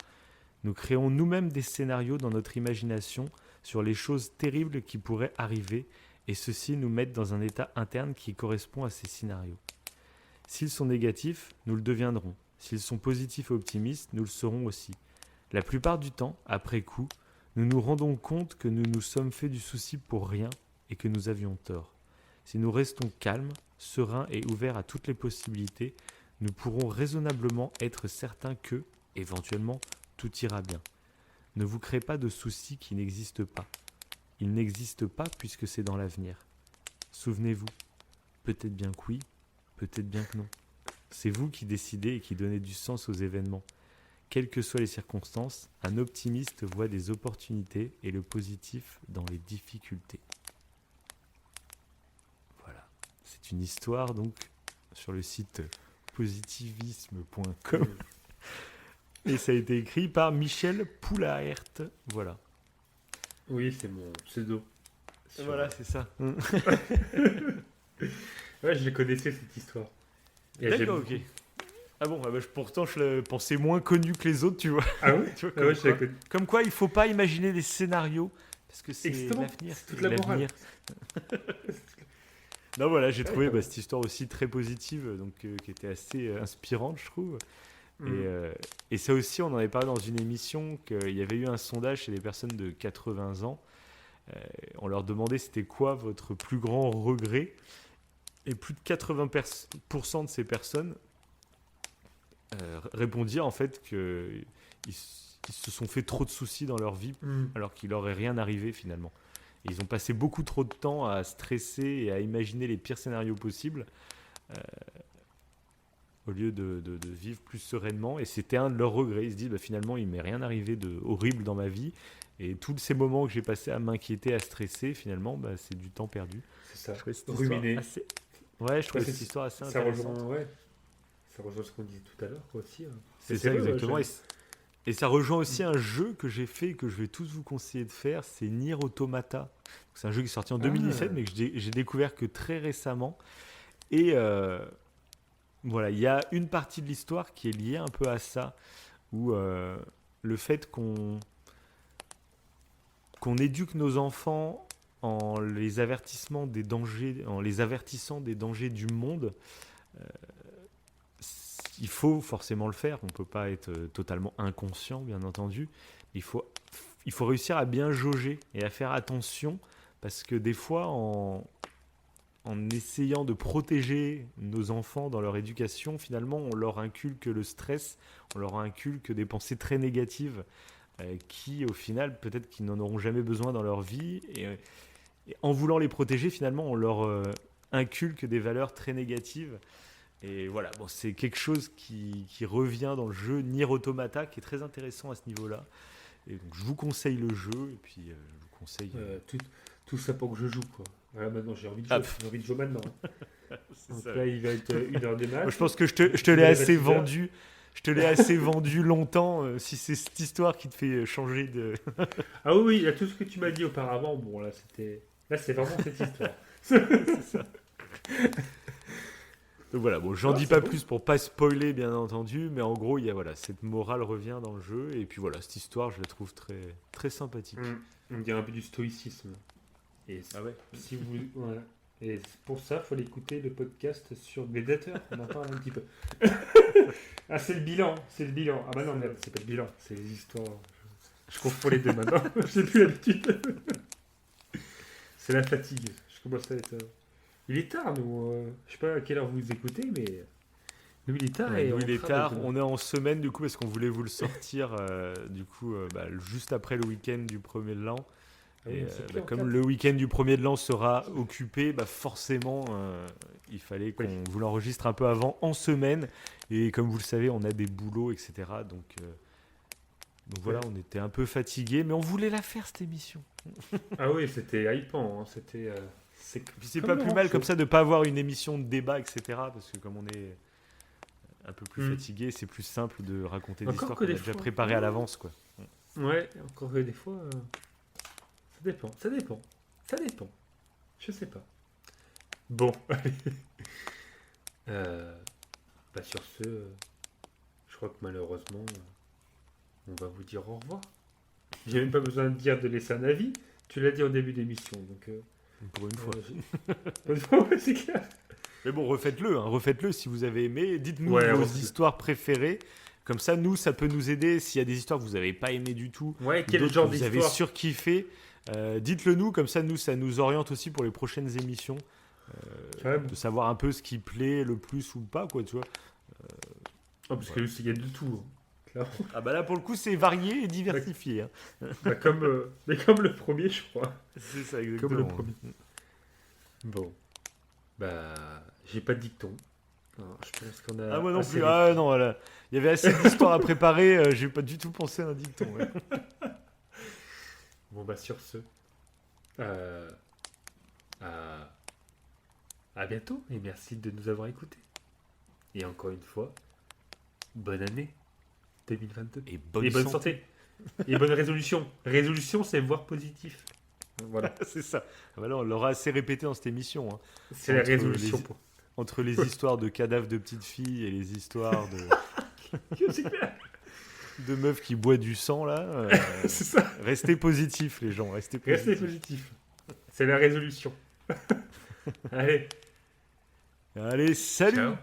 Nous créons nous-mêmes des scénarios dans notre imagination sur les choses terribles qui pourraient arriver et ceux-ci nous mettent dans un état interne qui correspond à ces scénarios. S'ils sont négatifs, nous le deviendrons. S'ils sont positifs et optimistes, nous le serons aussi. La plupart du temps, après coup, nous nous rendons compte que nous nous sommes fait du souci pour rien et que nous avions tort. Si nous restons calmes, sereins et ouverts à toutes les possibilités, nous pourrons raisonnablement être certains que, éventuellement, tout ira bien. Ne vous créez pas de soucis qui n'existent pas. Ils n'existent pas puisque c'est dans l'avenir. Souvenez-vous, peut-être bien que oui, peut-être bien que non. C'est vous qui décidez et qui donnez du sens aux événements. Quelles que soient les circonstances, un optimiste voit des opportunités et le positif dans les difficultés. Voilà, c'est une histoire donc sur le site positivisme.com et ça a été écrit par Michel Poulaert. Voilà. Oui, c'est mon pseudo. Voilà, c'est ça. Ouais, je le connaissais cette histoire. Et D'accord, ok. Ah bon, pourtant je le pensais moins connu que les autres, tu vois. Ah oui, Tu vois, ah ouais, je la connais. comme quoi, il faut pas imaginer des scénarios parce que c'est Exactement, l'avenir. c'est toute la morale. Non, voilà, j'ai trouvé cette histoire aussi très positive, donc qui était assez inspirante, je trouve. Et ça aussi, on en avait parlé dans une émission qu'il y avait eu un sondage chez des personnes de 80 ans. On leur demandait c'était quoi votre plus grand regret. Et plus de 80% de ces personnes répondirent en fait qu'ils se sont fait trop de soucis dans leur vie alors qu'il leur est rien arrivé finalement. Et ils ont passé beaucoup trop de temps à stresser et à imaginer les pires scénarios possibles au lieu de vivre plus sereinement. Et c'était un de leurs regrets. Ils se disent finalement il m'est rien arrivé de horrible dans ma vie et tous ces moments que j'ai passés à m'inquiéter, à stresser, finalement c'est du temps perdu. C'est ça. Ruminer. Ouais, je trouve cette histoire assez intéressante. Ça rejoint ce qu'on disait tout à l'heure, quoi, aussi. C'est ça, exactement. Et ça rejoint aussi un jeu que j'ai fait et que je vais tous vous conseiller de faire, c'est Nier Automata. C'est un jeu qui est sorti en 2017, mais que j'ai découvert que très récemment. Et voilà, il y a une partie de l'histoire qui est liée un peu à ça, où le fait qu'on éduque nos enfants en les avertissant des dangers du monde, il faut forcément le faire. On ne peut pas être totalement inconscient, bien entendu. Il faut il faut réussir à bien jauger et à faire attention parce que des fois, en essayant de protéger nos enfants dans leur éducation, finalement, on leur inculque le stress, on leur inculque des pensées très négatives qui, au final, peut-être qu'ils n'en auront jamais besoin dans leur vie. Et en voulant les protéger, finalement, on leur inculque des valeurs très négatives. Et voilà, bon, c'est quelque chose qui revient dans le jeu Nier Automata, qui est très intéressant à ce niveau-là. Et donc, je vous conseille le jeu, et puis je vous conseille... Tout ça pour que je joue, quoi. Voilà, maintenant j'ai envie de jouer, maintenant. Donc ça. là, il va être 1h des matchs. Moi, je pense que je te l'ai assez vendu. Je te l'ai assez vendu longtemps. Si c'est cette histoire qui te fait changer de... Ah oui, là, tout ce que tu m'as dit auparavant, bon, là, c'est vraiment cette histoire. C'est ça. Donc voilà, bon, j'en dis pas plus pour pas spoiler, bien entendu, mais en gros, il y a voilà, cette morale revient dans le jeu, et puis voilà, cette histoire, je la trouve très, très sympathique. On dirait un peu du stoïcisme. Et si vous, voilà. Et pour ça, il faut l'écouter le podcast sur Gladiator, on en parle un petit peu. Ah, c'est le bilan. Ah bah non, merde, c'est pas le bilan, c'est les histoires. Je confonds les deux maintenant, j'ai plus l'habitude. C'est la fatigue, je commence à être... Il est tard, nous, je sais pas à quelle heure vous écoutez, mais... Nous, il est tard. Nous, il est tard, on est en semaine, du coup, parce qu'on voulait vous le sortir, juste après le week-end du 1er de l'an. Et comme le week-end du 1er de l'an sera occupé, forcément, il fallait qu'on vous l'enregistre un peu avant, en semaine. Et comme vous le savez, on a des boulots, etc. Donc voilà, on était un peu fatigués, mais on voulait la faire, cette émission. Ah oui, c'était hypant. Hein. C'est pas plus mal comme ça de ne pas avoir une émission de débat, etc. Parce que comme on est un peu plus fatigué, c'est plus simple de raconter des histoires qu'on a déjà préparées à l'avance, quoi. Ouais, encore que des fois... Ça dépend. Je sais pas. Bon, sur ce, je crois que malheureusement, on va vous dire au revoir. J'ai même pas besoin de laisser un avis. Tu l'as dit au début d'émission, donc... pour une fois. C'est clair. Mais bon, refaites-le si vous avez aimé. Dites-nous vos histoires préférées. Comme ça, nous, ça peut nous aider. S'il y a des histoires que vous n'avez pas aimées du tout, quel genre que vous avez surkiffé, dites-le nous. Comme ça, ça nous oriente aussi pour les prochaines émissions. De savoir un peu ce qui plaît le plus ou pas, quoi, tu vois. Parce que il y a de tout. Hein, ah bah là, pour le coup, c'est varié et diversifié. Hein. Comme le premier, je crois. C'est ça, exactement. Comme le premier. Bon. J'ai pas de dicton. Alors, je pense qu'on a... Ah, moi non plus. Ah non, voilà. Il y avait assez d'histoires à préparer. J'ai pas du tout pensé à un dicton. Ouais. Bon, sur ce... À bientôt et merci de nous avoir écoutés. Et encore une fois, bonne année 2022. Et bonne santé. Et bonne résolution. Résolution, c'est voir positif. Voilà. C'est ça. Voilà, on l'aura assez répété dans cette émission. Hein. C'est la résolution. Entre les histoires de cadavres de petites filles et les histoires de... de meufs qui boivent du sang, là. C'est ça. Restez positifs, les gens. Restez positifs. C'est la résolution. Allez. Allez, salut. Ciao.